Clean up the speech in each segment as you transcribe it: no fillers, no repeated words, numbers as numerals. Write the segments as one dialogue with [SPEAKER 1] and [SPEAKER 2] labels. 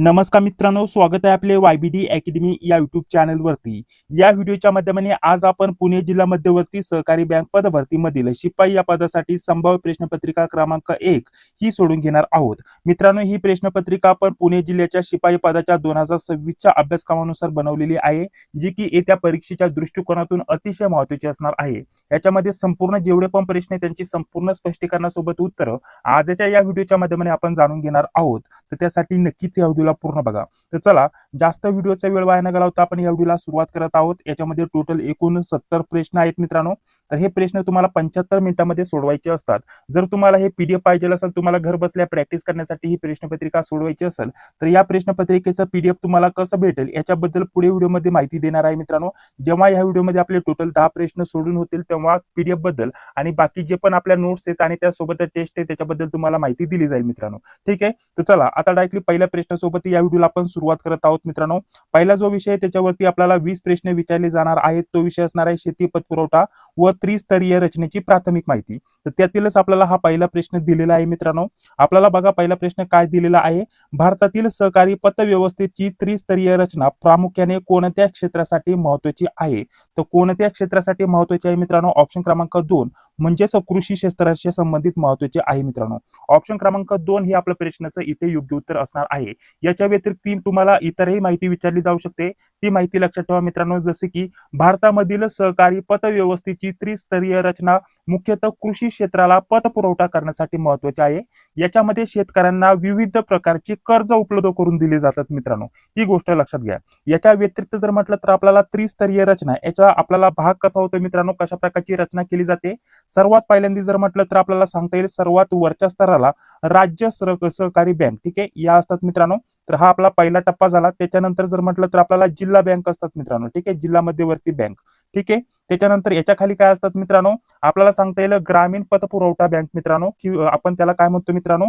[SPEAKER 1] नमस्कार मित्रांनो, स्वागत आहे आपले YBD अकॅडमी या युट्यूब चॅनलवरती। या व्हिडिओच्या माध्यमाने आज आपण पुणे जिल्हा मध्यवर्ती सहकारी बँक पदभरतीमधील शिपाई या पदासाठी संभाव्य प्रश्नपत्रिका क्रमांक 1 ही सोडून घेणार आहोत। मित्रांनो, ही प्रश्नपत्रिका आपण पुणे जिल्ह्याच्या शिपाई पदाच्या 2026च्या अभ्यासक्रमानुसार बनवलेली आहे, जी की येत्या परीक्षेच्या दृष्टिकोनातून अतिशय महत्त्वाची असणार आहे। याच्यामध्ये संपूर्ण जेवढे पण प्रश्न आहेत त्यांची संपूर्ण स्पष्टीकरणासोबत उत्तरं आजच्या या व्हिडिओच्या माध्यमाने आपण जाणून घेणार आहोत। तर त्यासाठी नक्कीच या व्हिडिओला पूर्ण बघा। तर चला, जास्त व्हिडिओचा वेळ वाया न घालवता आपण या व्हिडिओला सुरुवात करत आहोत। याच्यामध्ये टोटल एकूण 70 प्रश्न आहेत मित्रांनो। तर हे प्रश्न तुम्हाला 75 मिनिटांमध्ये सोडवायचे असतात। जर तुम्हाला हे पीडीएफ पाहिजे असेल, तुम्हाला घर बसल्या प्रॅक्टिस करण्यासाठी ही प्रश्नपत्रिका सोडवायची असेल, तर या प्रश्नपत्रिकेचं पीडीएफ तुम्हाला कसं भेटेल याच्याबद्दल पुढे व्हिडिओमध्ये माहिती देणार आहे मित्रांनो। जेव्हा या व्हिडिओमध्ये आपले टोटल 10 प्रश्न सोडून होतील तेव्हा पीडीएफ बद्दल आणि बाकी जे पण आपल्या नोट्स आहेत आणि त्यासोबत टेस्ट आहे त्याच्याबद्दल तुम्हाला माहिती दिली जाईल मित्रांनो। ठीक आहे, तर चला आता डायरेक्टली पहिल्या प्रश्नासोबत या व्हिडिओला आपण सुरुवात करत आहोत मित्रांनो। पहिला जो विषय आहे त्याच्यावरती आपल्याला 20 प्रश्न विचारले जाणार आहेत। तो विषय असणार आहे शेती पतपुरवठा व त्रिस्तरीय रचनेची प्राथमिक माहिती। तर त्यातीलच आपल्याला हा पहिला प्रश्न दिलेला आहे मित्रांनो। आपल्याला बघा पहिला प्रश्न काय दिलेला आहे, भारतातील सहकारी पतव्यवस्थेची त्रिस्तरीय रचना प्रामुख्याने कोणत्या क्षेत्रासाठी महत्त्वाची आहे? तर कोणत्या क्षेत्रासाठी महत्त्वाची आहे मित्रांनो? ऑप्शन क्रमांक 2 म्हणजेच कृषी क्षेत्राशी संबंधित महत्त्वाचे आहे मित्रांनो। ऑप्शन क्रमांक 2 हे आपल्या प्रश्नाचं इथे योग्य उत्तर असणार आहे। याच्या व्यतिरिक्त तुम्हाला इतरही माहिती विचारली जाऊ शकते, ती माहिती लक्षात ठेवा मित्रांनो। जसे की भारतामधील सहकारी पतव्यवस्थेची त्रिस्तरीय रचना मुख्यतः कृषी क्षेत्राला पतपुरवठा करण्यासाठी महत्त्वाची आहे। याच्यामध्ये शेतकऱ्यांना विविध प्रकारची कर्ज उपलब्ध करून दिले जातात मित्रांनो, ही गोष्ट लक्षात घ्या। याच्या व्यतिरिक्त जर म्हटलं तर आपल्याला त्रिस्तरीय रचना याचा आपल्याला भाग कसा होतो मित्रांनो, कशा प्रकारची रचना केली जाते? सर्वात पहिल्यांदा जर म्हटलं तर आपल्याला सांगता येईल सर्वात वरच्या स्तराला राज्य सहकारी बँक, ठीक आहे, या असतात मित्रांनो। तर हा आपला पहिला टप्पा झाला। त्याच्यानंतर जर म्हटलं तर आपल्याला जिल्हा बँक असतात मित्रांनो, ठीक आहे, जिल्हा मध्यवर्ती बँक, ठीक आहे। त्याच्यानंतर याच्या खाली काय असतात मित्रांनो, आपल्याला सांगता येईल ग्रामीण पतपुरवठा बँक मित्रांनो, की आपण त्याला काय म्हणतो मित्रांनो,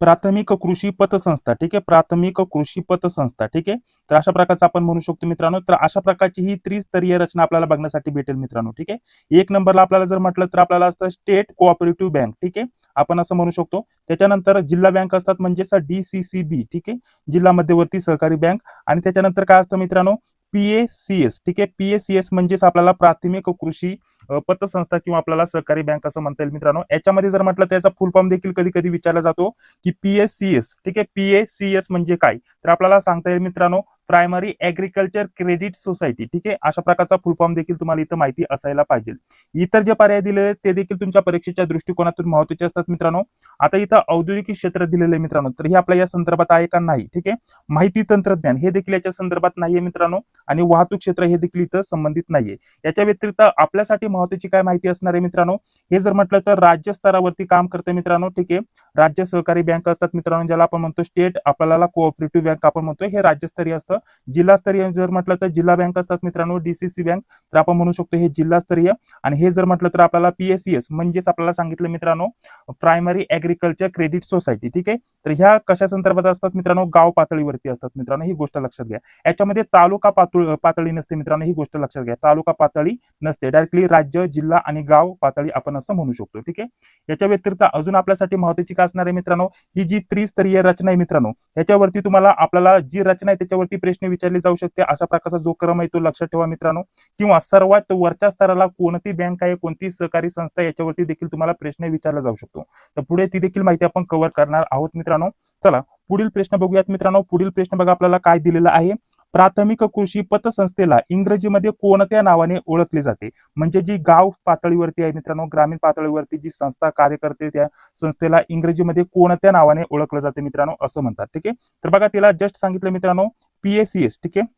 [SPEAKER 1] प्राथमिक कृषी पतसंस्था, ठीक आहे, प्राथमिक कृषी पतसंस्था, ठीक आहे। तर अशा प्रकारचं आपण म्हणू शकतो मित्रांनो। तर अशा प्रकारची ही त्रिस्तरीय रचना आपल्याला बघण्यासाठी भेटेल मित्रांनो, ठीक आहे। एक नंबरला आपल्याला जर म्हटलं तर आपल्याला असतं स्टेट कोऑपरेटिव्ह बँक, ठीक आहे, आपण असं म्हणू शकतो। त्याच्यानंतर जिल्हा बँक असतात म्हणजेच DCCB, ठीक आहे, जिल्हा मध्यवर्ती सहकारी बँक। आणि त्याच्यानंतर काय असतं मित्रांनो, PACS, ठीक आहे, PACS म्हणजेच आपल्याला प्राथमिक कृषी पतसंस्था किंवा आपल्याला सहकारी बँक असं म्हणता येईल मित्रांनो। याच्यामध्ये जर म्हटलं त्याचा फुल फॉर्म देखील कधी कधी विचारला जातो की PACS, ठीक आहे, PACS म्हणजे काय? तर आपल्याला सांगता येईल मित्रांनो प्रायमरी ऍग्रिकल्चर क्रेडिट सोसायटी, ठीक आहे। अशा प्रकारचा फुल फॉर्म देखील तुम्हाला इथं माहिती असायला पाहिजे। इतर जे पर्याय दिलेले आहेत ते देखील तुमच्या परीक्षेच्या दृष्टिकोनातून महत्त्वाचे असतात मित्रांनो। आता इथं औद्योगिक क्षेत्र दिलेलं आहे मित्रांनो, तर हे आपल्या या संदर्भात आहे का? नाही, ठीक आहे। माहिती तंत्रज्ञान हे देखील याच्या संदर्भात नाहीये मित्रांनो, आणि वाहतूक क्षेत्र हे देखील इथं संबंधित नाहीये। याच्या व्यतिरिक्त आपल्यासाठी महत्त्वाची काय माहिती असणार आहे मित्रांनो, हे जर म्हटलं तर राज्य स्तरावरती काम करते मित्रांनो, ठीक आहे। राज्य सहकारी बँक असतात मित्रांनो, ज्याला आपण म्हणतो स्टेट आपल्याला कोऑपरेटिव्ह बँक आपण म्हणतो, हे राज्यस्तरीय असतं। जिल्हास्तरीय जर म्हटलं तर जिल्हा बँक असतात मित्रांनो, DCC बँक, तर आपण म्हणू शकतो हे जिल्हास्तरीय। आणि हे जर म्हटलं तर आपल्याला PACS म्हणजेच आपल्याला सांगितलं मित्रांनो प्रायमरी ऍग्रिकल्चर क्रेडिट सोसायटी, ठीक आहे। तर ह्या कशा संदर्भात असतात मित्रांनो, गाव पातळीवरती असतात मित्रांनो, ही गोष्ट लक्षात घ्या। याच्यामध्ये तालुका पातळी नसते मित्रांनो, ही गोष्ट लक्षात घ्या। तालुका पातळी नसते, डायरेक्टली राज्य, जिल्हा आणि गाव पातळी आपण असं म्हणू शकतो, ठीक आहे। याच्या व्यतिरिक्त अजून आपल्यासाठी महत्त्वाची काय असणार आहे मित्रांनो, ही जी त्रिस्तरीय रचना आहे मित्रांनो, याच्यावरती तुम्हाला आपल्याला जी रचना आहे त्याच्यावरती प्रश्न विचारले जाऊ शकते। अशा प्रकारचा जो क्रम आहे तो लक्षात ठेवा मित्रांनो। किंवा सर्वात वरच्या स्तराला कोणती बँक आहे, कोणती सहकारी संस्था, याच्यावरती देखील तुम्हाला प्रश्न विचारला जाऊ शकतो। तर पुढे ती देखील माहिती आपण कव्हर करणार आहोत मित्रांनो। चला पुढील प्रश्न बघूयात मित्रांनो। पुढील प्रश्न बघा आपल्याला काय दिलेला आहे, प्राथमिक कृषी पतसंस्थेला इंग्रजीमध्ये कोणत्या नावाने ओळखले जाते? म्हणजे जी गाव पातळीवरती आहे मित्रांनो, ग्रामीण पातळीवरती जी संस्था कार्य करते त्या संस्थेला इंग्रजीमध्ये कोणत्या नावाने ओळखलं जाते मित्रांनो, असं म्हणतात, ठीक आहे। तर बघा तिला जस्ट सांगितलं मित्रांनो PACS, ठीक आहे।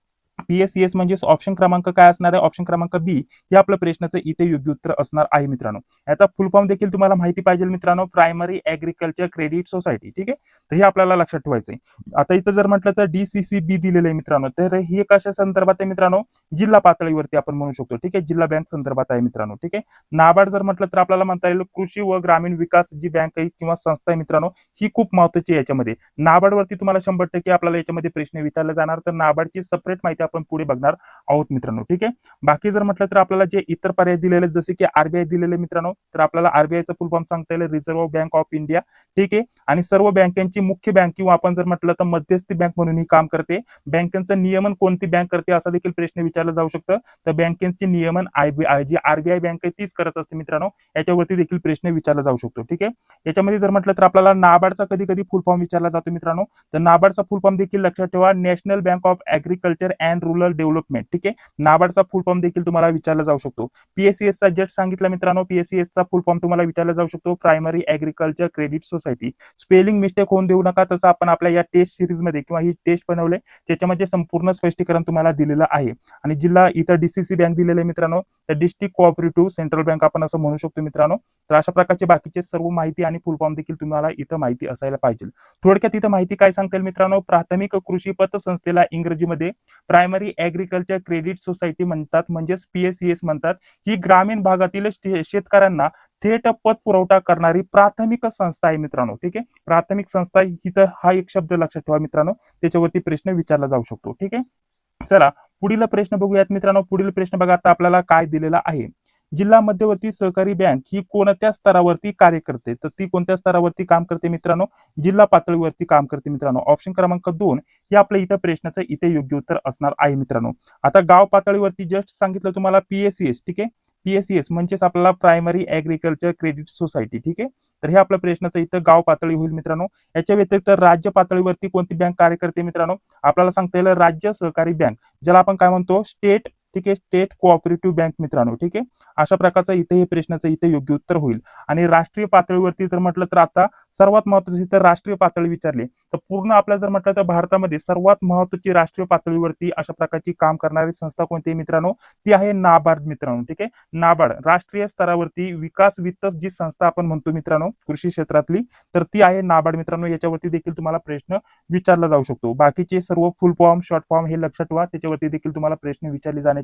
[SPEAKER 1] PACS म्हणजे ऑप्शन क्रमांक काय असणार आहे, ऑप्शन क्रमांक B हे आपलं प्रश्नाचं इथे योग्य उत्तर असणार आहे मित्रांनो। याचा फुल फॉर्म देखील तुम्हाला माहिती पाहिजे मित्रांनो, प्रायमरी ऍग्रिकल्चर क्रेडिट सोसायटी, ठीक आहे। तर हे आपल्याला लक्षात ठेवायचंय। आता इथं जर म्हटलं तर DCCB दिलेलं आहे मित्रांनो, तर हे कशा संदर्भात आहे मित्रांनो, जिल्हा पातळीवरती आपण म्हणू शकतो, ठीक आहे, जिल्हा बँक संदर्भात आहे मित्रांनो, ठीक आहे। नाबार्ड जर म्हटलं तर आपल्याला म्हणता येईल कृषी व ग्रामीण विकास जी बँक आहे किंवा संस्था आहे मित्रांनो, ही खूप महत्त्वाची आहे याच्यामध्ये। नाबार्ड वरती तुम्हाला 100% आपल्याला याच्यामध्ये प्रश्न विचारले जाणार, तर नाबार्डची सेपरेट माहिती आपण पुढे बघणार आहोत मित्रांनो. ठीक आहे. बाकी जर म्हटलं तर आपल्याला जे इतर पर्याय दिलेले जसे की आरबीआय दिलेले मित्रांनो, तर आपल्याला आरबीआयचं फुल फॉर्म सांगता येईल रिझर्व्ह बँक ऑफ इंडिया. ठीक आहे. आणि सर्व बँकांची मुख्य बँक किंवा आपण जर म्हटलं तर मध्यस्थी बँक म्हणून ही काम करते. बँकांचं नियमन कोणती बँक करते असा देखील प्रश्न विचारला जाऊ शकतो. तर बँकेचे नियमन जी आरबीआय बँक आहे तीच करत असते मित्रांनो. याच्यावरती देखील प्रश्न विचारला जाऊ शकतो. ठीक आहे. याच्यामध्ये जर म्हटलं तर आपल्याला नाबार्डचा कधी कधी फुल फॉर्म विचारला जातो मित्रांनो. तर नाबार्डचा फुल फॉर्म देखील लक्षात ठेवा, national bank of agriculture and rural development. ठीक आहे. नाबार्डचा फुल फॉर्म देखील तुम्हाला विचारला जाऊ शकतो. पीएससीएसचा जस्ट सांगितलं मित्रांनो, पीएससीएसचा फुल फॉर्म तुम्हाला विचारला जाऊ शकतो, primary agriculture credit society. Spelling mistake होऊन देऊ नका, तसं आपण आपल्या या टेस्ट सिरीज मध्ये किंवा ही टेस्ट बनवले त्याच्यामध्ये संपूर्ण स्पष्टीकरण तुम्हाला दिलेलं आहे. आणि जिल्हा इथं डीसीसी बँक दिलेले आहे मित्रांनो, तर डिस्ट्रिक्ट कोऑपरेटिव्ह सेंट्रल बँक आपण असं म्हणू शकतो मित्रांनो. तर अशा प्रकारचे बाकीचे सर्व माहिती आणि फुल फॉर्म देखील तुम्हाला इथं माहिती असायला पाहिजे. थोडक्यात इथं माहिती काय सांगता येईल मित्रांनो, प्राथमिक कृषी पतसंस्थेला इंग्रजीमध्ये प्रायमरी ऍग्रीकल्चर क्रेडिट सोसायटी म्हणतात, म्हणजेच पीएससीएस म्हणतात. ही ग्रामीण भागातील शेतकऱ्यांना थेट पत पुरवठा करणारी प्राथमिक संस्था आहे मित्रांनो. ठीक आहे. प्राथमिक संस्था इथं हा एक शब्द लक्षात ठेवा मित्रांनो, त्याच्यावरती प्रश्न विचारला जाऊ शकतो. ठीक आहे. चला पुढील प्रश्न बघूयात मित्रांनो. पुढील प्रश्न बघा आता आपल्याला काय दिलेला आहे. जिल्हा मध्यवर्ती सहकारी बँक ही कोणत्या स्तरावरती कार्य करते, तर ती कोणत्या स्तरावरती काम करते मित्रांनो, जिल्हा पातळीवरती काम करते मित्रांनो. ऑप्शन क्रमांक 2 हे आपल्या इथं प्रश्नाचं इथे योग्य उत्तर असणार आहे मित्रांनो. आता गाव पातळीवरती जस्ट सांगितलं तुम्हाला पीएससीएस. ठीक आहे. पीएससीएस म्हणजेच आपल्याला प्रायमरी ऍग्रीकल्चर क्रेडिट सोसायटी. ठीक आहे. तर हे आपल्या प्रश्नाचं इथं गाव पातळी होईल मित्रांनो. याच्या व्यतिरिक्त राज्य पातळीवरती कोणती बँक कार्य करते मित्रांनो, आपल्याला सांगता येईल राज्य सहकारी बँक, ज्याला आपण काय म्हणतो स्टेट. ठीक आहे. स्टेट कोऑपरेटिव्ह बँक मित्रांनो. ठीक आहे. अशा प्रकारचं इथे हे प्रश्नाचं इथे योग्य उत्तर होईल. आणि राष्ट्रीय पातळीवरती जर म्हटलं तर आता सर्वात महत्त्वाची तर राष्ट्रीय पातळी विचारली तर पूर्ण आपल्या जर म्हटलं तर भारतामध्ये सर्वात महत्त्वाची राष्ट्रीय पातळीवरती अशा प्रकारची काम करणारी संस्था कोणती आहे मित्रांनो, ती आहे नाबार्ड मित्रांनो. ठीक आहे. नाबार्ड राष्ट्रीय स्तरावरती विकास वित्त जी संस्था आपण म्हणतो मित्रांनो कृषी क्षेत्रातली, तर ती आहे नाबार्ड मित्रांनो. याच्यावरती देखील तुम्हाला प्रश्न विचारला जाऊ शकतो. बाकीचे सर्व फुल फॉर्म शॉर्ट फॉर्म हे लक्षात ठेवा, त्याच्यावरती देखील तुम्हाला प्रश्न विचारले जाण्याची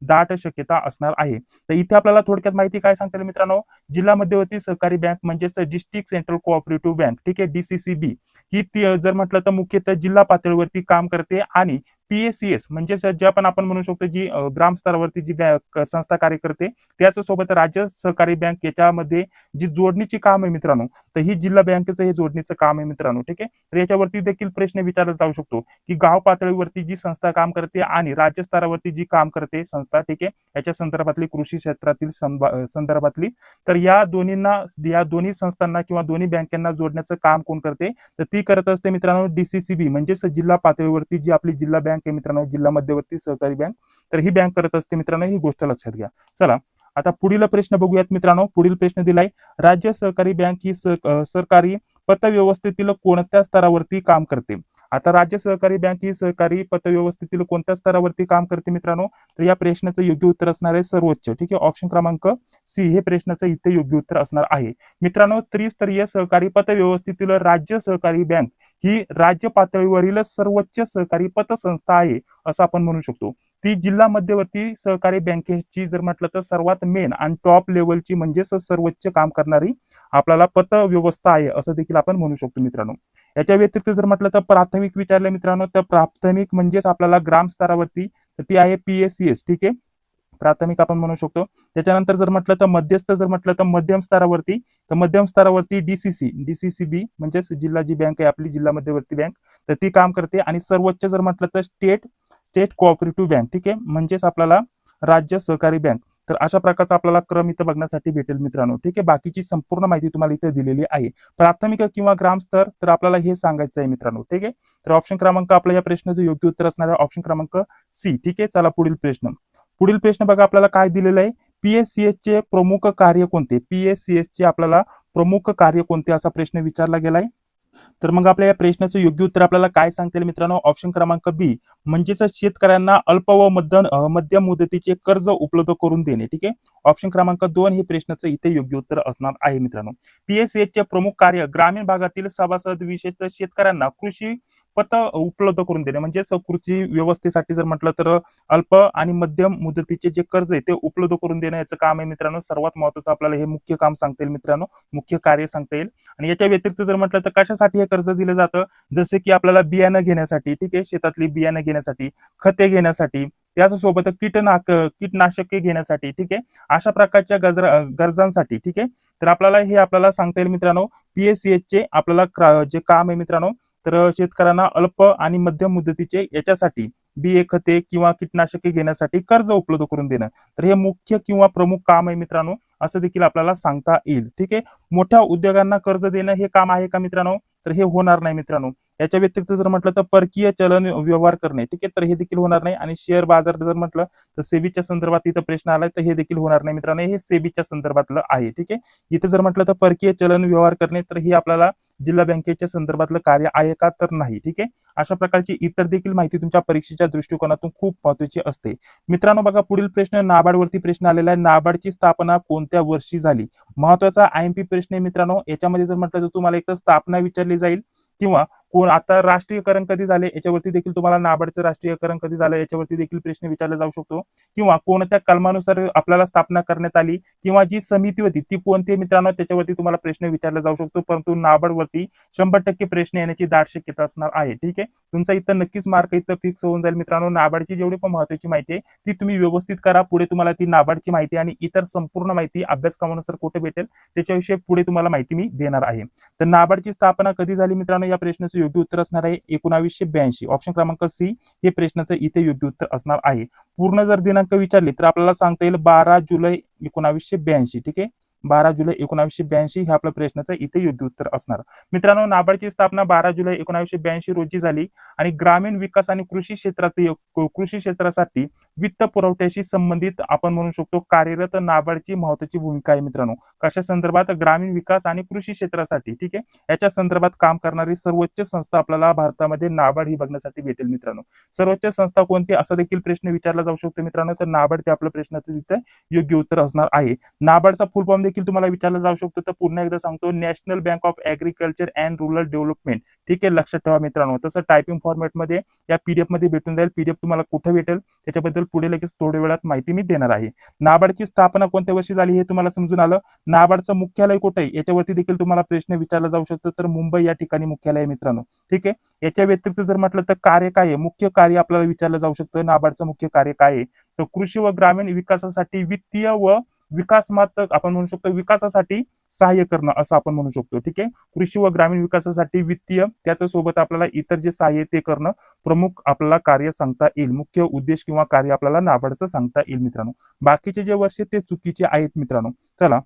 [SPEAKER 1] दाट शक्यता असणार आहे. तर इथे आपल्याला थोडक्यात माहिती काय सांगता येईल मित्रांनो, जिल्हा मध्यवर्ती सहकारी बँक म्हणजेच डिस्ट्रिक्ट सेंट्रल कोऑपरेटिव्ह बँक. ठीक आहे. डीसीसीबी ही जर म्हटलं तर मुख्यतः जिल्हा पातळीवरती काम करते. आणि पीएससीएस म्हणजे जे आपण म्हणू शकतो जी ग्राम स्तरावरती जी संस्था कार्य करते, त्याचसोबत राज्य सहकारी बँक याच्यामध्ये जी जोडणीची काम आहे मित्रांनो, तर ही जिल्हा बँकेचं हे जोडणीचं काम आहे मित्रांनो. ठीक आहे. तर याच्यावरती देखील प्रश्न विचारला जाऊ शकतो की गाव पातळीवरती जी संस्था काम करते आणि राज्य स्तरावरती जी काम करते संस्था, ठीक आहे, याच्या संदर्भातली कृषी क्षेत्रातील संदर्भातली, तर या दोन्ही संस्थांना किंवा दोन्ही बँकांना जोडण्याचं काम कोण करते, तर ती करत असते मित्रांनो डीसीसीबी म्हणजेच जिल्हा पातळीवरती जी आपली जिल्हा बँक आहे मित्रांनो, जिल्हा मध्यवर्ती सहकारी बँक, तर ही बँक करत असते मित्रांनो. ही गोष्ट लक्षात घ्या. चला आता पुढील प्रश्न बघूयात मित्रांनो. पुढील प्रश्न दिलाय, राज्य सहकारी बँक ही सरकारी पतव्यवस्थेतील कोणत्या स्तरावरती काम करते. आता राज्य सहकारी बँक ही सहकारी पतव्यवस्थेतील कोणत्या स्तरावरती काम करते मित्रांनो, तर या प्रश्नाचं योग्य उत्तर असणार आहे सर्वोच्च. ठीक आहे. ऑप्शन क्रमांक सी हे प्रश्नाचं इथे योग्य उत्तर असणार आहे मित्रांनो. त्रिस्तरीय सहकारी पतव्यवस्थेतील राज्य सहकारी बँक ही राज्य पातळीवरील सर्वोच्च सहकारी पतसंस्था आहे असं आपण म्हणू शकतो. ती जिल्हा मध्यवर्ती सहकारी बँकेची जर म्हटलं तर सर्वात मेन आणि टॉप लेवलची म्हणजेच सर्वोच्च काम करणारी आपल्याला पतव्यवस्था आहे असं देखील आपण म्हणू शकतो मित्रांनो. याच्या व्यतिरिक्त जर म्हटलं तर प्राथमिक विचारलं मित्रांनो, तर प्राथमिक म्हणजेच आपल्याला ग्राम स्तरावरती, तर ती आहे पीएससीएस. ठीक आहे. प्राथमिक आपण म्हणू शकतो. त्याच्यानंतर जर म्हटलं तर मध्यस्थ जर म्हटलं तर मध्यम स्तरावरती, तर मध्यम स्तरावरती डीसीसीबी म्हणजेच जिल्हा जी बँक आहे आपली जिल्हा मध्यवर्ती बँक, तर ती काम करते. आणि सर्वोच्च जर म्हटलं तर स्टेट कोऑपरेटिव्ह बँक. ठीक आहे. म्हणजेच आपल्याला राज्य सहकारी बँक. तर अशा प्रकारचा आपल्याला क्रम इथं बघण्यासाठी भेटेल मित्रांनो. ठीक आहे. बाकीची संपूर्ण माहिती तुम्हाला इथे दिलेली आहे. प्राथमिक किंवा ग्राम स्तर तर आपल्याला हे सांगायचं आहे मित्रांनो. ठीक आहे. तर ऑप्शन क्रमांक आपल्या या प्रश्नाचं योग्य उत्तर असणार आहे ऑप्शन क्रमांक सी. ठीक आहे. चला पुढील प्रश्न बघा आपल्याला काय दिलेलं आहे, पीएससीएस चे प्रमुख कार्य कोणते, पीएससीएस चे आपल्याला प्रमुख कार्य कोणते असा प्रश्न विचारला गेलाय. तर मग आपल्या या प्रश्नाचं योग्य उत्तर आपल्याला काय सांगता येईल मित्रांनो, ऑप्शन क्रमांक बी म्हणजेच शेतकऱ्यांना अल्प व मध्यम मुदतीचे कर्ज उपलब्ध करून देणे. ठीक आहे. ऑप्शन क्रमांक 2 हे प्रश्नाचं इथे योग्य उत्तर असणार आहे मित्रांनो. पीएससीएस चे प्रमुख कार्य ग्रामीण भागातील सभासद विशेषतः शेतकऱ्यांना कृषी पत उपलब्ध करून देणे, म्हणजे कृषी व्यवस्थेसाठी जर म्हटलं तर अल्प आणि मध्यम मुदतीचे जे कर्ज आहे ते उपलब्ध करून देणं याचं काम आहे मित्रांनो. सर्वात महत्त्वाचं आपल्याला हे मुख्य काम सांगता येईल मित्रांनो, मुख्य कार्य सांगता येईल. आणि याच्या व्यतिरिक्त जर म्हटलं तर कशासाठी हे कर्ज दिलं जातं, जसे की आपल्याला बियाणं घेण्यासाठी, ठीक आहे, शेतातली बियाणं घेण्यासाठी, खते घेण्यासाठी, त्याचसोबत कीटनाशके घेण्यासाठी, ठीक आहे, अशा प्रकारच्या गरजांसाठी, ठीक आहे. तर आपल्याला सांगता येईल मित्रांनो, PSCH चे आपल्याला जे काम आहे मित्रांनो, तर शेतकऱ्यांना अल्प आणि मध्यम मुदतीचे याच्यासाठी बिये खते किंवा कीटनाशके घेण्यासाठी कर्ज उपलब्ध करून देणं. तर हे मुख्य किंवा प्रमुख काम आहे मित्रांनो, असं देखील आपल्याला सांगता येईल. ठीक आहे. मोठ्या उद्योगांना कर्ज देणं हे काम आहे का मित्रांनो, तर हे होणार नाही मित्रांनो. याच्या व्यतिरिक्त जर म्हटलं तर परकीय चलन व्यवहार करणे, ठीक आहे, तर हे देखील होणार नाही. आणि शेअर बाजार जर म्हटलं तर सेबीच्या संदर्भात इथं प्रश्न आलाय, तर हे देखील होणार नाही मित्रांनो. हे सेबीच्या संदर्भातलं आहे. ठीक आहे. इथे जर म्हटलं तर परकीय चलन व्यवहार करणे, तर हे आपल्याला जिल्हा बँकेच्या संदर्भातलं कार्य आहे का, तर नाही. ठीक आहे. अशा प्रकारची इतर देखील माहिती तुमच्या परीक्षेच्या दृष्टिकोनातून खूप महत्त्वाची असते मित्रांनो. बघा, पुढील प्रश्न नाबार्ड वरती प्रश्न आलेला आहे. नाबार्डची स्थापना कोणत्या वर्षी झाली? महत्वाचा IMP प्रश्न आहे मित्रांनो. याच्यामध्ये जर म्हटलं तर तुम्हाला एक तर स्थापना विचारली जाईल, किंवा कोण आता राष्ट्रीयकरण कधी झाले याच्यावरती देखील तुम्हाला नाबार्डचं राष्ट्रीयकरण कधी झालं याच्यावरती देखील प्रश्न विचारला जाऊ शकतो, किंवा कोणत्या कलमानुसार आपल्याला स्थापना करण्यात आली, किंवा जी समिती होती ती कोणती मित्रांनो, त्याच्यावरती तुम्हाला प्रश्न विचारला जाऊ शकतो. परंतु नाबार्ड वरती 100% प्रश्न येण्याची दाट शक्यता असणार आहे. ठीक आहे. तुमचा इथं नक्कीच मार्क इथं फिक्स होऊन जाईल मित्रांनो. नाबार्डची जेवढी पण महत्त्वाची माहिती आहे ती तुम्ही व्यवस्थित करा. पुढे तुम्हाला ती नाबार्डची माहिती आणि इतर संपूर्ण माहिती अभ्यासक्रमानुसार कुठे भेटेल त्याच्याविषयी पुढे तुम्हाला माहिती मी देणार आहे. तर नाबार्डची स्थापना कधी झाली मित्रांनो, या प्रश्नाचं योग्य उत्तर असणार आहे 1982. ऑप्शन क्रमांक C हे प्रश्नाचं इथे योग्य उत्तर असणार आहे. पूर्ण जर दिनांक विचारली तर आपल्याला सांगता येईल 12 जुलै 1982. ठीक आहे. 12 जुलै 1982 हे आपल्या प्रश्नाचं इथे योग्य उत्तर असणार मित्रांनो. नाबार्डची स्थापना 12 जुलै 1982 रोजी झाली आणि ग्रामीण विकास आणि कृषी क्षेत्रासाठी वित्त पुरवठ्याशी संबंधित आपण म्हणू शकतो कार्यरत नाबार्डची महत्त्वाची भूमिका आहे मित्रांनो. कशा संदर्भात? ग्रामीण विकास आणि कृषी क्षेत्रासाठी. ठीक आहे. याच्या संदर्भात काम करणारी सर्वोच्च संस्था आपल्याला भारतामध्ये नाबार्ड ही बघण्यासाठी भेटेल मित्रांनो. सर्वोच्च संस्था कोणती असा देखील प्रश्न विचारला जाऊ शकतो मित्रांनो. तर नाबार्ड ते आपल्या प्रश्नाचं तिथे योग्य उत्तर असणार आहे. नाबार्डचा फुल फॉर्म देखील तुम्हाला विचारला जाऊ शकतो. तर पुन्हा एकदा सांगतो, national bank of agriculture and rural development. ठीक आहे, लक्षात ठेवा मित्रांनो. तसं टायपिंग फॉर्मॅटमध्ये या PDF मध्ये भेटून जाईल. PDF तुम्हाला कुठे भेटेल त्याच्याबद्दल पुढे लगेच थोड्या वेळात माहिती मी देणार आहे. नाबार्डची स्थापना कोणत्या वर्षी झाली हे तुम्हाला समजून आलं. नाबार्डचं मुख्यालय कुठे आहे याच्यावरती देखील तुम्हाला प्रश्न विचारला जाऊ शकतो. तर मुंबई या ठिकाणी मुख्यालय आहे मित्रांनो. ठीक आहे. याच्या व्यतिरिक्त जर म्हटलं तर कार्य काय आहे, मुख्य कार्य आपल्याला विचारलं जाऊ शकतं. नाबार्डचं मुख्य कार्य काय आहे, तर कृषी व ग्रामीण विकासासाठी वित्तीय व विकासमात्मक आपण म्हणू शकतो विकासासाठी सहाय्य करणं असं आपण म्हणू शकतो. ठीक आहे. कृषी व ग्रामीण विकासासाठी वित्तीय, त्याच्यासोबत आपल्याला इतर जे सहाय्य ते करणं प्रमुख आपल्याला कार्य सांगता येईल. मुख्य उद्देश किंवा कार्य आपल्याला नाबार्डचं सांगता येईल मित्रांनो. बाकीचे जे वर्ष ते चुकीचे आहेत मित्रांनो. चला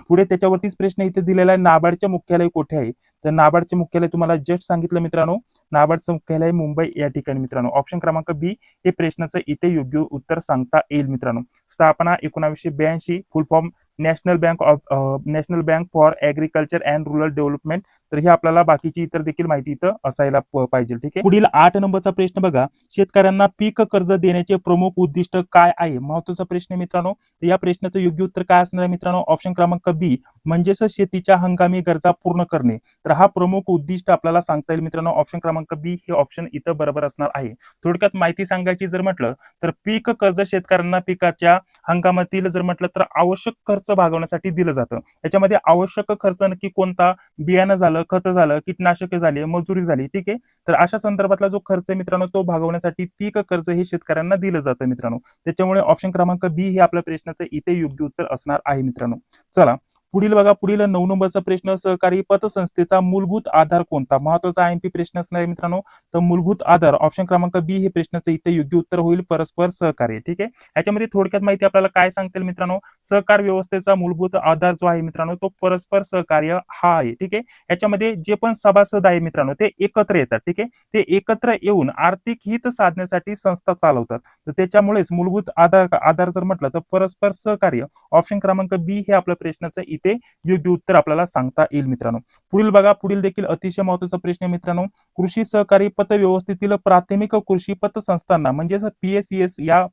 [SPEAKER 1] पुढे त्याच्यावरतीच प्रश्न इथे दिलेला आहे, नाबार्डचे मुख्यालय कुठे आहे? तर नाबार्डचे मुख्यालय तुम्हाला जस्ट सांगितलं मित्रांनो, नाबार्डचं मुख्यालय मुंबई या ठिकाणी मित्रांनो. ऑप्शन क्रमांक B हे प्रश्नाचं इथे योग्य उत्तर सांगता येईल मित्रांनो. स्थापना 1982, फुल form national bank for agriculture and rural development. तर हे आपल्याला बाकीची इतर देखील माहिती इथं असायला पाहिजे. ठीक आहे. पुढील 8 नंबरचा प्रश्न बघा, शेतकऱ्यांना पीक कर्ज देण्याचे प्रमुख उद्दिष्ट काय आहे? महत्त्वाचा प्रश्न मित्रांनो. तर या प्रश्नाचं योग्य उत्तर काय असणार आहे मित्रांनो? ऑप्शन क्रमांक B म्हणजेच शेतीच्या हंगामी गरजा पूर्ण करणे. तर हा प्रमुख उद्दिष्ट आपल्याला सांगता येईल मित्रांनो. ऑप्शन क्रमांक B हे ऑप्शन इथं बरोबर असणार आहे. थोडक्यात माहिती सांगायची जर म्हटलं तर पीक कर्ज शेतकऱ्यांना पिकाच्या हंगामातील जर म्हटलं तर आवश्यक खर्च भागवण्यासाठी दिलं जातं. याच्यामध्ये आवश्यक खर्च नक्की कोणता? बियाणं झालं, खत झालं, कीटनाशके झाली, मजुरी झाली. ठीक आहे. तर अशा संदर्भातला जो खर्च मित्रांनो तो भागवण्यासाठी पीक कर्ज हे शेतकऱ्यांना दिलं जातं मित्रांनो. त्याच्यामुळे ऑप्शन क्रमांक B हे आपल्या प्रश्नाचं इथे योग्य उत्तर असणार आहे मित्रांनो. चला पुढील बघा, पुढील 9 नंबरचा प्रश्न, सहकारी पतसंस्थेचा मूलभूत आधार कोणता? महत्वाचा IMP प्रश्न असणार आहे मित्रांनो. तर मूलभूत आधार ऑप्शन क्रमांक B हे प्रश्नाचं इथे योग्य उत्तर होईल, परस्पर सहकार्य. ठीक आहे. याच्यामध्ये थोडक्यात माहिती आपल्याला काय सांगता येईल मित्रांनो, सहकार व्यवस्थेचा मूलभूत आधार जो आहे मित्रांनो तो परस्पर सहकार्य हा आहे. ठीक आहे. याच्यामध्ये जे पण सभासद आहे मित्रांनो ते एकत्र येतात. ठीक आहे. ते एकत्र येऊन आर्थिक हित साधण्यासाठी संस्था चालवतात. तर त्याच्यामुळेच मूलभूत आधार जर म्हटलं तर परस्पर सहकार्य ऑप्शन क्रमांक B हे आपल्या प्रश्नाचं इथे योग्य उत्तर आपल्याला सांगता येईल मित्रांनो. पुढील बघा, पुढील देखील अतिशय महत्त्वाचा प्रश्न आहे मित्रांनो. कृषी सहकारी पतव्यवस्थेतील प्राथमिक कृषी पतसंस्थांना म्हणजेच PSES या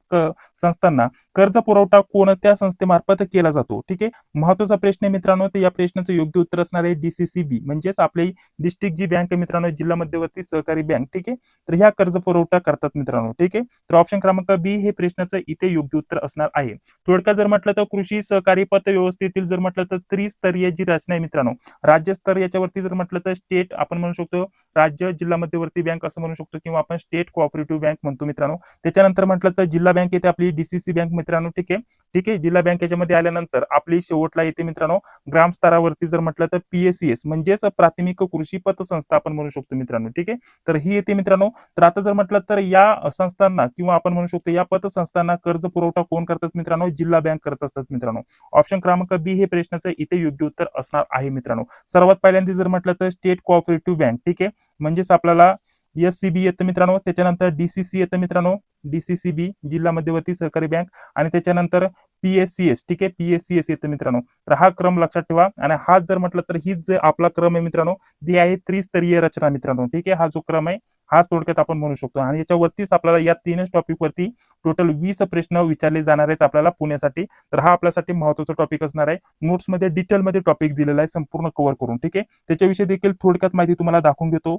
[SPEAKER 1] संस्थांना कर्ज पुरवठा कोणत्या संस्थेमार्फत केला जातो? ठीक आहे, महत्त्वाचा प्रश्न आहे मित्रांनो. तर या प्रश्नाचं योग्य उत्तर असणार आहे DCCB म्हणजेच आपली डिस्ट्रिक्ट जी बँक आहे मित्रांनो, जिल्हा मध्यवर्ती सहकारी बँक. ठीक आहे, तर ह्या कर्ज पुरवठा करतात मित्रांनो. ठीक आहे, तर ऑप्शन क्रमांक बी हे प्रश्नाचं इथे योग्य उत्तर असणार आहे. थोडक्यात जर म्हटलं तर कृषी सहकारी पतव्यवस्थेतील जर म्हटलं तर त्रिस्तरीय जी रचना आहे मित्रांनो, राज्यस्तर याच्यावरती जर म्हटलं तर स्टेट आपण म्हणू शकतो, राज्य जिल्हा मध्यवर्ती बँक असं म्हणू शकतो, किंवा आपण स्टेट कोऑपरेटिव्ह बँक म्हणतो मित्रांनो. त्याच्यानंतर म्हटलं तर जिल्हा बँक येते आपली DCC बँक मित्रांनो. ठीक आहे, ठीक आहे, जिल्हा बँक याच्यामध्ये आल्यानंतर आपली शेवटला येते मित्रांनो ग्राम स्तरावरती जर म्हटलं तर PSES म्हणजेच प्राथमिक कृषी पतसंस्था आपण म्हणू शकतो मित्रांनो. ठीक आहे, तर ही येते मित्रांनो. तर आता जर म्हटलं तर या संस्थांना किंवा आपण म्हणू शकतो या पतसंस्थांना कर्ज पुरवठा कोण करतात मित्रांनो? जिल्हा बँक करत असतात मित्रांनो. ऑप्शन क्रमांक बी हे प्रश्नाचं इथे योग्य उत्तर असणार आहे मित्रांनो. सर्वात पहिल्यांदा जर म्हटलं तर स्टेट कोऑपरेटिव्ह बँक. ठीक आहे, म्हणजेच आपल्याला SCB येतं मित्रांनो. त्याच्यानंतर DCC येतं मित्रांनो, DCCB जिल्हा मध्यवर्ती सहकारी बँक, आणि त्याच्यानंतर PSCS. ठीक आहे, PSCS येतं मित्रांनो. तर हा क्रम लक्षात ठेवा, आणि हा जर म्हटलं तर ही जे आपला क्रम आहे मित्रांनो, ती आहे त्रिस्तरीय रचना मित्रांनो. ठीक आहे, हा जो क्रम आहे हा थोडक्यात आपण म्हणू शकतो, आणि याच्यावरतीच आपल्याला या तीनच टॉपिक वरती टोटल 20 प्रश्न विचारले जाणार आहेत आपल्याला पुण्यासाठी. तर हा आपल्यासाठी महत्त्वाचा टॉपिक असणार आहे. नोट्समध्ये डिटेलमध्ये टॉपिक दिलेला आहे संपूर्ण कव्हर करून. ठीक आहे, त्याच्याविषयी देखील थोडक्यात माहिती तुम्हाला दाखवून घेतो.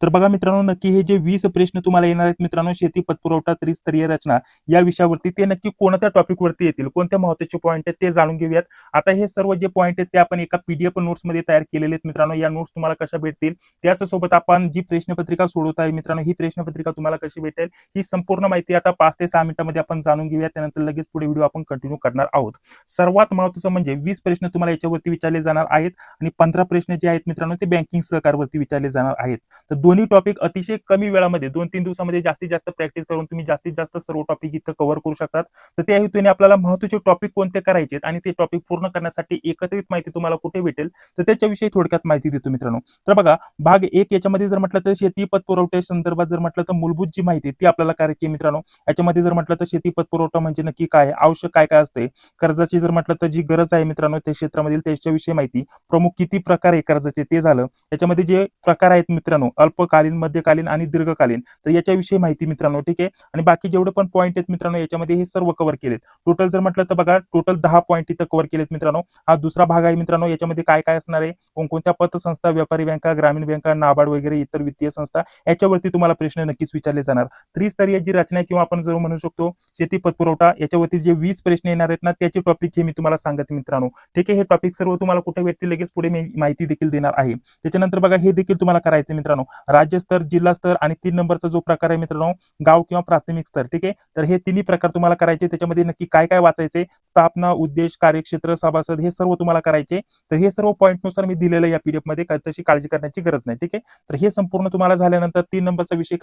[SPEAKER 1] तर बघा मित्रांनो, नक्की हे जे 20 प्रश्न तुम्हाला येणार आहेत मित्रांनो, शेती पतपुरवठा त्रिस्तरीय रचना या विषयावरती, ते नक्की कोणत्या टॉपिक वरती येतील, कोणत्या महत्त्वाचे पॉईंट आहेत ते जाणून घेऊयात. आता हे सर्व जे पॉईंट आहेत ते आपण एका PDF नोट्स मध्ये तयार केलेले आहेत मित्रांनो. या नोट्स तुम्हाला कशा भेटतील, त्याचसोबत आपण जी प्रश्नपत्रिका सोडवत आहे मित्रांनो, ही प्रश्नपत्रिका तुम्हाला कशी भेटेल, ही संपूर्ण माहिती आता 5 ते 6 मिनिटांमध्ये आपण जाणून घेऊया. त्यानंतर लगेच पुढे व्हिडिओ आपण कंटिन्यू करणार आहोत. सर्वात महत्त्वाचं म्हणजे 20 प्रश्न तुम्हाला याच्यावरती विचारले जाणार आहेत, आणि 15 प्रश्न जे आहेत मित्रांनो ते बँकिंग सहकारवरती विचारले जाणार आहेत. तर दोन्ही टॉपिक अतिशय कमी वेळामध्ये 2-3 दिवसामध्ये जास्तीत जास्त प्रॅक्टिस करून तुम्ही जास्तीत जास्त सर्व टॉपिक इथं कव्हर करू शकतात. तर त्या हेतूने आपल्याला महत्त्वाचे टॉपिक कोणते करायचे आणि ते टॉपिक पूर्ण करण्यासाठी एकत्रित माहिती तुम्हाला कुठे भेटेल, तर त्याच्याविषयी थोडक्यात माहिती देतो मित्रांनो. तर बघा, भाग 1 याच्यामध्ये जर म्हटलं तर शेती पतपुरवठ्या संदर्भात जर म्हटलं तर मूलभूत जी माहिती ती आपल्याला करायची आहे मित्रांनो. याच्यामध्ये जर म्हटलं तर शेती पतपुरवठा म्हणजे नक्की काय, आवश्यक काय काय असते, कर्जाची जर म्हटलं तर जी गरज आहे मित्रांनो त्या क्षेत्रामधील त्याच्याविषयी माहिती, प्रमुख किती प्रकार आहे कर्जाचे ते झालं. त्याच्यामध्ये जे प्रकार आहेत मित्रांनो, अल्पकालीन, मध्यकालीन आणि दीर्घकालीन, तर याच्याविषयी माहिती मित्रांनो. ठीक आहे, आणि बाकी जेवढे पण पॉईंट आहेत मित्रांनो याच्यामध्ये हे सर्व कव्हर केलेत. टोटल जर म्हटलं तर बघा, टोटल 10 पॉईंट इथं कव्हर केलेत मित्रांनो. हा दुसरा भाग आहे मित्रांनो. याच्यामध्ये काय काय असणार आहे, कोणकोणत्या पतसंस्था, व्यापारी बँका, ग्रामीण बँका, नाबार्ड वगैरे इतर वित्तीय संस्था, याच्यावरती तुम्हाला प्रश्न नक्कीच विचारले जाणार. त्रिस्तरीय जी रचना आहे किंवा आपण जर म्हणू शकतो शेती पतपुरवठा, याच्यावरती जे 20 प्रश्न येणार आहेत ना, त्याचे टॉपिक हे मी तुम्हाला सांगत मित्रांनो. ठीक आहे, हे टॉपिक सर्व तुम्हाला कुठे भेटतील, लगेच पुढे मी माहिती देखील देणार आहे. त्याच्यानंतर बघा, हे देखील तुम्हाला करायचं मित्रांनो, राज्यस्तर, जिल्हा स्तर, आणि 3 नंबरचा जो प्रकार आहे मित्रांनो, गाव किंवा प्राथमिक स्तर. ठीक आहे, तर हे तिन्ही प्रकार तुम्हाला करायचे. त्याच्यामध्ये नक्की काय काय वाचायचे, स्थापना, उद्देश, कार्यक्षेत्र, सभासद, हे सर्व तुम्हाला करायचे. तर हे सर्व पॉईंट नुसार मी दिलेलं या PDF मध्ये, काय तशी काळजी करण्याची गरज नाही. ठीक आहे, तर हे संपूर्ण तुम्हाला झाल्यानंतर 3 नंबरचा विषय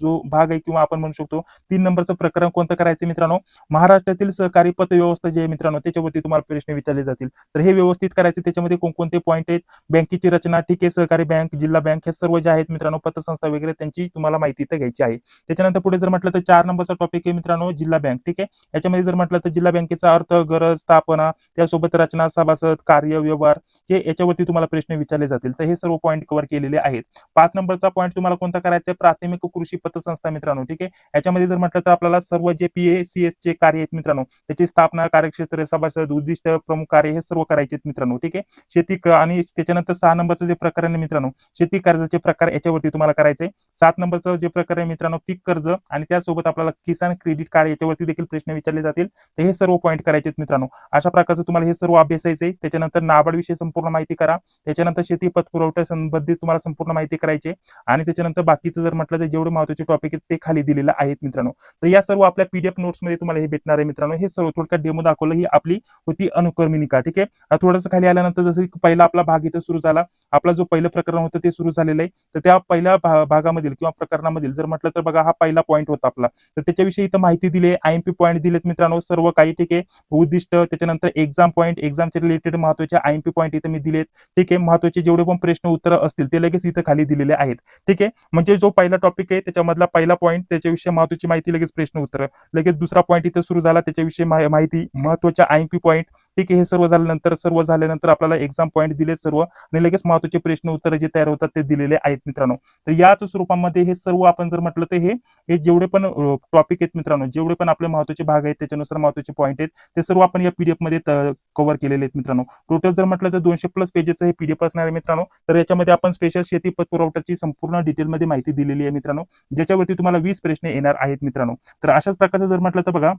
[SPEAKER 1] जो भाग आहे किंवा आपण म्हणू शकतो 3 नंबरचं प्रकरण कोणतं करायचं मित्रांनो, महाराष्ट्रातील सहकारी पतव्यवस्था जी आहे मित्रांनो त्याच्यावरती तुम्हाला प्रश्न विचारले जातील. तर हे व्यवस्थित करायचे. त्याच्यामध्ये कोणकोणते पॉईंट आहेत, बँकेची रचना, ठीक आहे, सहकारी बँक, जिल्हा बँक, हे सर्व जे आहेत मित्रांनो पतसंस्था वगैरे, त्यांची तुम्हाला माहिती इथं घ्यायची आहे. त्याच्यानंतर पुढे जर म्हटलं तर 4 नंबरचा टॉपिक आहे मित्रांनो जिल्हा बँक. ठीक आहे, याच्यामध्ये जर म्हटलं तर जिल्हा बँकेचा अर्थ, गरज, स्थापना, त्यासोबत रचना, सभासद, कार्य, व्यवहार, हे याच्यावरती तुम्हाला प्रश्न विचारले जातील. तर हे सर्व पॉईंट कव्हर केलेले आहेत. 5 नंबरचा पॉईंट तुम्हाला कोणता करायचा आहे, प्राथमिक कृषी पतसंस्था मित्रांनो. ठीक आहे, याच्यामध्ये जर म्हटलं तर आपल्याला सर्व जे PSCS चे कार्य आहेत मित्रांनो, त्याची स्थापना, कार्यक्षेत्र, सभासद, उद्दिष्ट, प्रमुख कार्य, हे सर्व करायचे मित्रांनो. ठीक आहे, शेती आणि त्याच्यानंतर 6 नंबरचं जे प्रकरण आहे मित्रांनो, शेती कर्जाचे प्रकार, याच्यावरती तुम्हाला करायचे. 7 नंबरचं जे प्रकार आहे मित्रांनो, पीक कर्ज, आणि त्यासोबत आपल्याला किसान क्रेडिट कार्ड, याच्यावरती देखील प्रश्न विचारले जातील. तर हे सर्व पॉईंट करायचे मित्रांनो. अशा प्रकारचं तुम्हाला हे सर्व अभ्यासायचे. त्याच्यानंतर नाबार्ड विषयी संपूर्ण माहिती करा. त्याच्यानंतर शेती पतपुरवठा संबंधित तुम्हाला संपूर्ण माहिती करायची, आणि त्याच्यानंतर बाकीचं जर म्हटलं तर जेवढे महत्त्वाचे टॉपिक आहेत ते खाली दिलेले आहेत मित्रांनो. तर या सर्व आपल्या PDF नोट्स मध्ये तुम्हाला हे भेटणार आहे मित्रांनो. हे सर्व थोडक्यात डेमो दाखवलं, ही आपली होती अनुक्रमणिका. ठीक आहे, थोडंसं खाली आल्यानंतर जसं की पहिला आपला भाग इथं सुरू झाला, आपला जो पहिलं प्रकरण होतं ते सुरू झालेलं आहे. तर त्या पहिल्या भागामधील किंवा प्रकरणामधील जर म्हटलं तर बघा, हा पहिला पॉईंट होता आपला. तर त्याच्याविषयी इथं माहिती दिली, IMP पॉईंट दिलेत मित्रांनो सर्व काही. ठीक आहे, उद्दिष्ट, त्याच्यानंतर एक्झाम पॉईंट, एक्झामचे रिलेटेड महत्त्वाचे IMP पॉईंट इथं मी दिलेत. ठीक आहे, महत्त्वाचे जेवढे पण प्रश्न उत्तर असतील ते लगेच इथं खाली दिलेले आहेत. ठीक आहे, म्हणजे जो पहिला टॉपिक आहे त्याच्यामधला पहिला पॉईंट, त्याच्याविषयी महत्त्वाची माहिती, लगेच प्रश्न उत्तर, लगेच दुसरा पॉईंट इथं सुरू झाला, त्याच्याविषयी माहिती, महत्त्वाच्या IMP पॉईंट, ठीक आहे. हे सर्व झाल्यानंतर आपल्याला एक्झाम पॉईंट दिले सर्व आणि लगेच महत्त्वाचे प्रश्न उत्तर जे तयार होतात ते दिलेले आहेत मित्रांनो. तर याच स्वरूपामध्ये हे सर्व आपण जर म्हटलं तर हे जेवढे पण टॉपिक आहेत मित्रांनो, जेवढे पण आपले महत्त्वाचे भाग आहेत त्याच्यानुसार महत्त्वाचे पॉईंट आहेत ते सर्व आपण या पीडीएफ मध्ये कव्हर केलेले आहेत मित्रांनो. टोटल जर म्हटलं तर 200 प्लस पेजेसचं हे पीडीएफ असणार आहे मित्रांनो. तर याच्यामध्ये आपण स्पेशल शेती पत पुरवठ्याची संपूर्ण डिटेलमध्ये माहिती दिलेली आहे मित्रांनो, ज्याच्यावरती तुम्हाला 20 प्रश्न येणार आहेत मित्रांनो. तर अशाच प्रकारचं जर म्हटलं तर बघा,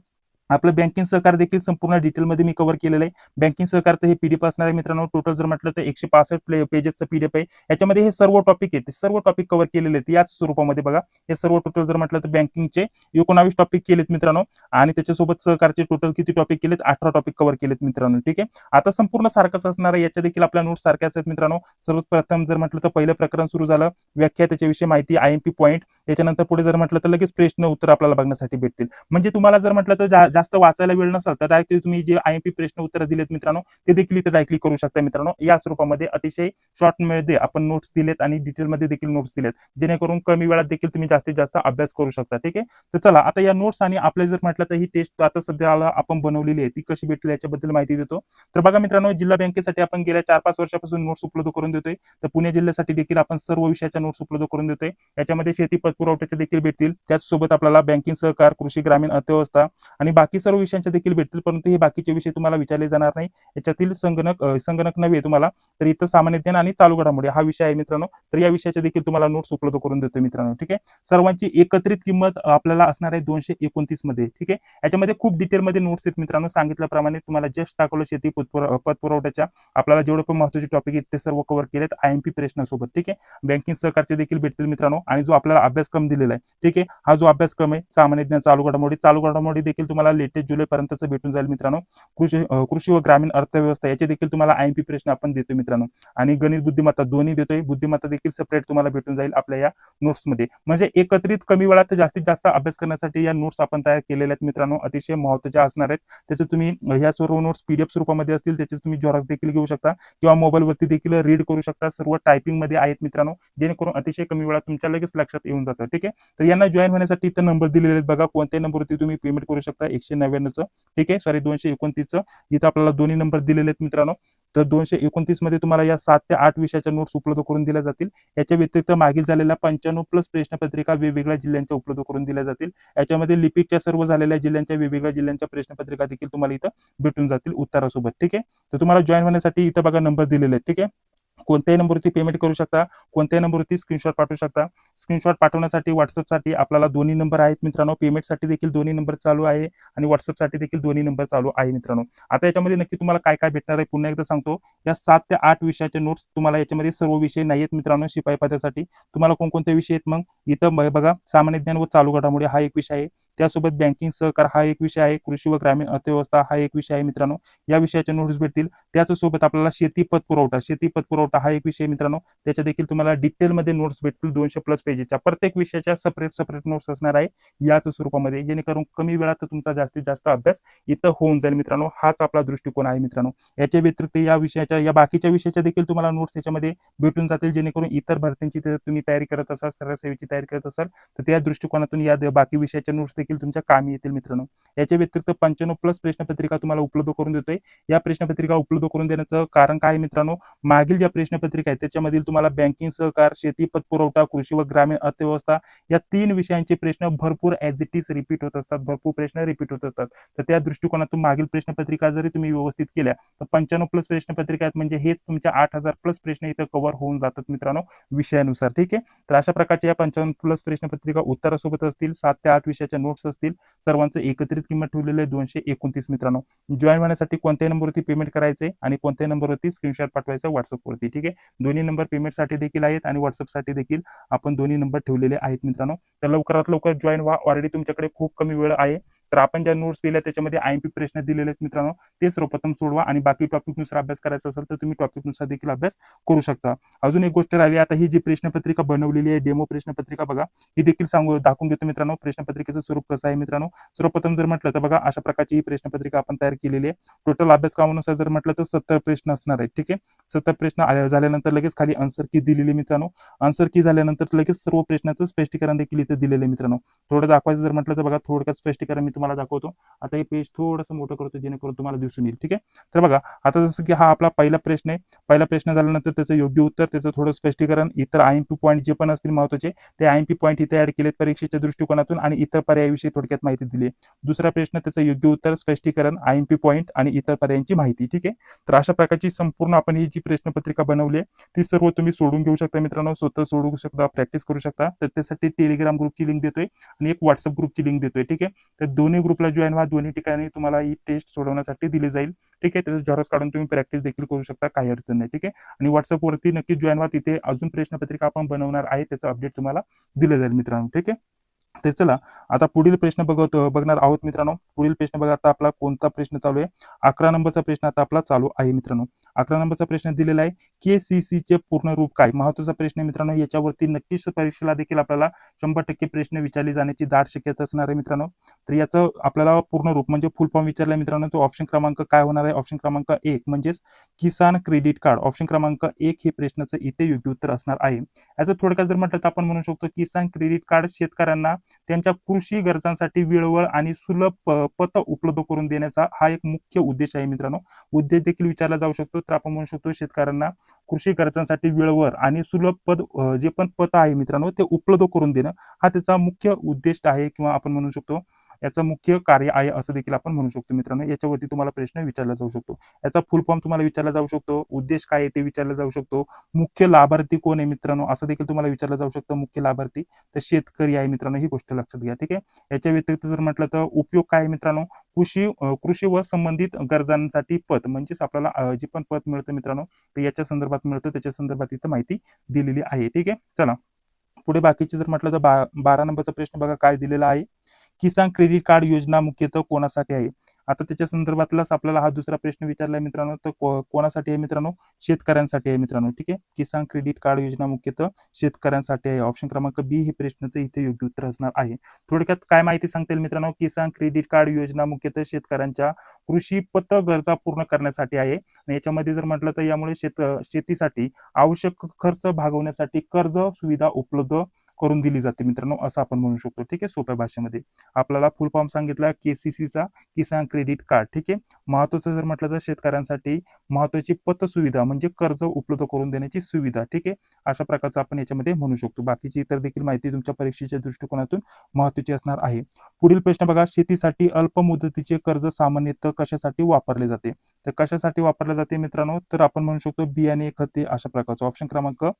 [SPEAKER 1] आपलं बँकिंग सहकार देखील संपूर्ण डिटेलमध्ये मी कव्हर केलेलं आहे. बँकिंग सहकारचं हे पीडीएफ असणार आहे मित्रांनो. टोटल जर म्हटलं तर 165 पेजेसचं पीडीएफ आहे. याच्यामध्ये हे सर्व टॉपिक आहेत, ते सर्व टॉपिक कव्हर केलेले आहेत याच स्वरूपामध्ये बघा. हे सर्व टोटल जर म्हटलं तर बँकिंगचे 19 टॉपिक केलेत मित्रांनो आणि त्याच्यासोबत सहकारचे टोटल किती टॉपिक केलेत? 18 टॉपिक कव्हर केलेत मित्रांनो. ठीक आहे. आता संपूर्ण सारखंच असणार आहे. याच्या देखील आपल्या नोट्स सारख्याच आहेत मित्रांनो. सर्वप्रथम जर म्हटलं तर पहिलं प्रकरण सुरू झालं, व्याख्या, त्याच्याविषयी माहिती, आयएमपी पॉईंट. त्याच्यानंतर पुढे जर म्हटलं तर लगेच प्रश्न उत्तर आपल्याला बघण्यासाठी भेटतील. म्हणजे तुम्हाला जर म्हटलं तर जास्त वाचायला वेळ नसेल तर डायरेक्टली तुम्ही जे आयएमपी प्रश्न उत्तर दिलेत मित्रांनो ते देखील इथे डायरेक्टली करू शकता मित्रांनो. या स्वरूपामध्ये अतिशय शॉर्ट मध्ये आपण नोट्स दिलेत आणि डिटेलमध्ये देखील नोट्स दिलेत, जेणेकरून कमी वेळात देखील तुम्ही जास्तीत जास्त अभ्यास करू शकता. ठीक आहे. तर चला आता या नोट्स आणि आपले जर म्हटलं तर ही टेस्ट आता सध्याला आपण बनवलेली आहे ती कशी भेटली याच्याबद्दल माहिती देतो. तर बघा मित्रांनो, जिल्हा बँकेसाठी आपण गेल्या 4-5 वर्षापासून नोट्स उपलब्ध करून देतोय. तर पुणे जिल्ह्यासाठी देखील आपण सर्व विषयाच्या नोट्स उपलब्ध करून देतोय. याच्यामध्ये शेती पत पुरवठ्याचे देखील भेटतील, त्याचसोबत आपल्याला बँकिंग सहकार, कृषी ग्रामीण अर्थव्यवस्था आणि बाकी सर्व विषयांचे देखील भेटतील. परंतु हे बाकीचे विषय तुम्हाला विचारले जाणार नाही. याच्यातील संगणक नव्हे तुम्हाला, तर इथं सामान्य ज्ञान आणि चालू घडामोडी हा विषय आहे मित्रांनो. तर या विषयाचे देखील तुम्हाला नोट्स उपलब्ध करून देतोय मित्रांनो. ठीक आहे. सर्वांची एकत्रित किंमत आपल्याला असणार आहे 229 मध्ये. ठीक आहे. याच्यामध्ये खूप डिटेलमध्ये नोट्स आहेत मित्रांनो. सांगितल्याप्रमाणे तुम्हाला जस्ट दाखवलं शेती पत पुरवठ्याच्या आपल्याला जेवढे पण महत्त्वाचे टॉपिक आहेत ते सर्व कव्हर केलेत आयएमपी प्रश्नासोबत. ठीक आहे. बँकिंग सहकारचे देखील भेटतील मित्रांनो. आणि जो आपल्याला अभ्यासक्रम दिलेला आहे, ठीक आहे, हा जो अभ्यासक्रम आहे सामान्य ज्ञान, चालू घडामोडी देखील तुम्हाला लेटेस्ट जुलै पर्यंतच भेटून जाईल मित्रांनो. कृषी व ग्रामीण अर्थव्यवस्था याचे देखील तुम्हाला आयएमपी प्रश्न आपण देतो मित्रांनो. आणि गणित बुद्धिमत्ता दोन्ही देतोय. बुद्धिमत्ता देखील सेपरेट तुम्हाला भेटून जाईल आपल्या या नोट्समध्ये. म्हणजे एकत्रित कमी वेळात जास्तीत जास्त अभ्यास करण्यासाठी या नोट्स आपण तयार केलेल्या आहेत मित्रांनो. अतिशय महत्त्वाच्या असणार आहेत. त्याचे तुम्ही या सर्व नोट्स पीडीएफ स्वरूपामध्ये असतील, त्याचे तुम्ही झेरॉक्स देखील घेऊ शकता किंवा मोबाईलवरती देखील रीड करू शकता. सर्व टायपिंग मध्ये आहेत मित्रांनो, जेणेकरून अतिशय कमी वेळात तुमच्या लगेच लक्षात येऊन जातं. ठीक आहे. तर यांना जॉईन होण्यासाठी इथं नंबर दिलेले आहेत बघा. कोणत्याही नंबरवरती तुम्ही पेमेंट करू शकता. 199चं, ठीक आहे, सॉरी 229चं. इथं आपल्याला दोन्ही नंबर दिलेले आहेत मित्रांनो. तर 229 मध्ये तुम्हाला या 7 ते 8 विषयाच्या नोट्स उपलब्ध करून दिल्या जातील. याच्या व्यतिरिक्त मागील झालेल्या 95 प्लस प्रश्नपत्रिका वेगवेगळ्या जिल्ह्यांच्या उपलब्ध करून दिल्या जातील. याच्यामध्ये लिपिकच्या सर्व झालेल्या जिल्ह्यांच्या वेगवेगळ्या जिल्ह्यांच्या प्रश्नपत्रिका देखील तुम्हाला इथं भेटून जातील उत्तरासोबत. ठीक आहे. तर तुम्हाला जॉईन होण्यासाठी इथं बघा नंबर दिलेले आहेत. ठीक आहे. कोणत्याही नंबरवरती पेमेंट करू शकता, कोणत्याही नंबरवरती स्क्रीनशॉट पाठवू शकता. स्क्रीनशॉट पाठवण्यासाठी व्हॉट्सअपसाठी आपल्याला दोन्ही नंबर आहेत मित्रांनो. पेमेंटसाठी देखील दोन्ही नंबर चालू आहे आणि व्हॉट्सअपसाठी देखील दोन्ही नंबर चालू आहे मित्रांनो. आता याच्यामध्ये नक्की तुम्हाला काय काय भेटणार आहे पुन्हा एकदा सांगतो. या 7 ते 8 विषयाचे नोट्स तुम्हाला याच्यामध्ये सर्व विषय नाही आहेत मित्रांनो. शिपाई पदासाठी तुम्हाला कोणकोणते विषय आहेत मग इथं बघा. सामान्य ज्ञान व चालू घडामोडी हा एक विषय आहे. त्यासोबत बँकिंग सहकार हा एक विषय आहे. कृषी व ग्रामीण अर्थव्यवस्था हा एक विषय आहे मित्रांनो. या विषयाचे नोट्स भेटतील. त्याचसोबत आपल्याला शेती पत पुरवठा हा एक विषय मित्रांनो. त्याच्या देखील तुम्हाला डिटेलमध्ये नोट्स भेटतील 200 प्लस पेजेसच्या. प्रत्येक विषयाच्या सेपरेट नोट्स असणार आहे याच स्वरूपामध्ये, जेणेकरून कमी वेळात तुमचा जास्तीत जास्त अभ्यास इथं होऊन जाईल मित्रांनो. हाच आपला दृष्टिकोन आहे मित्रांनो. याच्या व्यतिरिक्त या बाकीच्या विषयाच्या देखील तुम्हाला नोट्स याच्यामध्ये भेटून जातील, जेणेकरून इतर भरतींची तुम्ही तयारी करत असाल, सरळ सेवेची तयारी करत असाल तर त्या दृष्टिकोनातून या बाकी विषयाच्या नोट्स देखील तुमच्या कामी येतील मित्रांनो. याच्या व्यतिरिक्त 95 प्लस प्रश्नपत्रिका तुम्हाला उपलब्ध करून देतोय. या प्रश्नपत्रिका उपलब्ध करून देण्याचं कारण काय मित्रांनो, मागील ज्या प्रश्नपत्रिका आहेत त्याच्यामधील तुम्हाला बँकिंग सहकार, शेती पत पुरवठा, कृषी व ग्रामीण अर्थव्यवस्था या 3 विषयांचे प्रश्न भरपूर ॲज इट इज रिपीट होत असतात. भरपूर प्रश्न रिपीट होत असतात. तर त्या दृष्टिकोनातून मागील प्रश्नपत्रिका जरी तुम्ही व्यवस्थित केल्या तर 95 प्लस प्रश्नपत्रिका आहेत, म्हणजे हेच तुमच्या 8000 प्लस प्रश्न इथं कव्हर होऊन जातात मित्रांनो विषयानुसार. ठीक आहे. तर अशा प्रकारच्या या 55 प्लस प्रश्नपत्रिका उत्तरासोबत असतील. 7 ते 8 विषयाच्या नोट्स असतील. सर्वांचं एकत्रित किंमत ठेवलेली आहे 229 मित्रांनो. जॉईन होण्यासाठी कोणत्याही नंबरवरती पेमेंट करायचे आणि कोणत्याही नंबरवरती स्क्रीनशॉट पाठवायचा व्हॉट्सअपवरती. ठीक आहे. दोन्ही नंबर पेमेंटसाठी देखील आहेत आणि व्हॉट्सअपसाठी देखील आपण दोन्ही नंबर ठेवलेले आहेत मित्रांनो. तर लवकरात लवकर जॉईन व्हा. ऑलरेडी तुमच्याकडे खूप कमी वेळ आहे. तर आपण ज्या नोट्स दिल्या त्याच्यामध्ये आयएमपी प्रश्न दिलेले आहेत मित्रांनो, ते सर्वप्रथम सोडवा आणि बाकी टॉपिकनुसार अभ्यास करायचा असेल तर तुम्ही टॉपिकनुसार देखील अभ्यास करू शकता. अजून एक गोष्ट राहिली, आता ही जी प्रश्नपत्रिका बनवलेली आहे डेमो प्रश्नपत्रिका बघा, ही देखील दाखवून घेतो मित्रांनो. प्रश्नपत्रिकेचं स्वरूप कसं आहे मित्रांनो. सर्वप्रथम जर म्हटलं तर बघा अशा प्रकारची ही प्रश्नपत्रिका आपण तयार केलेली आहे. टोटल अभ्यासक्रमानुसार जर म्हटलं तर 70 प्रश्न असणार आहेत. ठीक आहे. 70 प्रश्न झाल्यानंतर लगेच खाली आन्सर की दिलेली मित्रांनो. आन्सर की झाल्यानंतर लगेच सर्व प्रश्नाचं स्पष्टीकरण देखील इथे दिलेलं आहे मित्रांनो. थोडं दाखवायचं जर म्हटलं तर बघा, थोडक्यात स्पष्टीकरण मी तुम्हाला तुम्हाला दाखवतो. आता हे पेज थोडंसं मोठं करतो जेणेकरून तुम्हाला दिसून येईल. ठीक आहे. तर बघा आता जसं की हा आपला पहिला प्रश्न आहे. पहिला प्रश्न झाल्यानंतर त्याचं योग्य उत्तर, त्याचं थोडं स्पष्टीकरण, इतर IMP पॉईंट जे पण असतील महत्त्वाचे ते IMP पॉईंट इथे ऍड केलेत परीक्षेच्या दृष्टिकोनातून आणि इतर पर्यायाविषयी थोडक्यात माहिती दिली आहे. दुसरा प्रश्न त्याचं योग्य उत्तर, स्पष्टीकरण, IMP पॉईंट आणि इतर पर्यायांची माहिती. ठीक आहे. तर अशा प्रकारची संपूर्ण आपण ही जी प्रश्नपत्रिका बनवली आहे ती सर्व तुम्ही सोडून घेऊ शकता मित्रांनो. स्वतः सोडवू शकता, प्रॅक्टिस करू शकता. तर त्यासाठी टेलिग्राम ग्रुपची लिंक देतोय आणि एक व्हॉट्सअप ग्रुपची लिंक देतोय. ठीक आहे. तर दोन्ही ग्रुपला जॉईन व्हा. दोन्ही ठिकाणी तुम्हाला ही टेस्ट सोडवण्यासाठी दिली जाईल. ठीक आहे. त्याचं झेरॉक्स काढून तुम्ही प्रॅक्टिस देखील करू शकता, काही अडचण नाही. ठीक आहे. आणि व्हॉट्सअपवरती नक्कीच जॉईन व्हा. तिथे अजून प्रश्नपत्रिका आपण बनवणार आहे, त्याचं अपडेट तुम्हाला दिलं जाईल मित्रांनो. ठीक आहे. तर चला आता पुढील प्रश्न बघणार आहोत मित्रांनो. पुढील प्रश्न बघा आता आपला कोणता प्रश्न चालू आहे. 11 नंबरचा प्रश्न आता आपला चालू आहे मित्रांनो. 11 नंबरचा प्रश्न दिलेला आहे, KCC चे पूर्ण रूप काय? महत्त्वाचा प्रश्न आहे मित्रांनो. याच्यावरती नक्कीच परीक्षेला देखील आपल्याला 100% प्रश्न विचारले जाण्याची दाट शक्यता असणार आहे मित्रांनो. तर याचं आपल्याला पूर्ण रूप म्हणजे फुल फॉर्म विचारलाय मित्रांनो. तो ऑप्शन क्रमांक काय होणार आहे? ऑप्शन क्रमांक 1 म्हणजेच किसान क्रेडिट कार्ड. ऑप्शन क्रमांक 1 हे प्रश्नाचं इथे योग्य उत्तर असणार आहे. याचं थोडक्यात जर म्हटलं तर आपण म्हणू शकतो किसान क्रेडिट कार्ड शेतकऱ्यांना त्यांच्या कृषी गरजांसाठी वेळेवर आणि सुलभ पत उपलब्ध करून देण्याचा हा एक मुख्य उद्देश आहे मित्रांनो. उद्देश देखील विचारला जाऊ शकतो. तर आपण म्हणू शकतो शेतकऱ्यांना कृषी गरजांसाठी वेळेवर आणि सुलभ जे पण पत आहे मित्रांनो ते उपलब्ध करून देणं हा त्याचा मुख्य उद्देश आहे किंवा आपण म्हणू शकतो याचं मुख्य कार्य आहे असं देखील आपण म्हणू शकतो मित्रांनो. याच्यावरती तुम्हाला प्रश्न विचारला जाऊ शकतो. याचा फुल फॉर्म तुम्हाला विचारला जाऊ शकतो. उद्देश काय आहे ते विचारला जाऊ शकतो. मुख्य लाभार्थी कोण आहे मित्रांनो असं देखील तुम्हाला विचारलं जाऊ शकतं. मुख्य लाभार्थी तर शेतकरी आहे मित्रांनो, ही गोष्ट लक्षात घ्या. ठीक आहे. याच्या व्यतिरिक्त जर म्हटलं तर उपयोग काय आहे मित्रांनो, कृषी व संबंधित गरजांसाठी पत म्हणजेच आपल्याला जे पण पत मिळतं मित्रांनो ते याच्या संदर्भात मिळतं, त्याच्या संदर्भात इथं माहिती दिलेली आहे. ठीक आहे. चला पुढे बाकीचे जर म्हटलं तर 12 नंबरचा प्रश्न बघा काय दिलेला आहे. किसान क्रेडिट कार्ड योजना मुख्यतः कोणासाठी आहे? आता त्याच्या संदर्भातलाच आपल्याला हा दुसरा प्रश्न विचारलाय मित्रांनो. तर कोणासाठी आहे मित्रांनो? शेतकऱ्यांसाठी आहे मित्रांनो. ठीक आहे. किसान क्रेडिट कार्ड योजना मुख्यतः शेतकऱ्यांसाठी आहे. ऑप्शन क्रमांक बी हे प्रश्नाचं इथे योग्य उत्तर असणार आहे. थोडक्यात काय माहिती सांगता येईल मित्रांनो? किसान क्रेडिट कार्ड योजना मुख्यतः शेतकऱ्यांच्या कृषी पत गरजा पूर्ण करण्यासाठी आहे. आणि याच्यामध्ये जर म्हटलं तर यामुळे शेतीसाठी आवश्यक खर्च भागवण्यासाठी कर्ज सुविधा उपलब्ध करून दिली जाते मित्रांनो, असं आपण म्हणू शकतो. ठीक आहे. सोप्या भाषेमध्ये आपल्याला फुल फॉर्म सांगितला KCCचा किसान क्रेडिट कार्ड. ठीक आहे. महत्वाचं जर म्हटलं तर शेतकऱ्यांसाठी महत्वाची पत सुविधा म्हणजे कर्ज उपलब्ध करून देण्याची सुविधा. ठीक आहे. अशा प्रकारचं आपण याच्यामध्ये म्हणू शकतो. बाकीची इतर देखील माहिती तुमच्या परीक्षेच्या दृष्टिकोनातून महत्वाची असणार आहे. पुढील प्रश्न बघा, शेतीसाठी अल्प मुदतीचे कर्ज सामान्यतः कशासाठी वापरले जाते? तर कशासाठी वापरले जाते मित्रांनो? तर आपण म्हणू शकतो बियाणे, खते अशा प्रकारचं. ऑप्शन क्रमांक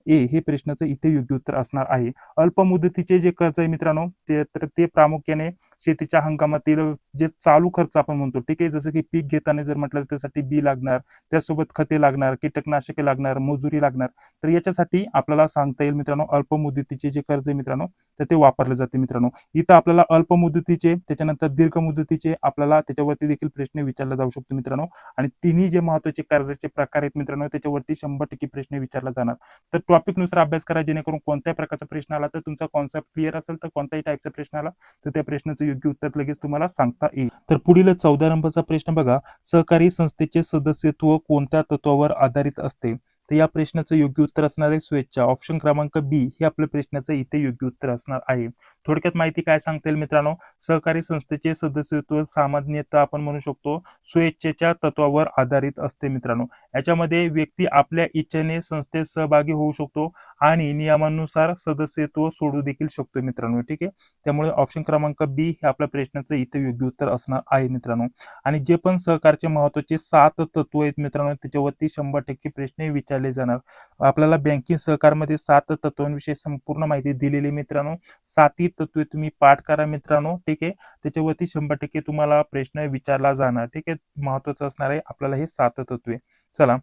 [SPEAKER 1] ए हे प्रश्नाचं इथे योग्य उत्तर असणार आहे. अल्प मुदतीचे जे कर्ज आहे मित्रांनो ते प्रामुख्याने शेतीच्या हंगामातील जे चालू खर्च आपण म्हणतो. ठीक आहे. जसं की पीक घेताना जर म्हटलं तर त्यासाठी बी लागणार, त्यासोबत खते लागणार, कीटकनाशके लागणार, मजुरी लागणार. तर याच्यासाठी आपल्याला सांगता येईल मित्रांनो अल्प मुदतीचे जे कर्ज आहे मित्रांनो तर ते वापरले जाते मित्रांनो. इथं आपल्याला अल्प मुदतीचे त्याच्यानंतर दीर्घ मुदतीचे आपल्याला त्याच्यावरती देखील प्रश्न विचारला जाऊ शकतो मित्रांनो. आणि तिन्ही जे महत्वाचे कर्जाचे प्रकार आहेत मित्रांनो त्याच्यावरती 100% प्रश्न विचारला जाणार. तर टॉपिकनुसार अभ्यास करा जेणेकरून कोणत्याही प्रकारचा प्रश्न आला तर तुमचा कॉन्सेप्ट क्लिअर असेल तर कोणत्याही टाईपचा प्रश्न आला तर त्या प्रश्नाचं योग्य उत्तर लगेच तुम्हाला सांगता येईल. तर पुढील 14 नंबरचा प्रश्न बघा, सहकारी संस्थेचे सदस्यत्व कोणत्या तत्वावर आधारित असते? तर या प्रश्नाचं योग्य उत्तर असणार आहे स्वेच्छा. ऑप्शन क्रमांक बी हे आपल्या प्रश्नाचं इथे योग्य उत्तर असणार आहे. थोडक्यात माहिती काय सांगता येईल मित्रांनो, सहकारी संस्थेचे सदस्यत्व सामान्यतः आपण म्हणू शकतो स्वेच्छेच्या तत्वावर आधारित असते मित्रांनो. याच्यामध्ये व्यक्ती आपल्या इच्छेने संस्थेत सहभागी होऊ शकतो आणि नियमानुसार सदस्यत्व सोडू देखील शकतो मित्रांनो. ठीक आहे. त्यामुळे ऑप्शन क्रमांक बी हे आपल्या प्रश्नाचं इथे योग्य उत्तर असणार आहे मित्रांनो. आणि जे पण सहकारचे महत्वाचे 7 तत्व आहेत मित्रांनो त्याच्यावरती 100% प्रश्न विचारले जाणार. आपल्याला बँकिंग सहकारमध्ये 7 तत्वांविषयी संपूर्ण माहिती दिलेली मित्रांनो. 7ही तत्वे तुम्ही पाठ करा मित्रांनो. ठीक आहे. त्याच्यावरती 100% तुम्हाला प्रश्न विचारला जाणार. ठीक आहे. महत्वाचं असणार आहे आपल्याला हे 7 तत्वे. चला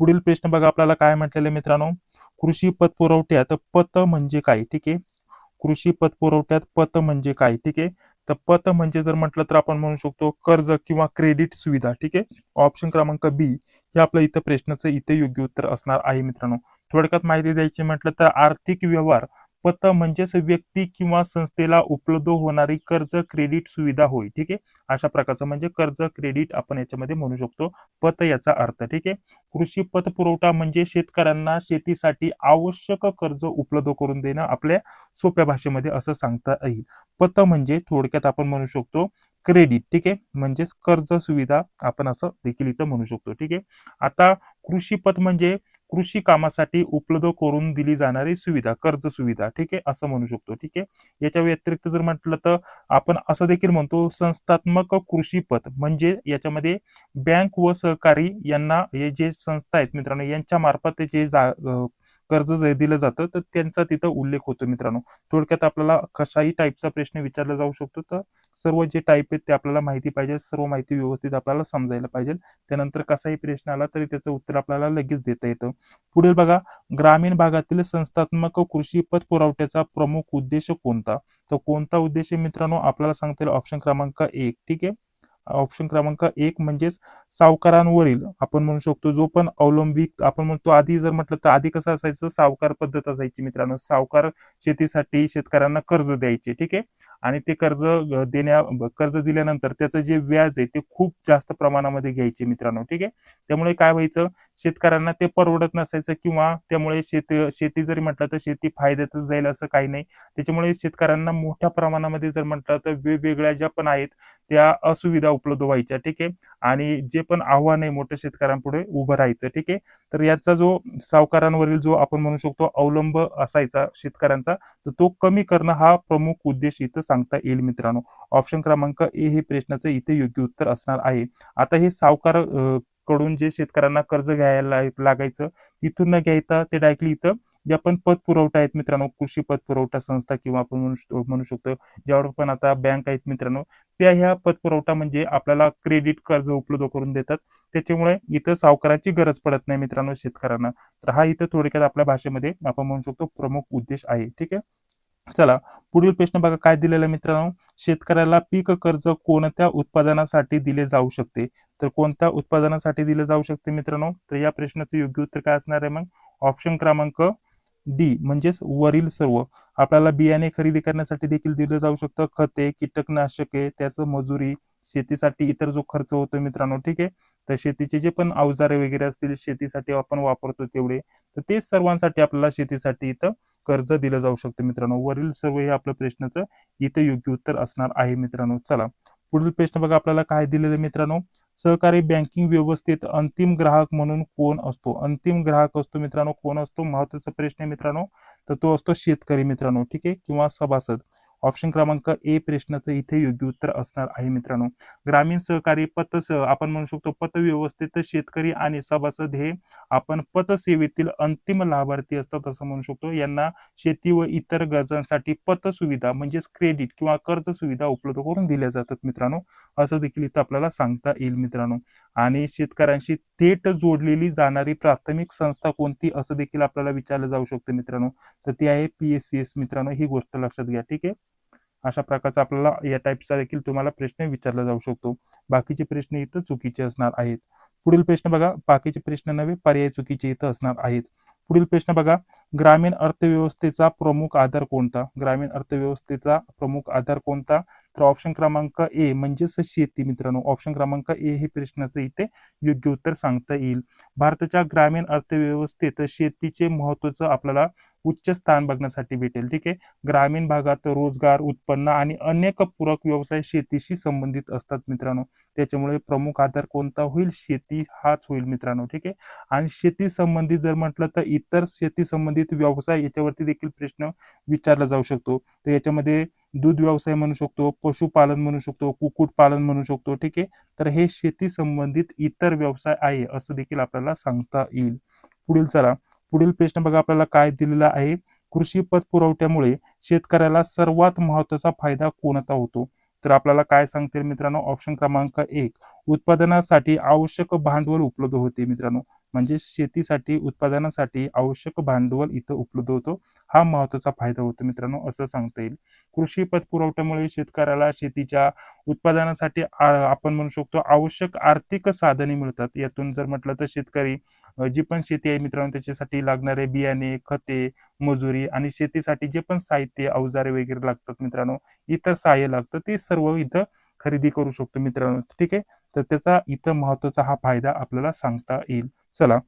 [SPEAKER 1] पुढील प्रश्न बघा आपल्याला काय म्हटलेलं आहे मित्रांनो, कृषी पतपुरवठ्यात पत म्हणजे काय? ठीक आहे. कृषी पतपुरवठ्यात पत म्हणजे काय? ठीक आहे. तर पत म्हणजे जर म्हटलं तर आपण म्हणू शकतो कर्ज किंवा क्रेडिट सुविधा. ठीक आहे. ऑप्शन क्रमांक बी हे आपलं इथं प्रश्नाचं इथे योग्य उत्तर असणार आहे मित्रांनो. थोडक्यात माहिती द्यायची म्हटलं तर आर्थिक व्यवहार पत म्हणजेच व्यक्ती किंवा संस्थेला उपलब्ध होणारी कर्ज क्रेडिट सुविधा होय. ठीक आहे, अशा प्रकारचं म्हणजे कर्ज क्रेडिट आपण याच्यामध्ये म्हणू शकतो पत याचा अर्थ. ठीक आहे, कृषी पत पुरवठा म्हणजे शेतकऱ्यांना शेतीसाठी आवश्यक कर्ज उपलब्ध करून देणं आपल्या सोप्या भाषेमध्ये असं सांगता येईल. पत म्हणजे थोडक्यात आपण म्हणू शकतो क्रेडिट. ठीक आहे, म्हणजेच कर्ज सुविधा आपण असं देखील इथं म्हणू शकतो. ठीक आहे, आता कृषी पत म्हणजे कृषी कामासाठी उपलब्ध करून दिली जाणारी सुविधा, कर्ज सुविधा. ठीक आहे, असं म्हणू शकतो. ठीक आहे, याच्या व्यतिरिक्त जर म्हटलं तर आपण असं देखील म्हणतो संस्थात्मक कृषी पत म्हणजे याच्यामध्ये बँक व सहकारी यांना हे जे संस्था आहेत मित्रांनो यांच्या मार्फत जे कर्ज जे दिलं जातं तर त्यांचा तिथं उल्लेख होतो मित्रांनो. थोडक्यात आपल्याला कशाही टाईपचा प्रश्न विचारला जाऊ शकतो, तर सर्व जे टाईप आहेत ते आपल्याला माहिती पाहिजे, सर्व माहिती व्यवस्थित आपल्याला समजायला पाहिजे. त्यानंतर कसाही प्रश्न आला तरी त्याचं उत्तर आपल्याला लगेच देता येतं. पुढील बघा, ग्रामीण भागातील संस्थात्मक कृषी पत पुरवठ्याचा प्रमुख उद्देश कोणता? तर कोणता उद्देश आहे मित्रांनो आपल्याला सांगता येईल ऑप्शन क्रमांक 1. ठीक आहे, ऑप्शन क्रमांक 1 म्हणजेच सावकारांवरील आपण म्हणू शकतो जो पण अवलंबित आपण म्हणतो. आधी जर म्हटलं तर आधी कसं असायचं, सावकार पद्धत असायची मित्रांनो. सावकार शेतीसाठी शेतकऱ्यांना कर्ज द्यायचे. ठीक आहे, आणि ते कर्ज कर्ज दिल्यानंतर त्याचं जे व्याज आहे ते खूप जास्त प्रमाणामध्ये घ्यायचे मित्रांनो. ठीक आहे, त्यामुळे काय व्हायचं, शेतकऱ्यांना ते परवडत नसायचं किंवा त्यामुळे शेती जरी म्हटलं तर शेती फायद्यातच जाईल असं काही नाही. त्याच्यामुळे शेतकऱ्यांना मोठ्या प्रमाणामध्ये जर म्हटलं तर वेगवेगळ्या ज्या पण आहेत त्या असुविधा उपलब्ध व्हायच्या. ठीक आहे, आणि जे पण आव्हान आहे मोठ्या शेतकऱ्यांपुढे उभं राहायचं. ठीक आहे, तर याचा जो सावकारांवरील जो आपण म्हणू शकतो अवलंब असायचा शेतकऱ्यांचा, तर तो कमी करणं हा प्रमुख उद्देश इथं सांगता येईल मित्रांनो. ऑप्शन क्रमांक ए हे प्रश्नाचं इथे योग्य उत्तर असणार आहे. आता हे सावकार कडून जे शेतकऱ्यांना कर्ज घ्यायला लागायचं तिथून न घ्यायचा ते डायरेक्टली इथं जे आपण पत पुरवठा आहेत मित्रांनो, कृषी पत पुरवठा संस्था किंवा आपण म्हणू शकतो ज्यावर पण आता बँक आहेत मित्रांनो, त्या ह्या पतपुरवठा म्हणजे आपल्याला क्रेडिट कर्ज उपलब्ध करून देतात. त्याच्यामुळे इथं सावकाराची गरज पडत नाही मित्रांनो शेतकऱ्यांना. तर हा इथं थोडक्यात आपल्या भाषेमध्ये आपण म्हणू शकतो प्रमुख उद्देश आहे. ठीक आहे, चला पुढील प्रश्न बघा काय दिलेला आहे मित्रांनो. शेतकऱ्याला पीक कर्ज कोणत्या उत्पादनासाठी दिले जाऊ शकते? तर कोणत्या उत्पादनासाठी दिले जाऊ शकते मित्रांनो? तर या प्रश्नाचं योग्य उत्तर काय असणार आहे मग? ऑप्शन क्रमांक डी म्हणजेच वरील सर्व. आपल्याला बियाणे खरेदी करण्यासाठी देखील दिलं जाऊ शकतं, खते, कीटकनाशके, त्याचं मजुरी, शेतीसाठी इतर जो खर्च होतो मित्रांनो. ठीक आहे, तर शेतीचे जे पण अवजारे वगैरे असतील शेतीसाठी आपण वापरतो तेवढे, तर ते सर्वांसाठी आपल्याला शेतीसाठी इथं कर्ज दिलं जाऊ शकतं मित्रांनो. वरील सर्व हे आपल्या प्रश्नाचं इथं योग्य उत्तर असणार आहे मित्रांनो. चला पुढील प्रश्न बघा आपल्याला काय दिलेलं मित्रांनो. सहकारी बँकिंग व्यवस्थेत अंतिम ग्राहक म्हणून कोण असतो? अंतिम ग्राहक असतो मित्रांनो, कोण असतो? महत्वाचा प्रश्न आहे मित्रांनो. तर तो असतो शेतकरी मित्रांनो. ठीक आहे, किंवा सभासद. ऑप्शन क्रमांक ए प्रश्नाचं इथे योग्य उत्तर असणार आहे मित्रांनो. ग्रामीण सहकारी आपण म्हणू शकतो पतव्यवस्थेत शेतकरी आणि सभासद हे आपण पतसेवेतील अंतिम लाभार्थी असतात असं म्हणू शकतो. यांना शेती व इतर गरजांसाठी पत सुविधा म्हणजेच क्रेडिट किंवा कर्ज सुविधा उपलब्ध करून दिल्या जातात मित्रांनो. असं देखील इथं आपल्याला सांगता येईल मित्रांनो. आणि शेतकऱ्यांशी थेट जोडलेली जाणारी प्राथमिक संस्था कोणती असं देखील आपल्याला विचारलं जाऊ शकतं मित्रांनो. तर ती आहे PSCS मित्रांनो, ही गोष्ट लक्षात घ्या. ठीक आहे, अशा प्रकारचा आपल्याला या टाईपचा देखील तुम्हाला प्रश्न विचारला जाऊ शकतो. बाकीचे प्रश्न इथं चुकीचे असणार आहेत. पुढील प्रश्न बघा, बाकीचे प्रश्न नव्हे पर्याय चुकीचे इथं असणार आहेत. पुढील प्रश्न बघा, ग्रामीण अर्थव्यवस्थेचा प्रमुख आधार कोणता? ग्रामीण अर्थव्यवस्थेचा प्रमुख आधार कोणता? तर ऑप्शन क्रमांक ए म्हणजेच शेती मित्रांनो. ऑप्शन क्रमांक ए हे प्रश्नाचं इथे योग्य उत्तर सांगता येईल. भारताच्या ग्रामीण अर्थव्यवस्थेत शेतीचे महत्वाचं आपल्याला उच्च स्थान बघण्यासाठी भेटेल. ठीक आहे, ग्रामीण भागात रोजगार, उत्पन्न आणि अनेक पूरक व्यवसाय शेतीशी संबंधित असतात मित्रांनो. त्याच्यामुळे प्रमुख आधार कोणता होईल? शेती हाच होईल मित्रांनो. ठीक आहे, आणि शेती संबंधित जर म्हटलं तर इतर शेती संबंधित व्यवसाय याच्यावरती देखील प्रश्न विचारला जाऊ शकतो. तर याच्यामध्ये दूध व्यवसाय म्हणू शकतो, पशुपालन म्हणू शकतो, कुक्कुटपालन म्हणू शकतो. ठीक आहे, तर हे शेती संबंधित इतर व्यवसाय आहे असं देखील आपल्याला सांगता येईल. पुढील चला, पुढील प्रश्न बघा आपल्याला काय दिलेला आहे. कृषी पत पुरवठ्यामुळे शेतकऱ्याला सर्वात महत्वाचा फायदा कोणता होतो? तर आपल्याला काय सांगता येईल मित्रांनो. ऑप्शन क्रमांक 1 उत्पादनासाठी आवश्यक भांडवल उपलब्ध होते मित्रांनो. म्हणजे शेतीसाठी उत्पादनासाठी आवश्यक भांडवल इथं उपलब्ध होतो, हा महत्वाचा फायदा होतो मित्रांनो असं सांगता येईल. कृषी पत पुरवठ्यामुळे शेतकऱ्याला शेतीच्या उत्पादनासाठी आपण म्हणू शकतो आवश्यक आर्थिक साधने मिळतात. यातून जर म्हटलं तर शेतकरी जी पण शेती आहे मित्रांनो त्याच्यासाठी लागणारे बियाणे, खते, मजुरी आणि शेतीसाठी जे पण साहित्य, अवजारे वगैरे लागतात मित्रांनो, इतर सहाय्य लागतं ते सर्व इथं खरेदी करू शकतो मित्रांनो. ठीक आहे. तर त्याचा इथं महत्वाचा हा फायदा आपल्याला सांगता येईल. चला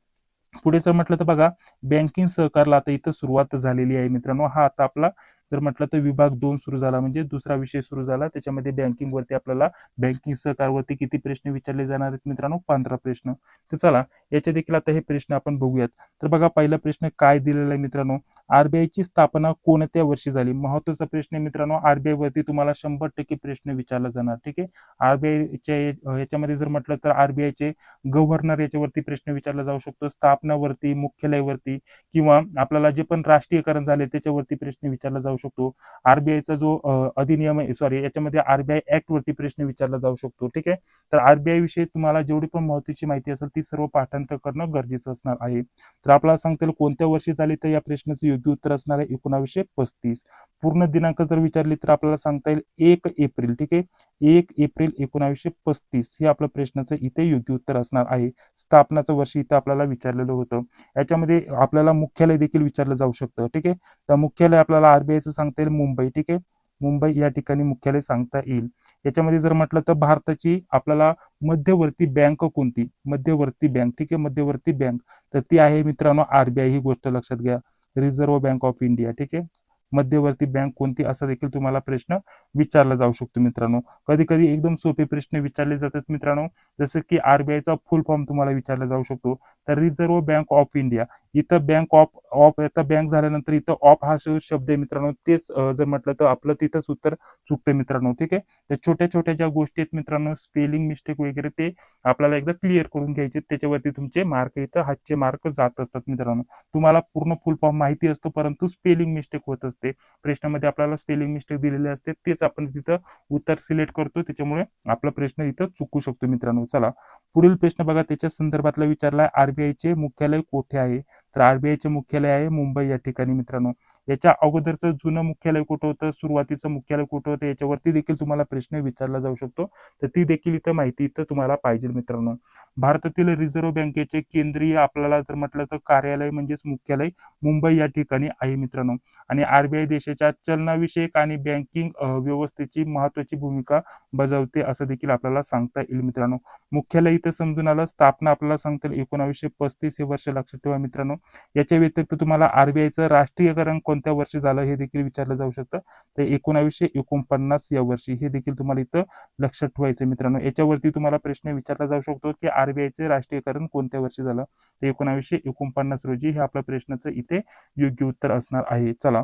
[SPEAKER 1] पुढे जर म्हटलं तर बघा, बँकिंग सहकारला आता इथं सुरुवात झालेली आहे मित्रांनो. हा आता आपला जर म्हटलं तर विभाग 2 सुरू झाला, म्हणजे दुसरा विषय सुरू झाला. त्याच्यामध्ये बँकिंग वरती आपल्याला बँकिंग सहकारवरती किती प्रश्न विचारले जाणार आहेत मित्रांनो? 15 प्रश्न. तर चला याचे देखील आता हे प्रश्न आपण बघूयात. तर बघा पहिला प्रश्न काय दिलेला आहे मित्रांनो? आरबीआयची स्थापना कोणत्या वर्षी झाली? महत्त्वाचा प्रश्न आहे मित्रांनो. आरबीआय वरती तुम्हाला 100% प्रश्न विचारला जाणार. ठीक आहे. आरबीआयच्या याच्यामध्ये जर म्हटलं तर आरबीआयचे गव्हर्नर याच्यावरती प्रश्न विचारला जाऊ शकतो. स्थापनावरती, मुख्यालयावरती किंवा आपल्याला जे पण राष्ट्रीयकरण झाले त्याच्यावरती प्रश्न विचारला जाऊ शकतो. आरबीआयचा जो अधिनियम आहे, सॉरी याच्यामध्ये आरबीआय ऍक्ट वरती प्रश्न विचारला जाऊ शकतो. ठीक आहे. तर आरबीआय विषयी तुम्हाला जेवढी पण महत्त्वाची माहिती असेल ती सर्व पाठांतर करणं गरजेचं असणार आहे. तर आपल्याला सांगता येईल कोणत्या वर्षी झाली, तर या प्रश्नाचं योग्य उत्तर असणार आहे 1935. पूर्ण दिनांक जर विचारली तर आपल्याला सांगता येईल 1 एप्रिल. ठीक आहे. 1 एप्रिल 1935 हे आपलं प्रश्नाचं इथे योग्य उत्तर असणार आहे. स्थापनाचं वर्ष इथं आपल्याला विचारलेलं होतं. याच्यामध्ये आपल्याला मुख्यालय देखील विचारलं जाऊ शकतं. ठीक आहे. तर मुख्यालय आपल्याला आरबीआयचं सांगता येईल मुंबई. ठीक आहे. मुंबई या ठिकाणी मुख्यालय सांगता येईल. याच्यामध्ये जर म्हटलं तर भारताची आपल्याला मध्यवर्ती बँक कोणती? मध्यवर्ती बँक. ठीक आहे. मध्यवर्ती बँक तर ती आहे मित्रांनो आरबीआय. ही गोष्ट लक्षात घ्या. Reserve bank of India. ठीक आहे. मध्यवर्ती बँक कोणती असा देखील तुम्हाला प्रश्न विचारला जाऊ शकतो मित्रांनो. कधी कधी एकदम सोपे प्रश्न विचारले जातात मित्रांनो. जसं की आरबीआयचा फुल फॉर्म तुम्हाला विचारला जाऊ शकतो. तर रिझर्व्ह बँक ऑफ इंडिया. इथं बँक ऑफ ऑफ इथं बँक झाल्यानंतर इथं ऑफ हा शब्द आहे मित्रांनो. तेच जर म्हटलं तर आपलं तिथंच उत्तर चुकतं मित्रांनो. ठीक आहे. तर छोट्या छोट्या ज्या गोष्टी आहेत मित्रांनो, स्पेलिंग मिस्टेक वगैरे ते आपल्याला एकदा क्लिअर करून घ्यायचे. त्याच्यावरती तुमचे मार्क इथं हातचे मार्क जात असतात मित्रांनो. तुम्हाला पूर्ण फुल फॉर्म माहिती असतो परंतु स्पेलिंग मिस्टेक होत असते. प्रश्नामध्ये आपल्याला स्पेलिंग मिस्टेक दिलेले असते, तेच आपण तिथं उत्तर सिलेक्ट करतो. त्याच्यामुळे आपला प्रश्न इथं चुकू शकतो मित्रांनो. चला पुढील प्रश्न बघा, त्याच्या संदर्भातला विचारला. आरबीआयचे मुख्यालय कोठे आहे? तर आरबीआयचे मुख्यालय आहे मुंबई या ठिकाणी मित्रांनो. याच्या अगोदरचं जुनं मुख्यालय कुठं होतं, सुरुवातीचं मुख्यालय कुठं होतं, याच्यावरती देखील तुम्हाला प्रश्न विचारला जाऊ शकतो. तर ती देखील इथं माहिती इथं तुम्हाला पाहिजे मित्रांनो. भारतातील रिझर्व्ह बँकेचे केंद्रीय आपल्याला जर म्हटलं तर कार्यालय म्हणजेच मुख्यालय मुंबई या ठिकाणी आहे मित्रांनो. आणि आरबीआय देशाच्या चलनाविषयक आणि बँकिंग व्यवस्थेची महत्वाची भूमिका बजावते असं देखील आपल्याला सांगता येईल मित्रांनो. मुख्यालय इथं समजून आलं. स्थापना आपल्याला सांगता येईल 1935 हे वर्ष लक्षात ठेवा मित्रांनो. याच्या व्यतिरिक्त तुम्हाला आरबीआयचं राष्ट्रीयकरण कोणत्या वर्षी झालं हे देखील विचारलं जाऊ शकतं. तर 1949 या वर्षी हे देखील तुम्हाला इथं लक्षात ठेवायचं मित्रांनो. याच्यावरती तुम्हाला प्रश्न विचारला जाऊ शकतो की आरबीआयचे राष्ट्रीयकरण कोणत्या वर्षी झालं. तर 1949 रोजी हे आपल्या प्रश्नाचं इथे योग्य उत्तर असणार आहे. चला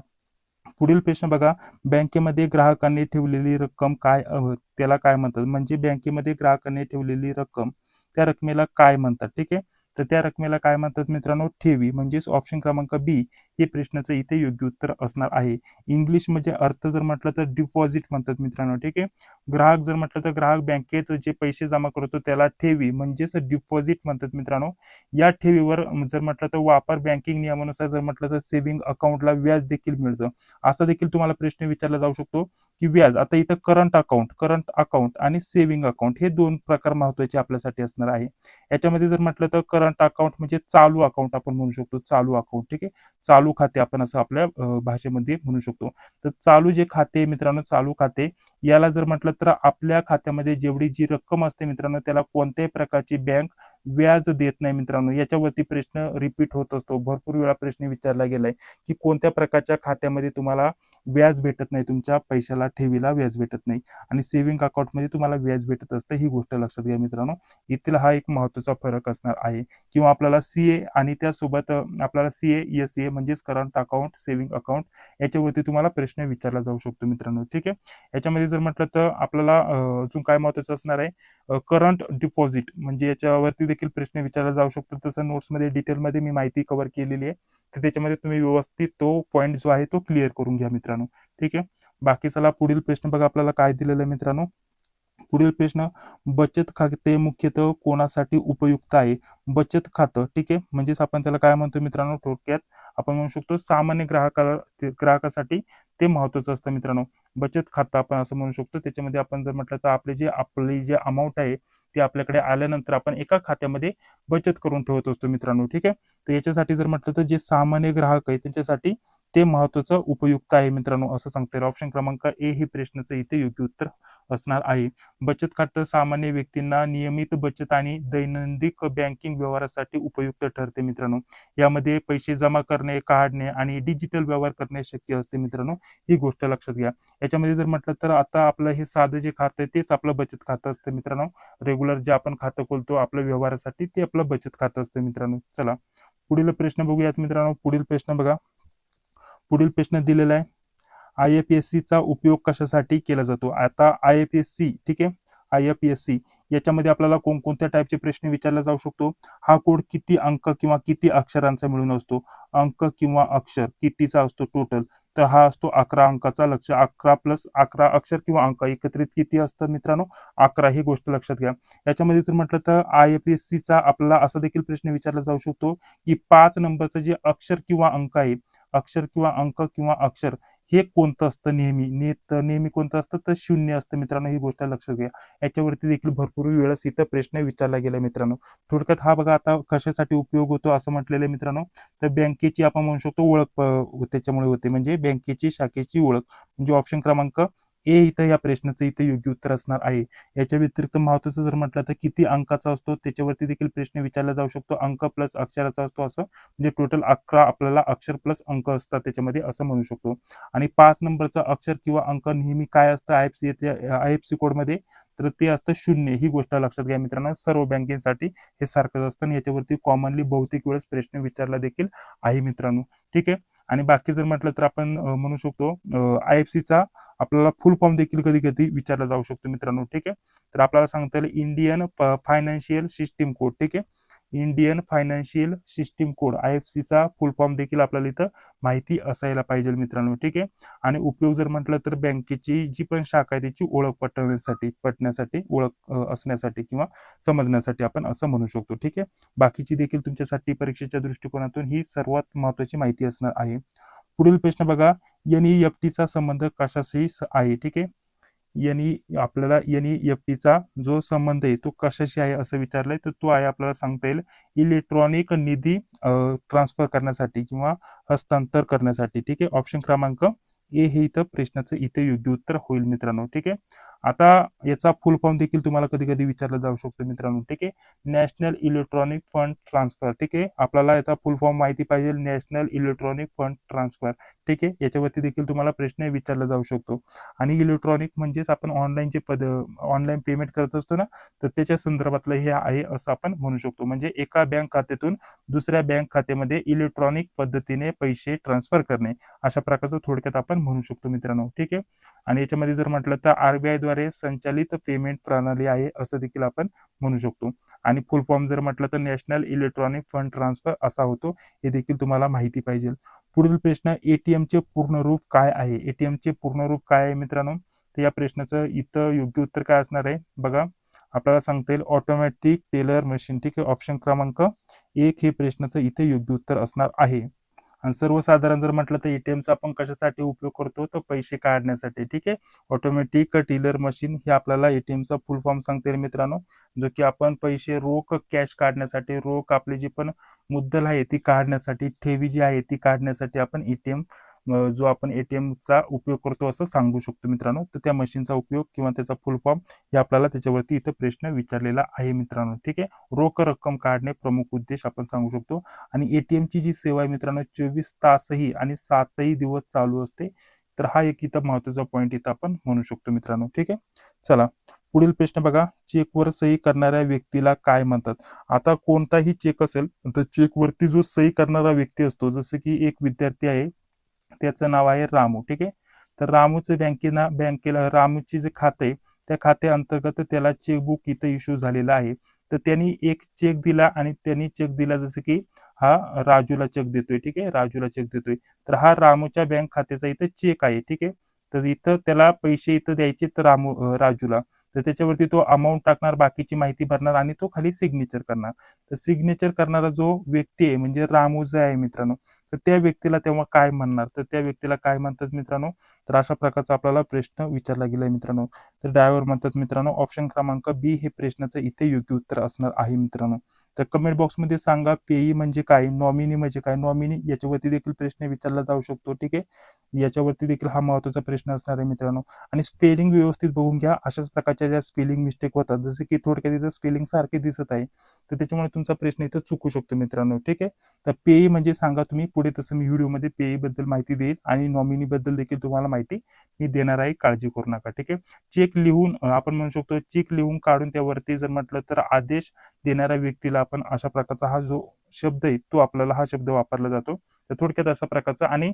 [SPEAKER 1] पुढील प्रश्न बघा. बँकेमध्ये ग्राहकांनी ठेवलेली रक्कम काय त्याला काय म्हणतात? म्हणजे बँकेमध्ये ग्राहकांनी ठेवलेली रक्कम त्या रकमेला काय म्हणतात? ठीक आहे. तर त्या रकमेला काय म्हणतात मित्रांनो? ठेवी. म्हणजेच ऑप्शन क्रमांक बी हे प्रश्नाचं इथे योग्य उत्तर असणार आहे. इंग्लिश म्हणजे अर्थ जर म्हटलं तर डिपॉझिट म्हणतात मित्रांनो. ठीक आहे. ग्राहक जर म्हटलं तर ग्राहक बँकेत जे पैसे जमा करतो त्याला ठेवी म्हणजेच डिपॉझिट म्हणतात मित्रांनो. या ठेवीवर जर म्हटलं तर वापर बँकिंग नियमानुसार जर म्हटलं तर सेव्हिंग अकाउंटला व्याज देखील मिळतं. असा देखील तुम्हाला प्रश्न विचारला जाऊ शकतो की व्याज. आता इथं करंट अकाउंट आणि सेव्हिंग अकाउंट हे दोन प्रकार महत्वाचे आपल्यासाठी असणार आहे. याच्यामध्ये जर म्हटलं तर करंट अकाउंट म्हणजे चालू अकाउंट आपण म्हणू शकतो. चालू अकाउंट. ठीक आहे. चालू खाते आपण असं आपल्या भाषेमध्ये म्हणू शकतो. तर चालू जे खाते मित्रांनो, चालू खाते याला जर म्हटलं तर आपल्या खात्यामध्ये जेवढी जी रक्कम असते मित्रांनो त्याला कोणत्याही प्रकारची बँक व्याज देत नाही मित्रांनो. याच्यावरती प्रश्न रिपीट होत असतो. भरपूर वेळा प्रश्न विचारला गेलाय की कोणत्या प्रकारच्या खात्यामध्ये तुम्हाला व्याज भेटत नाही, तुमच्या पैशाला ठेवीला व्याज भेटत नाही आणि सेव्हिंग अकाउंटमध्ये तुम्हाला व्याज भेटत असतं. ही गोष्ट लक्षात घ्या मित्रांनो. इथला हा एक महत्वाचा फरक असणार आहे. किंवा आपल्याला सीए आणि त्यासोबत आपल्याला सीए एसए म्हणजेच करंट अकाउंट सेव्हिंग अकाउंट याच्यावरती तुम्हाला प्रश्न विचारला जाऊ शकतो मित्रांनो. ठीक आहे. याच्यामध्ये जर म्हटलं तर आपल्याला अजून काय महत्वाचं असणार आहे, करंट डिपॉझिट म्हणजे याच्यावरती देखील प्रश्न विचारला जाऊ शकतो. तसं नोट्समध्ये डिटेलमध्ये मी माहिती कव्हर केलेली आहे. तर त्याच्यामध्ये तुम्ही व्यवस्थित तो पॉईंट जो आहे तो क्लिअर करून घ्या मित्रांनो. ठीक आहे. बाकी चला पुढील प्रश्न बघा आपल्याला काय दिलेलं आहे मित्रांनो. पुढील प्रश्न, बचत खाते मुख्यतः कोणासाठी उपयुक्त आहे? बचत खातं, ठीक आहे, म्हणजेच आपण त्याला काय म्हणतो मित्रांनो, थोडक्यात आपण म्हणू शकतो सामान्य ग्राहकासाठी ते महत्वाचं असतं मित्रांनो. बचत खातं आपण असं म्हणू शकतो. त्याच्यामध्ये आपण जर म्हटलं तर आपली जे अमाऊंट आहे ती आपल्याकडे आल्यानंतर आपण एका खात्यामध्ये बचत करून ठेवत असतो मित्रांनो, ठीक आहे. तर याच्यासाठी जर म्हटलं तर जे सामान्य ग्राहक आहे त्यांच्यासाठी ते महत्वाचं उपयुक्त आहे मित्रांनो, असं सांगता येईल. ऑप्शन क्रमांक ए हे प्रश्नाचं इथे योग्य उत्तर असणार आहे. बचत खातं सामान्य व्यक्तींना नियमित बचत आणि दैनंदिन बँकिंग व्यवहारासाठी उपयुक्त ठरते मित्रांनो. यामध्ये पैसे जमा करणे, काढणे आणि डिजिटल व्यवहार करणे शक्य असते मित्रांनो. ही गोष्ट लक्षात घ्या. याच्यामध्ये जर म्हटलं तर आता आपलं हे साधं जे खातं आहे तेच आपलं बचत खातं असतं मित्रांनो. रेग्युलर जे आपण खातं खोलतो आपल्या व्यवहारासाठी ते आपलं बचत खातं असतं मित्रांनो. चला पुढील प्रश्न बघूयात मित्रांनो. पुढील प्रश्न बघा. पुढील प्रश्न दिलेला आहे, IFSC चा उपयोग कशासाठी केला जातो? आता IFSC, ठीक आहे, IFSC याच्यामध्ये आपल्याला कोणकोणत्या टाईपचे प्रश्न विचारला जाऊ शकतो? हा कोड किती अंक किंवा किती अक्षरांचा मिळून असतो? अंक किंवा अक्षर कितीचा असतो टोटल? तर हा असतो 11 अंकाचा. 11 प्लस 11 अक्षर किंवा अंक एकत्रित किती असतं मित्रांनो? 11. ही गोष्ट लक्षात घ्या. याच्यामध्ये जर म्हटलं तर IFSC चा आपल्याला असा देखील प्रश्न विचारला जाऊ शकतो की 5 नंबरचं जे अक्षर किंवा अंक आहे, अक्षर किंवा अंक किंवा अक्षर हे कोणतं असतं नेहमी कोणतं असतं तर 0 असतं मित्रांनो. ही गोष्ट लक्षात घ्या. याच्यावरती देखील भरपूर वेळेस इथं प्रश्न विचारला गेला मित्रांनो. थोडक्यात हा बघा आता कशासाठी उपयोग होतो असं म्हटलेलं आहे मित्रांनो. तर बँकेची आपण म्हणू शकतो ओळख त्याच्यामुळे होते, म्हणजे बँकेची शाखेची ओळख. म्हणजे ऑप्शन क्रमांक ए इथं या प्रश्नाचं इथे योग्य उत्तर असणार आहे. याच्या व्यतिरिक्त महत्वाचं जर म्हटलं तर किती अंकाचा असतो त्याच्यावरती देखील प्रश्न विचारला जाऊ शकतो. अंक प्लस अक्षराचा असतो असं, म्हणजे टोटल 11 आपल्याला अक्षर प्लस अंक असतात त्याच्यामध्ये असं म्हणू शकतो. आणि 5 नंबरचा अक्षर किंवा अंक नेहमी काय असतं IFSC कोडमध्ये, तर ते असतं 0. ही गोष्ट लक्षात घ्या मित्रांनो. सर्व बँकेसाठी हे सारखंच असतं आणि याच्यावरती कॉमनली बहुतेक वेळेस प्रश्न विचारला देखील आहे मित्रांनो, ठीक आहे. आणि बाकी जर म्हटलं तर आपण म्हणू शकतो IFSC चा आपल्याला फुल फॉर्म देखील कधी कधी विचारला जाऊ शकतो मित्रांनो, ठीक आहे. तर आपल्याला सांगता येईल इंडियन फायनान्शियल सिस्टीम कोड, ठीक आहे. Indian financial system code IFSC चा फुल फॉर्म देखील आपल्याला इथं माहिती असायला पाहिजे मित्रांनो, ठीक आहे. आणि उपयोग जर म्हटलं तर बँकेची जी पण शाखा आहे त्याची ओळख पटण्यासाठी ओळख असण्यासाठी किंवा समजण्यासाठी आपण असं म्हणू शकतो, ठीक आहे. बाकीची देखील तुमच्यासाठी परीक्षेच्या दृष्टिकोनातून ही सर्वात महत्वाची माहिती असणार आहे. पुढील प्रश्न बघा, NEFT चा संबंध कशाशी आहे, ठीक आहे. आपल्याला NEFT चा जो संबंध आहे तो कशाशी आहे असं विचारलंय, तर तो आहे आपल्याला सांगता येईल इलेक्ट्रॉनिक निधी ट्रान्सफर करण्यासाठी किंवा हस्तांतर करण्यासाठी, ठीक आहे. ऑप्शन क्रमांक ए हे इथं प्रश्नाचं इथे योग्य उत्तर होईल मित्रांनो, ठीक आहे. आता याचा फुल फॉर्म देखील तुम्हाला कधी कधी विचारला जाऊ शकतो मित्रांनो, ठीक आहे. नॅशनल इलेक्ट्रॉनिक फंड ट्रान्सफर, ठीक आहे. आपल्याला याचा फुल फॉर्म माहिती पाहिजे, नॅशनल इलेक्ट्रॉनिक फंड ट्रान्सफर, ठीक आहे. याच्यावरती देखील तुम्हाला प्रश्न विचारला जाऊ शकतो. आणि इलेक्ट्रॉनिक म्हणजेच आपण ऑनलाईन पेमेंट करत असतो ना, तर त्याच्या संदर्भातलं हे आहे असं आपण म्हणू शकतो. म्हणजे एका बँक खात्यातून दुसऱ्या बँक खात्यामध्ये इलेक्ट्रॉनिक पद्धतीने पैसे ट्रान्सफर करणे, अशा प्रकारचं थोडक्यात आपण म्हणू शकतो मित्रांनो, ठीक आहे. आणि याच्यामध्ये जर म्हटलं तर RBI द्वारे संचालित पेमेंट प्रणाली आहे असं देखील आपण म्हणू शकतो. आणि फुल फॉर्म जर म्हटलं तर नॅशनल इलेक्ट्रॉनिक फंड ट्रान्सफर असा होतो, हे देखील तुम्हाला माहिती पाहिजे. पुढील प्रश्न, ATM चे पूर्ण रूप काय आहे? ATM चे पूर्ण रूप काय आहे मित्रांनो? तर या प्रश्नाचं इथं योग्य उत्तर काय असणार आहे बघा. आपल्याला सांगता येईल ऑटोमॅटिक टेलर मशीन, ठीक आहे. ऑप्शन क्रमांक 1 हे प्रश्नाचं इथे योग्य उत्तर असणार आहे. आणि सर्वसाधारण जर म्हटलं तर ATMचा आपण कशासाठी उपयोग करतो, तर पैसे काढण्यासाठी, ठीक आहे. ऑटोमॅटिक टेलर मशीन हे आपल्याला ATMचा फुल फॉर्म सांगता येईल मित्रांनो. जो की आपण पैसे रोख कॅश काढण्यासाठी, रोख आपली जी पण मुद्दल आहे ती काढण्यासाठी, ठेवी जी आहे ती काढण्यासाठी आपण जो आपण ATMचा उपयोग करतो असं सांगू शकतो मित्रांनो. तर त्या मशीनचा उपयोग किंवा त्याचा फुल फॉर्म हे आपल्याला त्याच्यावरती इथं प्रश्न विचारलेला आहे मित्रांनो, ठीक आहे. रोख रक्कम काढणे प्रमुख उद्देश आपण सांगू शकतो. आणि ATMची जी सेवा आहे मित्रांनो 24 तासही आणि 7ही दिवस चालू असते. तर हा एक इथं महत्वाचा पॉईंट इथं आपण म्हणू शकतो मित्रांनो, ठीक आहे. चला पुढील प्रश्न बघा, चेकवर सही करणाऱ्या व्यक्तीला काय म्हणतात? आता कोणताही चेक असेल तर चेकवरती जो सही करणारा व्यक्ती असतो, जसं की एक विद्यार्थी आहे त्याचं नाव आहे रामू, ठीक आहे. तर रामूचं बँकेला रामूची जे खाते आहे त्या खात्या अंतर्गत त्याला चेकबुक इथं इश्यू झालेलं आहे. तर त्यांनी एक चेक दिला आणि त्यांनी चेक दिला जसं की हा राजूला चेक देतोय, ठीक आहे. राजूला चेक देतोय. तर हा रामूच्या बँक खात्याचा इथं चेक आहे, ठीक आहे. तर इथं त्याला पैसे इथं द्यायचे तर राजूला. तर त्याच्यावरती तो अमाऊंट टाकणार, बाकीची माहिती भरणार आणि तो खाली सिग्नेचर करणार. तर सिग्नेचर करणारा जो व्यक्ती आहे म्हणजे रामू जे आहे मित्रांनो, तर त्या व्यक्तीला तेव्हा काय म्हणणार, तर त्या व्यक्तीला काय म्हणतात मित्रांनो, तर अशा प्रकारचा आपल्याला प्रश्न विचारला गेलाय मित्रांनो. तर ड्रायव्हर म्हणतात मित्रांनो ऑप्शन क्रमांक बी हे प्रश्नाचं इथे योग्य उत्तर असणार आहे मित्रांनो. तर कमेंट बॉक्समध्ये सांगा पेई म्हणजे काय, नॉमिनी म्हणजे काय. नॉमिनी याच्यावरती देखील प्रश्न विचारला जाऊ शकतो. ठीक आहे, याच्यावरती देखील हा महत्वाचा प्रश्न असणार आहे मित्रांनो. आणि स्पेलिंग व्यवस्थित बघून घ्या. अशाच प्रकारच्या ज्या स्पेलिंग मिस्टेक होतात, जसे की थोडक्यात इथं स्पेलिंग सारखे दिसत आहे, तर त्याच्यामुळे तुमचा प्रश्न इथं चुकू शकतो मित्रांनो. ठीक आहे, तर पेई म्हणजे सांगा तुम्ही. पुढे तसं मी व्हिडिओमध्ये पेई बद्दल माहिती देईल आणि नॉमिनी बद्दल देखील तुम्हाला माहिती मी देणार आहे, काळजी करू नका. ठीक आहे, चेक लिहून आपण म्हणू शकतो चेक लिहून काढून त्यावरती जर म्हटलं तर आदेश देणाऱ्या व्यक्तीला आपण अशा प्रकारचा हा जो शब्द आहे तो आपल्याला हा शब्द वापरला जातो. तर थोडक्यात अशा प्रकारचा. आणि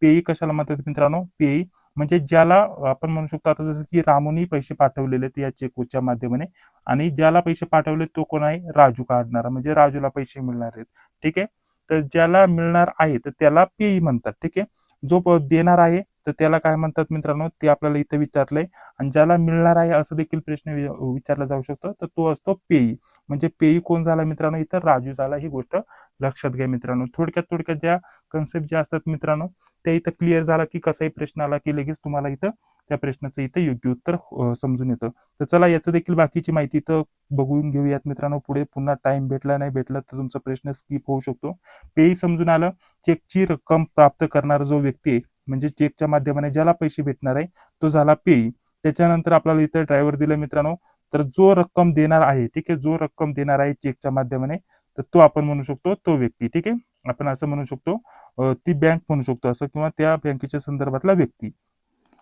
[SPEAKER 1] पेई कशाला म्हणतात मित्रांनो, पेई म्हणजे ज्याला आपण म्हणू शकतो आता जसं की रामूनी पैसे पाठवलेले आहेत या चेकच्या माध्यमाने, आणि ज्याला पैसे पाठवले तो कोण आहे, राजू काढणारा, म्हणजे राजूला पैसे मिळणार आहेत. ठीक आहे, तर ज्याला मिळणार आहे तर त्याला पेई म्हणतात. ठीक आहे, जो देणार आहे तर त्याला काय म्हणतात मित्रांनो, ते आपल्याला इथे विचारलंय. आणि ज्याला मिळणार आहे असं देखील प्रश्न विचारला जाऊ शकतो, तर तो असतो पेई. म्हणजे पेई कोण झाला मित्रांनो, इथं राजू झाला. ही गोष्ट लक्षात घ्या मित्रांनो. थोडक्यात ज्या कन्सेप्ट ज्या असतात मित्रांनो, त्या इथं क्लिअर झाला की कसाही प्रश्न आला की लगेच तुम्हाला इथं त्या प्रश्नाचं इथं योग्य उत्तर समजून येतं. तर चला याचं देखील बाकीची माहिती इथं बघून घेऊयात मित्रांनो. पुढे पुन्हा टाइम भेटला नाही भेटला तर तुमचा प्रश्न स्किप होऊ शकतो. पेई समजून आलं. चेकची रक्कम प्राप्त करणारा जो व्यक्ती आहे, म्हणजे चेकच्या माध्यमाने ज्याला पैसे भेटणार आहे तो झाला पेई. त्याच्यानंतर आपल्याला इथं ड्रायव्हर दिलं मित्रांनो, तर जो रक्कम देणार आहे, ठीक आहे, जो रक्कम देणार आहे चेकच्या माध्यमाने, तर तो आपण म्हणू शकतो तो व्यक्ती. ठीक आहे, आपण असं म्हणू शकतो ती बँक म्हणू शकतो असं, किंवा त्या बँकेच्या संदर्भातला व्यक्ती.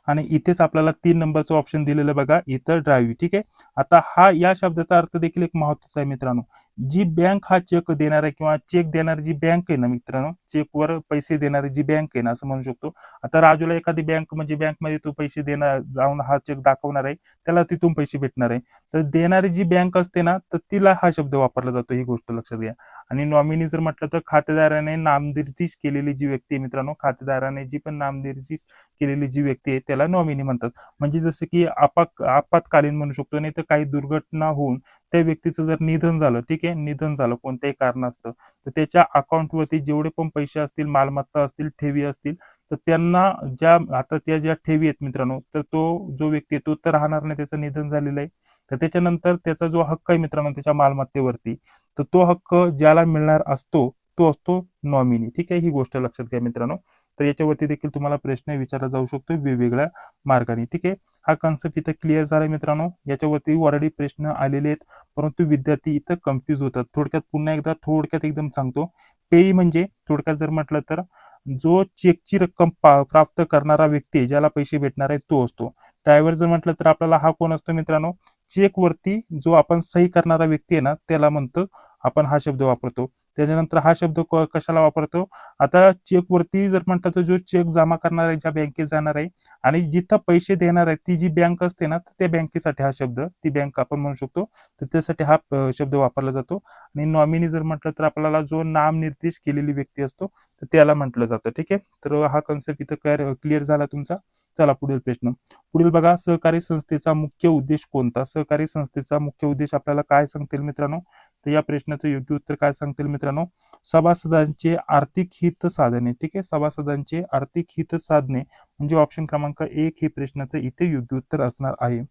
[SPEAKER 1] आणि इथेच आपल्याला 3 नंबरचं ऑप्शन दिलेलं बघा इथं ड्राईव्ह. ठीक आहे, आता हा या शब्दाचा अर्थ देखील एक महत्वाचा आहे मित्रांनो. जी बँक हा चेक देणार आहे किंवा चेक देणारी जी बँक आहे ना मित्रांनो, चेकवर पैसे देणारी जी बँक आहे ना असं म्हणू शकतो. आता राजूला एखादी बँक म्हणजे बँकमध्ये तो पैसे देणार जाऊन हा चेक दाखवणार आहे, त्याला तिथून पैसे भेटणार आहे. तर देणारी जी बँक असते ना तर तिला हा शब्द वापरला जातो, ही गोष्ट लक्षात घ्या. आणि नॉमिनी जर म्हटलं तर खातेदाराने नामनिर्देश केलेली जी व्यक्ती आहे मित्रांनो, खातेदाराने जी पण नामनिर्देश केलेली जी व्यक्ती आहे त्याला नॉमिनी म्हणतात. म्हणजे जसं की आपत्कालीन म्हणू शकतो, नाही तर काही दुर्घटना होऊन त्या व्यक्तीचं जर निधन झालं, ठीक आहे, निधन झालं कोणत्याही कारणास्तव, तर त्याच्या अकाउंटवरती जेवढे पण पैसे असतील, मालमत्ता असतील, ठेवी असतील, तर त्यांना ज्या आता त्या ज्या ठेवी आहेत मित्रांनो, तर तो जो व्यक्ती आहे तो तर राहणार नाही, त्याचं निधन झालेलं आहे. तर त्याच्यानंतर त्याचा जो हक्क आहे मित्रांनो त्याच्या मालमत्तेवरती, तर तो हक्क ज्याला मिळणार असतो तो असतो नॉमिनी. ठीक आहे, ही गोष्ट लक्षात घ्या मित्रांनो. तर याच्यावरती देखील तुम्हाला प्रश्न विचारला जाऊ शकतो वेगवेगळ्या मार्गाने. ठीक आहे, हा कन्सेप्ट इथं क्लिअर झाला मित्रांनो. याच्यावरती ऑलरेडी प्रश्न आलेले आहेत, परंतु विद्यार्थी इथं कन्फ्यूज होतात. थोडक्यात पुन्हा एकदा थोडक्यात एकदम सांगतो. पेई म्हणजे थोडक्यात जर म्हटलं तर जो चेकची रक्कम प्राप्त करणारा व्यक्ती ज्याला पैसे भेटणार आहे तो असतो. ड्रायव्हर जर म्हटलं तर आपल्याला हा कोण असतो मित्रांनो, चेकवरती जो आपण सही करणारा व्यक्ती आहे ना त्याला म्हणतो आपण, हा शब्द वापरतो. त्याच्यानंतर हा शब्द कशाला वापरतो, आता चेकवरती जर म्हटलं तर जो चेक जमा करणार आहे ज्या बँकेत जाणार आहे आणि जिथं पैसे देणार आहे ती जी बँक असते ना तर त्या बँकेसाठी हा शब्द, ती बँक आपण म्हणू शकतो, तर त्यासाठी हा शब्द वापरला जातो. आणि नॉमिनी जर म्हटलं तर आपल्याला जो नामनिर्देश केलेली व्यक्ती असतो तर त्याला म्हटलं जातं. ठीक आहे, तर हा कन्सेप्ट इथं क्लिअर झाला तुमचा. चला पुढील प्रश्न. पुढील बघा, सहकारी संस्थेचा मुख्य उद्देश कोणता. सहकारी संस्थेचा मुख्य उद्देश आपल्याला काय सांगतील मित्रांनो, तर या प्रश्नाचं योग्य उत्तर काय सांगतील मित्रांनो, सभासदांचे आर्थिक हित साधणे. ठीक आहे, सभासदांचे आर्थिक हित साधणे म्हणजे ऑप्शन क्रमांक 1 हे प्रश्नाचं इथे योग्य उत्तर असणार आहे.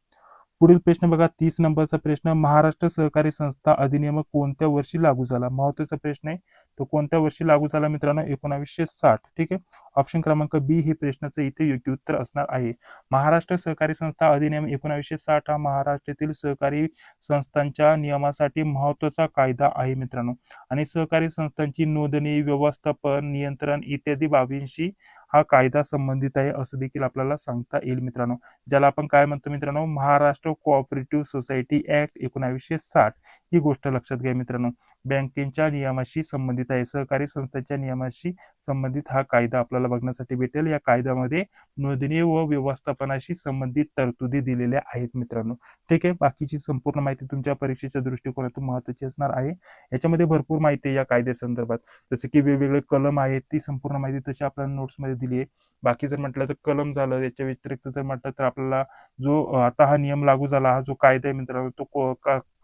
[SPEAKER 1] पुढील प्रश्न बघा, 30 नंबरचा प्रश्न. महाराष्ट्र सहकारी संस्था अधिनियम कोणत्या वर्षी लागू झाला. महत्वाचा प्रश्न आहे, तो कोणत्या वर्षी लागू झाला मित्रांनो, 1960. ठीक आहे, ऑप्शन क्रमांक बी हे प्रश्नाचं इथे योग्य उत्तर असणार आहे. महाराष्ट्र सहकारी संस्था अधिनियम 1960 हा महाराष्ट्रातील सहकारी संस्थांच्या नियमासाठी महत्वाचा कायदा आहे मित्रांनो. आणि सहकारी संस्थांची नोंदणी, व्यवस्थापन, नियंत्रण इत्यादी बाबींशी हा कायदा संबंधित आहे असं देखील आपल्याला सांगता येईल मित्रांनो. ज्याला आपण काय म्हणतो मित्रांनो, महाराष्ट्र कोऑपरेटिव्ह सोसायटी ऍक्ट 1960. ही गोष्ट लक्षात घ्या मित्रांनो. बँकेच्या नियमाशी संबंधित आहे, सहकारी संस्थांच्या नियमाशी संबंधित हा कायदा आपल्याला बघण्यासाठी भेटेल. या कायद्यामध्ये नोंदणी व व्यवस्थापनाशी संबंधित तरतुदी दिलेल्या आहेत मित्रांनो. ठीक आहे, बाकीची संपूर्ण माहिती तुमच्या परीक्षेच्या दृष्टिकोनातून महत्वाची असणार आहे. याच्यामध्ये भरपूर माहिती आहे या कायद्यासंदर्भात, जसे की वेगवेगळे कलम आहेत, ती संपूर्ण माहिती तशी आपल्याला नोट्समध्ये दिली आहे. बाकी जर म्हटलं तर कलम झालं, याच्या व्यतिरिक्त जर म्हटलं तर आपल्याला जो आता हा नियम लागू झाला, हा जो कायदा आहे मित्रांनो, तो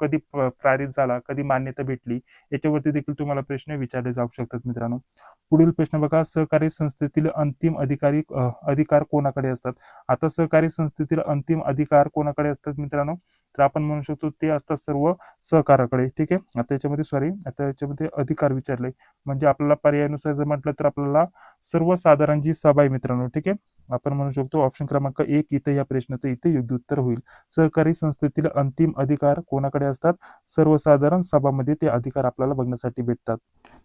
[SPEAKER 1] कधी पारित झाला, कधी मान्यता भेटली, याच्यावरती देखील तुम्हाला प्रश्न विचारले जाऊ शकतात मित्रांनो. पुढील प्रश्न बघा, सहकारी संस्थेतील अंतिम अधिकार कोणाकडे असतात? आता सहकारी संस्थेतील अंतिम अधिकार कोणाकडे असतात मित्रांनो? तर आपण म्हणू शकतो ते असतात सर्व सहकाराकडे. ठीक आहे. आता याच्यामध्ये अधिकार विचारले, म्हणजे आपल्याला पर्यायानुसार जर म्हटलं तर आपल्याला सर्वसाधारण जी सभा आहे मित्रांनो, ठीक आहे, आपण म्हणू शकतो ऑप्शन क्रमांक 1 इथे या प्रश्नाचं इथे योग्य उत्तर होईल. सहकारी संस्थेतील अंतिम अधिकार कोणाकडे असतात? सर्वसाधारण सभामध्ये ते अधिकार आपल्याला बघण्यासाठी भेटतात.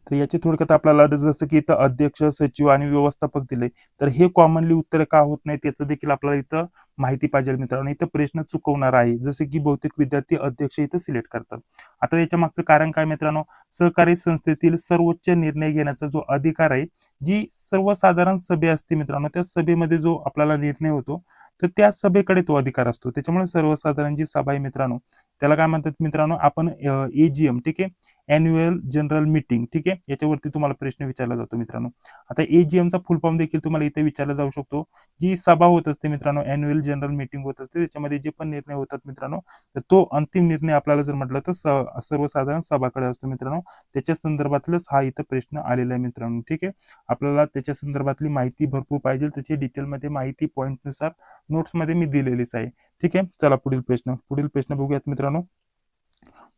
[SPEAKER 1] तर याची थोडक्यात आपल्याला जसं की इथं अध्यक्ष, सचिव आणि व्यवस्थापक दिले, तर हे कॉमनली उत्तर का होत नाही त्याचं देखील आपल्याला इथं माहिती पाहिजे मित्रांनो. इथं प्रश्न चुकवणार आहे, जसे की बहुतेक विद्यार्थी अध्यक्ष इथं सिलेक्ट करतात. आता याच्या मागचं कारण काय मित्रांनो? सहकारी संस्थेतील सर्वोच्च निर्णय घेण्याचा जो अधिकार आहे, जी सर्वसाधारण सभे असते मित्रांनो, त्या सभेमध्ये जो आपल्याला निर्णय होतो, तर त्या सभेकडे तो अधिकार असतो. त्याच्यामुळे सर्वसाधारण जी सभा आहे मित्रांनो, त्याला काय म्हणतात मित्रांनो? आपण एजीएम, ठीक आहे, अॅन्युअल जनरल मीटिंग, ठीक आहे, याच्यावरती तुम्हाला प्रश्न विचारला जातो मित्रांनो. आता एजीएमचा फुल फॉर्म देखील तुम्हाला इथे विचारला जाऊ शकतो. जी सभा होत असते मित्रांनो, अॅन्युअल जनरल मीटिंग होत असते, त्याच्यामध्ये जे पण निर्णय होतात मित्रांनो, तर तो अंतिम निर्णय आपल्याला जर म्हटलं तर सर्वसाधारण सभाकडे असतो मित्रांनो. त्याच्या संदर्भातलंच हा इथं प्रश्न आलेला आहे मित्रांनो. ठीक आहे. आपल्याला त्याच्या संदर्भातली माहिती भरपूर पाहिजे, त्याची डिटेलमध्ये माहिती पॉईंटनुसार नोट्समध्ये मी दिलेलीच आहे. ठीक आहे. चला पुढील प्रश्न बघूयात मित्रांनो.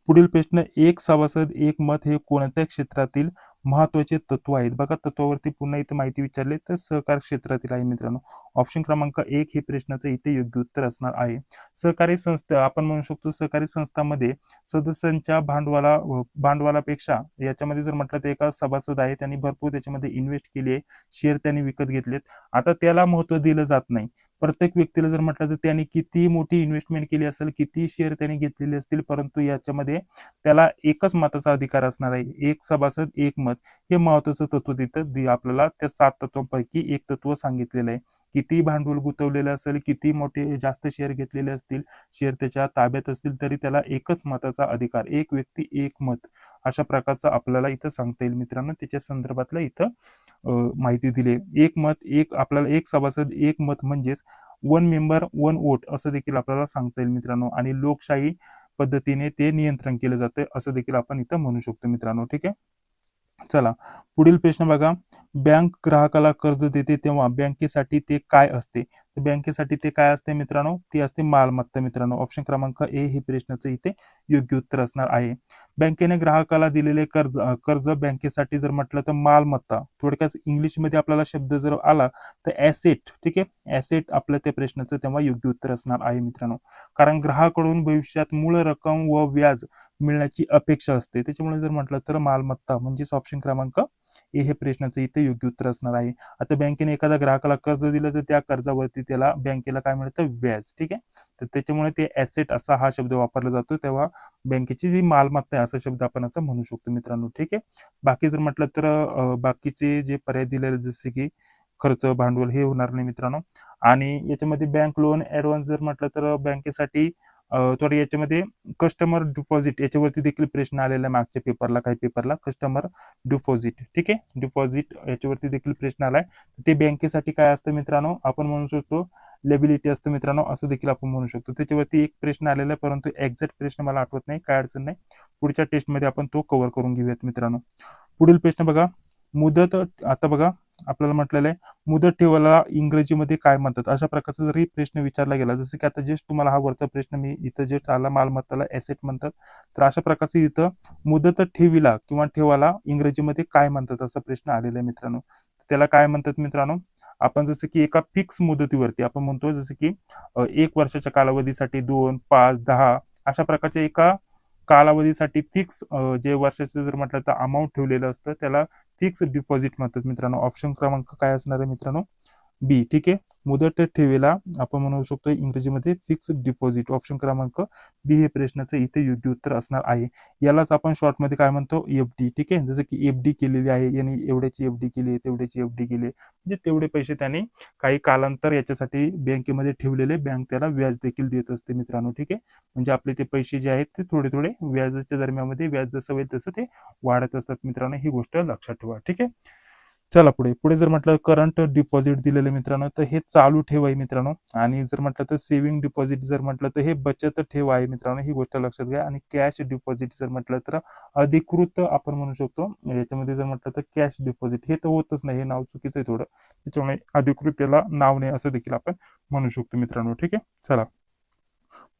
[SPEAKER 1] पुढील प्रश्न, एक सभासद एक मत हे कोणत्या क्षेत्रातील महत्वाचे तत्व आहेत? बघा, तत्वावरती पुन्हा इथे माहिती विचारले तर सहकार क्षेत्रातील आहे मित्रांनो. ऑप्शन क्रमांक 1 हे प्रश्नाचं इथे योग्य उत्तर असणार आहे. सहकारी संस्था, आपण म्हणू शकतो सहकारी संस्थांमध्ये सदस्यांच्या भांडवलापेक्षा याच्यामध्ये जर म्हटलं तर एका सभासद आहे, त्यांनी भरपूर त्याच्यामध्ये इन्व्हेस्ट केली आहे, शेअर त्यांनी विकत घेतलेत. आता त्याला महत्व दिलं जात नाही. प्रत्येक व्यक्तीला जर म्हटलं तर त्यांनी किती मोठी इन्व्हेस्टमेंट केली असेल, किती शेअर त्यांनी घेतलेले असतील, परंतु याच्यामध्ये त्याला एकच मताचा अधिकार असणार आहे. एक सभासद एक मत हे महत्वाचं तत्व तिथं आपल्याला त्या 7 तत्वांपैकी एक तत्व सांगितलेलं आहे. किती भांडवल गुंतवलेलं असेल, किती मोठे जास्त शेअर घेतलेले असतील, शेअर त्याच्या ताब्यात असतील, तरी त्याला एकच मताचा अधिकार, एक व्यक्ती एक मत, अशा प्रकारचं आपल्याला इथं सांगता येईल मित्रांनो. त्याच्या संदर्भातलं इथं माहिती दिली. एक मत एक, आपल्याला एक सभासद एक मत म्हणजेच 1 मेंबर 1 वोट असं देखील आपल्याला सांगता येईल मित्रांनो. आणि लोकशाही पद्धतीने ते नियंत्रण केलं जातं असं देखील आपण इथं म्हणू शकतो मित्रांनो. ठीक आहे. चला, पुढील प्रश्न बघा. बँक ग्राहकाला कर्ज देते तेव्हा बँकेसाठी ते काय असते? तर बँकेसाठी ते काय असते मित्रांनो? ती असते मालमत्ता मित्रांनो. ऑप्शन क्रमांक ए हे प्रश्नाचं इथे योग्य उत्तर असणार आहे. बँकेने ग्राहकाला दिलेले कर्ज बँकेसाठी जर म्हटलं तर मालमत्ता, थोडक्यात इंग्लिशमध्ये आपल्याला शब्द जर आला तर ऍसेट, ठीक आहे, ऍसेट आपल्या त्या प्रश्नाचं तेव्हा योग्य उत्तर असणार आहे मित्रांनो. कारण ग्राहकाकडून भविष्यात मूळ रक्कम व व्याज मिळण्याची अपेक्षा असते, त्याच्यामुळे जर म्हटलं तर मालमत्ता म्हणजेच ऑप्शन क्रमांक ए हे प्रश्नाचं इथे योग्य उत्तर असणार आहे. आता बँकेने एखाद्या ग्राहकाला कर्ज दिलं तर त्या कर्जावरती त्याला बँकेला काय मिळतं? व्याज. ठीक आहे. तर त्याच्यामुळे ते ऍसेट असा हा शब्द वापरला जातो, तेव्हा बँकेची जी मालमत्ता आहे असा शब्द आपण असं म्हणू शकतो मित्रांनो. ठीक आहे. बाकी जर म्हटलं तर बाकीचे जे पर्याय दिलेले जसे की खर्च, भांडवल हे होणार नाही मित्रांनो. आणि याच्यामध्ये बँक लोन ऍडव्हान्स जर म्हटलं तर बँकेसाठी थोडं याच्यामध्ये कस्टमर डिपॉझिट याच्यावरती देखील प्रश्न आलेला आहे मागच्या पेपरला, काही पेपरला कस्टमर डिपॉझिट, ठीक आहे, डिपॉझिट याच्यावरती देखील प्रश्न आलाय. ते बँकेसाठी काय असतं मित्रांनो? आपण म्हणू शकतो लेबिलिटी असतं मित्रांनो, असं देखील आपण म्हणू शकतो. त्याच्यावरती एक प्रश्न आलेला आहे, परंतु एक्झॅक्ट प्रश्न मला आठवत नाही, काय अडचण नाही, पुढच्या टेस्टमध्ये आपण तो कव्हर करून घेऊयात मित्रांनो. पुढील प्रश्न बघा. मुदत, आता बघा आपल्याला म्हटलेलं आहे मुदत ठेवायला इंग्रजीमध्ये काय म्हणतात, अशा प्रकारचा जरी प्रश्न विचारला गेला, जसं की आता जस्ट तुम्हाला हा वरचा प्रश्न मी इथं जस्ट आला, मालमत्ताला ऍसेट म्हणतात, तर अशा प्रकारचे इथं मुदत ठेवीला किंवा ठेवाला इंग्रजीमध्ये काय म्हणतात असा प्रश्न आलेला आहे मित्रांनो. त्याला काय म्हणतात मित्रांनो? आपण जसं की एका फिक्स मुदतीवरती आपण म्हणतो, जसं की 1 वर्षाच्या कालावधीसाठी 2, 5, 10 अशा प्रकारच्या एका कालावधीसाठी फिक्स जे वर्षाचं जर म्हटलं तर अमाऊंट ठेवलेलं असतं त्याला फिक्स डिपॉझिट म्हणतात मित्रांनो. ऑप्शन क्रमांक काय असणार आहे मित्रांनो? बी. ठीक आहे. मुदत ठेवीला आपण म्हणू शकतो इंग्रजीमध्ये फिक्स डिपॉझिट. ऑप्शन क्रमांक बी हे प्रश्नाचं इथे योग्य उत्तर असणार आहे. यालाच आपण शॉर्टमध्ये काय म्हणतो? एफडी. ठीक आहे. जसं की एफडी केलेली आहे, यांनी एवढ्याची एफडी केली आहे, तेवढ्याची एफडी केली आहे, म्हणजे तेवढे पैसे त्याने काही कालांतर याच्यासाठी बँकेमध्ये ठेवलेले, बँक त्याला व्याज देखील देत असते मित्रांनो. ठीक आहे. म्हणजे आपले ते पैसे जे आहेत ते थोडे थोडे व्याजाच्या दरम्यानमध्ये व्याज जसं होईल तसं ते वाढत असतात मित्रांनो, ही गोष्ट लक्षात ठेवा. ठीक आहे. चला पुढे पुढे जर म्हटलं करंट डिपॉझिट दिलेलं आहे मित्रांनो, तर हे चालू ठेव आहे मित्रांनो. आणि जर म्हटलं तर सेव्हिंग डिपॉझिट जर म्हटलं तर हे बचत ठेव आहे मित्रांनो, ही गोष्ट लक्षात घ्या. आणि कॅश डिपॉझिट जर म्हटलं तर अधिकृत आपण म्हणू शकतो. याच्यामध्ये जर म्हटलं तर कॅश डिपॉझिट हे तर होतच नाही, हे नाव चुकीचं आहे थोडं, त्याच्यामुळे अधिकृत त्याला नाव नाही असं देखील आपण म्हणू शकतो मित्रांनो. ठीक आहे. चला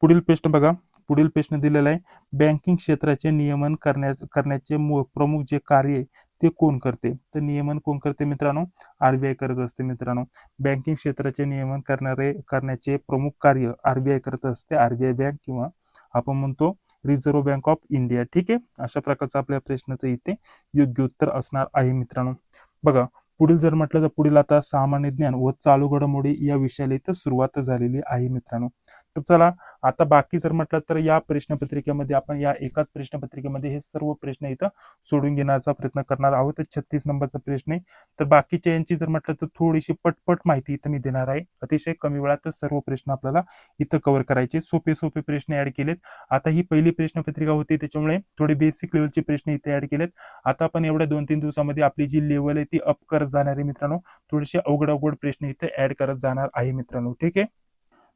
[SPEAKER 1] पुढील प्रश्न बघा. पुढील प्रश्न दिलेला आहे, बँकिंग क्षेत्राचे नियमन करण्याचे प्रमुख जे कार्य आहे ते कोण करते? तर नियमन कोण करते मित्रांनो? आरबीआय करत असते मित्रांनो. बँकिंग क्षेत्राचे नियमन करण्याचे प्रमुख कार्य आरबीआय करत असते. आरबीआय बँक किंवा आपण म्हणतो रिझर्व्ह बँक ऑफ इंडिया. ठीक आहे. अशा प्रकारचं आपल्या प्रश्नाचं इथे योग्य उत्तर असणार आहे मित्रांनो. बघा पुढील जर म्हटलं तर पुढील आता सामान्य ज्ञान व चालू घडामोडी या विषयाला इथं सुरुवात झालेली आहे मित्रांनो. तर चला आता बाकी जर म्हटलं तर या प्रश्नपत्रिकेमध्ये आपण या एकाच प्रश्नपत्रिकेमध्ये हे सर्व प्रश्न इथं सोडून घेण्याचा प्रयत्न करणार आहोत. 36 नंबरचा प्रश्न आहे. तर बाकीच्या यांची जर म्हटलं तर थोडीशी पटपट माहिती इथं मी देणार आहे. अतिशय कमी वेळात सर्व प्रश्न आपल्याला इथं कव्हर करायचे. सोपे सोपे प्रश्न ऍड केलेत. आता ही पहिली प्रश्नपत्रिका होती, त्याच्यामुळे थोडे बेसिक लेवलचे प्रश्न इथे ऍड केलेत. आता आपण एवढ्या 2-3 दिवसामध्ये आपली जी लेवल आहे ती अप करत जाणार आहे मित्रांनो. थोडेसे अवघड अवघड प्रश्न इथे ऍड करत जाणार आहे मित्रांनो. ठीक आहे.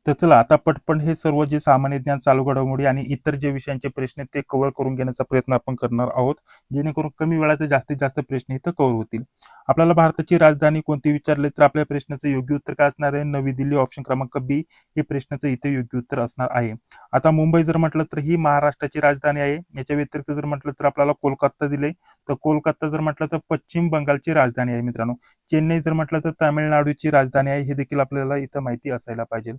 [SPEAKER 1] तर चला आता पटपट हे सर्व जे सामान्य ज्ञान, चालू घडामोडी आणि इतर जे विषयांचे प्रश्न आहेत ते कव्हर करून घेण्याचा प्रयत्न आपण करणार आहोत, जेणेकरून कमी वेळात जास्तीत जास्त प्रश्न इथं कव्हर होतील. आपल्याला भारताची राजधानी कोणती विचारले तर आपल्या प्रश्नाचं योग्य उत्तर काय असणार आहे? नवी दिल्ली. ऑप्शन क्रमांक बी हे प्रश्नाचं इथे योग्य उत्तर असणार आहे. आता मुंबई जर म्हटलं तर ही महाराष्ट्राची राजधानी आहे. याच्या व्यतिरिक्त जर म्हटलं तर आपल्याला कोलकाता दिले, तर कोलकाता जर म्हटलं तर पश्चिम बंगालची राजधानी आहे मित्रांनो. चेन्नई जर म्हटलं तर तामिळनाडूची राजधानी आहे, हे देखील आपल्याला इथं माहिती असायला पाहिजे.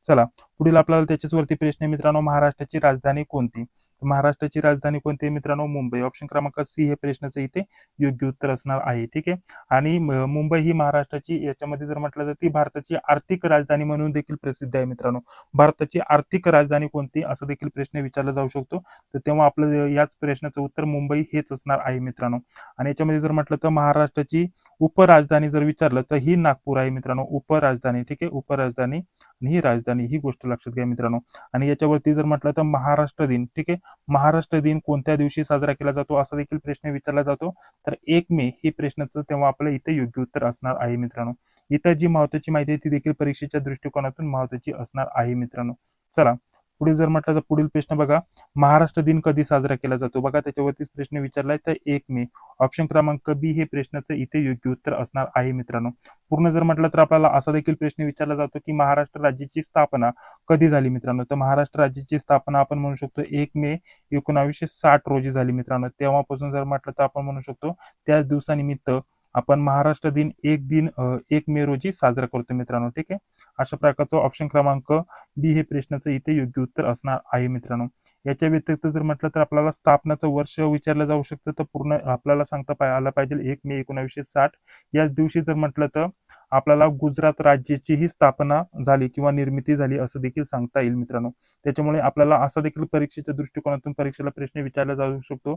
[SPEAKER 1] चला पुढील आपल्याला त्याच्यावरती प्रश्न आहे मित्रांनो, महाराष्ट्राची राजधानी कोणती? महाराष्ट्राची राजधानी कोणती आहे मित्रांनो? मुंबई. ऑप्शन क्रमांक सी हे प्रश्नाचं इथे योग्य उत्तर असणार आहे. ठीक आहे. आणि मुंबई ही महाराष्ट्राची, याच्यामध्ये जर म्हटलं तर ती भारताची आर्थिक राजधानी म्हणून देखील प्रसिद्ध आहे मित्रांनो. भारताची आर्थिक राजधानी कोणती असं देखील प्रश्न विचारला जाऊ शकतो. तर तेव्हा आपलं याच प्रश्नाचं उत्तर मुंबई हेच असणार आहे मित्रांनो. आणि याच्यामध्ये जर म्हटलं तर महाराष्ट्राची उपराजधानी जर विचारलं तर ही नागपूर आहे मित्रांनो. उपराजधानी. ठीक आहे. उपराजधानी आणि ही राजधानी, ही गोष्ट लक्षात घ्या मित्रांनो. आणि याच्यावरती जर म्हटलं तर महाराष्ट्र दिन. ठीक आहे. महाराष्ट्र दिन कोणत्या दिवशी साजरा केला जातो असा देखील प्रश्न विचारला जातो. तर 1 मे ही प्रश्नाचं तेव्हा आपलं इथे योग्य उत्तर असणार आहे मित्रांनो. इतर जी महत्वाची माहिती आहे ती देखील परीक्षेच्या दृष्टिकोनातून महत्वाची असणार आहे मित्रांनो. चला पुढे जर म्हटलं तर पुढील प्रश्न बघा, महाराष्ट्र दिन कधी साजरा केला जातो? बघा त्याच्यावरतीच प्रश्न विचारलाय, तर 1 मे. ऑप्शन क्रमांक बी हे प्रश्नाचं इथे योग्य उत्तर असणार आहे मित्रांनो. पूर्ण जर म्हटलं तर आपल्याला असा देखील प्रश्न विचारला जातो की महाराष्ट्र राज्याची स्थापना कधी झाली मित्रांनो? तर महाराष्ट्र राज्याची स्थापना आपण म्हणू शकतो 1 मे 1960 रोजी झाली मित्रांनो. तेव्हापासून जर म्हटलं तर आपण म्हणू शकतो त्याच दिवसानिमित्त आपण महाराष्ट्र दिन 1 मे रोजी साजरा करतो मित्रांनो. ठीक आहे. अशा प्रकारचं ऑप्शन क्रमांक बी हे प्रश्नाचं इथे योग्य उत्तर असणार आहे मित्रांनो. याच्या व्यतिरिक्त जर म्हटलं तर आपल्याला स्थापनाचं वर्ष विचारलं जाऊ शकतं, तर पूर्ण आपल्याला सांगता आलं पाहिजे 1 मे 1960. याच दिवशी जर म्हटलं तर आपल्याला गुजरात राज्याची ही स्थापना झाली किंवा निर्मिती झाली असं देखील सांगता येईल मित्रांनो. त्याच्यामुळे आपल्याला असा देखील परीक्षेच्या दृष्टिकोनातून परीक्षेला प्रश्न विचारला जाऊ शकतो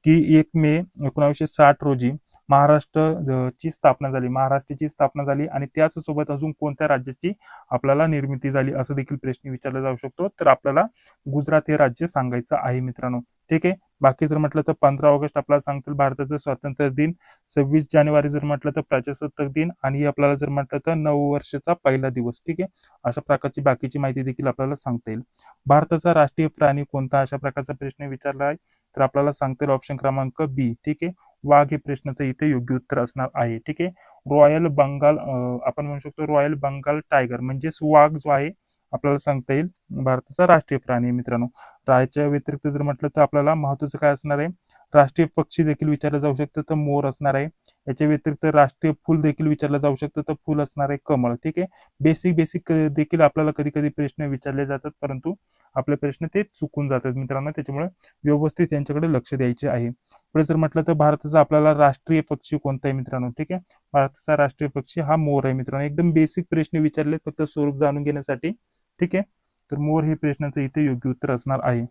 [SPEAKER 1] की 1 मे 1960 रोजी महाराष्ट्राची स्थापना झाली, महाराष्ट्राची स्थापना झाली आणि त्याच सोबत अजून कोणत्या राज्याची आपल्याला निर्मिती झाली असं देखील प्रश्न विचारला जाऊ शकतो. तर आपल्याला गुजरात हे राज्य सांगायचं आहे मित्रांनो. ठीक आहे. बाकी जर म्हटलं तर 15 ऑगस्ट आपल्याला सांगतील भारताचं स्वातंत्र्य दिन, 26 जानेवारी जर म्हटलं तर प्रजासत्ताक दिन, आणि आपल्याला जर म्हटलं तर नववर्षाचा पहिला दिवस. ठीक आहे. अशा प्रकारची बाकीची माहिती देखील आपल्याला सांगता येईल. भारताचा राष्ट्रीय प्राणी कोणता अशा प्रकारचा प्रश्न विचारला आहे, तर आपल्याला सांगता येईल ऑप्शन क्रमांक बी. ठीक आहे. वाघ हे प्रश्नाचं इथे योग्य उत्तर असणार आहे. ठीक आहे. रॉयल बंगाल आपण म्हणू शकतो रॉयल बंगाल टायगर म्हणजेच वाघ जो आहे आपल्याला सांगता येईल भारताचा राष्ट्रीय प्राणी मित्रांनो. याच्या व्यतिरिक्त जर म्हटलं तर आपल्याला महत्वाचं काय असणार आहे, राष्ट्रीय पक्षी देखील विचारलं जाऊ शकतं, तर मोर असणार आहे. याच्या व्यतिरिक्त राष्ट्रीय फुल देखील विचारलं जाऊ शकतं, तर फुल असणार आहे कमळ. ठीक आहे. बेसिक बेसिक देखील आपल्याला कधी कधी प्रश्न विचारले जातात, परंतु आपले प्रश्न ते चुकून जातात मित्रांनो. त्याच्यामुळे व्यवस्थित त्यांच्याकडे लक्ष द्यायचे आहे. पुढे जर म्हटलं तर भारताचा आपल्याला राष्ट्रीय पक्षी कोणता आहे मित्रांनो? ठीक आहे. भारताचा राष्ट्रीय पक्षी हा मोर आहे मित्रांनो. एकदम बेसिक प्रश्न विचारले फक्त स्वरूप जाणून घेण्यासाठी. ठीक आहे. तर मोर हे प्रश्नाचं इथे योग्य उत्तर असणार आहे.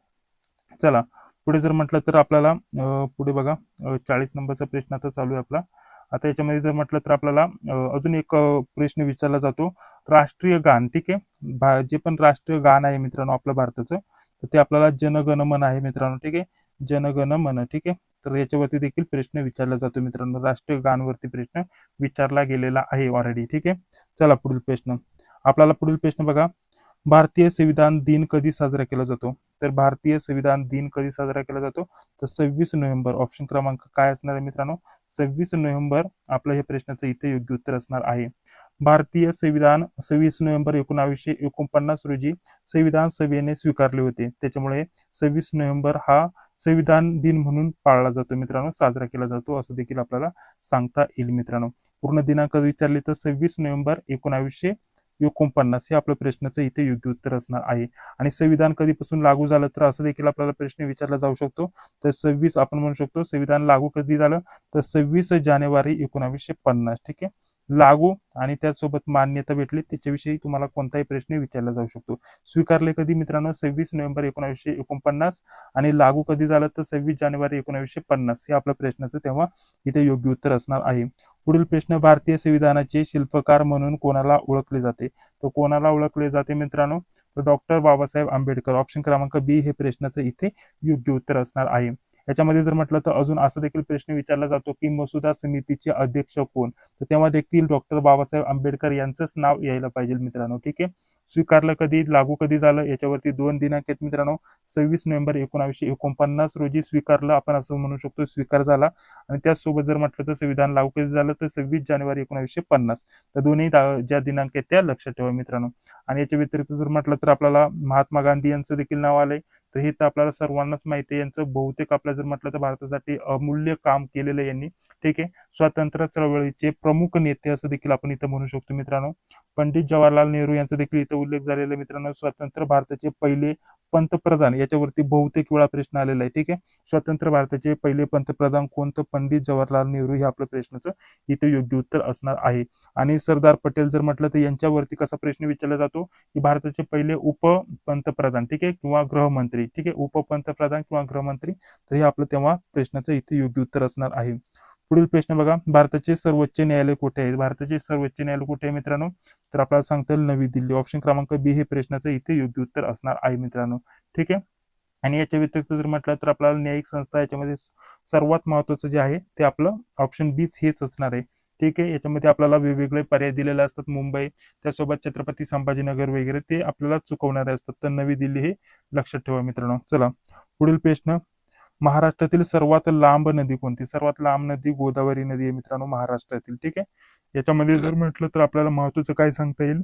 [SPEAKER 1] चला पुढे जर म्हटलं तर आपल्याला पुढे बघा 40 नंबरचा प्रश्न आता चालू आहे आपला. आता याच्यामध्ये जर म्हटलं तर आपल्याला अजून एक प्रश्न विचारला जातो, राष्ट्रीय गान. ठीक आहे, जे पण राष्ट्रीय गान आहे मित्रांनो आपल्या भारताचं, तर ते आपल्याला जनगण मन आहे मित्रांनो. ठीक आहे, जनगण मन. ठीक आहे, तर याच्यावरती देखील प्रश्न विचारला जातो मित्रांनो. राष्ट्रीय गानवरती प्रश्न विचारला गेलेला आहे ऑलरेडी. ठीक आहे, चला पुढील प्रश्न. आपल्याला पुढील प्रश्न बघा, भारतीय संविधान दिन कधी साजरा केला जातो? तर भारतीय संविधान दिन कधी साजरा केला जातो? तर 26 नोव्हेंबर. ऑप्शन क्रमांक काय असणार आहे मित्रांनो? 26 नोव्हेंबर आपलं हे प्रश्नाचं इथे योग्य उत्तर असणार आहे. भारतीय संविधान 26 नोव्हेंबर 1949 रोजी संविधान सभेने स्वीकारले होते. त्याच्यामुळे 26 नोव्हेंबर हा संविधान दिन म्हणून पाळला जातो मित्रांनो, साजरा केला जातो असं देखील आपल्याला सांगता येईल मित्रांनो. पूर्ण दिनांक विचारले तर 26 नोव्हेंबर 1949 हे आपल्या प्रश्नाचं इथे योग्य उत्तर असणार आहे. आणि संविधान कधीपासून लागू झालं तर असं देखील आपल्याला प्रश्न विचारला जाऊ शकतो. तर आपण म्हणू शकतो संविधान लागू कधी झालं, तर 26 जानेवारी 1950. ठीक आहे, लागू आणि त्याचसोबत मान्यता भेटली त्याच्याविषयी तुम्हाला कोणताही प्रश्न विचारला जाऊ शकतो. स्वीकारले कधी मित्रांनो? 26 नोव्हेंबर 1949. आणि लागू कधी झालं तर 26 जानेवारी 1950 हे आपल्या प्रश्नाचं तेव्हा इथे योग्य उत्तर असणार आहे. पुढील प्रश्न, भारतीय संविधानाचे शिल्पकार म्हणून कोणाला ओळखले जाते? तर कोणाला ओळखले जाते मित्रांनो? तर डॉक्टर बाबासाहेब आंबेडकर. ऑप्शन क्रमांक बी हे प्रश्नाचं इथे योग्य उत्तर असणार आहे. याच्यामध्ये जर म्हटलं तर अजून असा देखील प्रश्न विचारला जातो की मसुदा समितीचे अध्यक्ष कोण? तर तेव्हा देखील डॉक्टर बाबासाहेब आंबेडकर यांचंच नाव यायला पाहिजे मित्रांनो. ठीक आहे, स्वीकारलं कधी, लागू कधी झालं, याच्यावरती 2 दिनांक आहेत मित्रांनो. 26 नोव्हेंबर 1949 रोजी स्वीकारलं, आपण असं म्हणू शकतो स्वीकार झाला. आणि त्याचसोबत जर म्हटलं तर संविधान लागू कधी झालं तर 26 जानेवारी 1950. तर दोन्ही ज्या दिनांक आहेत त्या लक्षात ठेवा मित्रांनो. आणि याच्या व्यतिरिक्त जर म्हटलं तर आपल्याला महात्मा गांधी यांचं देखील नाव आलंय. तर हे तर आपल्याला सर्वांनाच माहिती आहे. यांचं बहुतेक आपल्या जर म्हटलं तर भारतासाठी अमूल्य काम केलेलं यांनी. ठीक आहे, स्वातंत्र्य चळवळीचे प्रमुख नेते असं देखील आपण इथं म्हणू शकतो मित्रांनो. पंडित जवाहरलाल नेहरू यांचा देखील इथं उल्लेख झालेला आहे मित्रांनो. स्वतंत्र भारताचे पहिले पंतप्रधान, याच्यावरती बहुतेक वेळा प्रश्न आलेला आहे. ठीक आहे, स्वतंत्र भारताचे पहिले पंतप्रधान कोणतं? पंडित जवाहरलाल नेहरू हे आपल्या प्रश्नाचं इथे योग्य उत्तर असणार आहे. आणि सरदार पटेल जर म्हटलं तर यांच्यावरती कसा प्रश्न विचारला जातो की भारताचे पहिले उपपंतप्रधान. ठीक आहे, किंवा गृहमंत्री. ठीक आहे, उपपंतप्रधान किंवा गृहमंत्री. तर हे आपलं तेव्हा प्रश्नाचं इथे योग्य उत्तर असणार आहे. पुढील प्रश्न बघा, भारताचे सर्वोच्च न्यायालय कुठे आहे? भारताचे सर्वोच्च न्यायालय कुठे आहे मित्रांनो? तर आपल्याला सांगता येईल नवी दिल्ली. ऑप्शन क्रमांक बी हे प्रश्नाचं इथे योग्य उत्तर असणार आहे मित्रांनो. ठीक आहे, आणि याच्या व्यतिरिक्त जर म्हटलं तर आपल्याला न्यायिक संस्था, याच्यामध्ये सर्वात महत्वाचं जे आहे ते आपलं ऑप्शन बीच हेच असणार आहे. ठीक आहे, याच्यामध्ये आपल्याला वेगवेगळे पर्याय दिलेले असतात. मुंबई, त्यासोबत छत्रपती संभाजीनगर वगैरे ते आपल्याला चुकवणारे असतात. तर नवी दिल्ली हे लक्षात ठेवा मित्रांनो. चला पुढील प्रश्न, महाराष्ट्रातील सर्वात लांब नदी कोणती? सर्वात लांब नदी गोदावरी नदी आहे मित्रांनो महाराष्ट्रातील. ठीक आहे, याच्यामध्ये जर म्हटलं तर आपल्याला महत्वाचं काय सांगता येईल,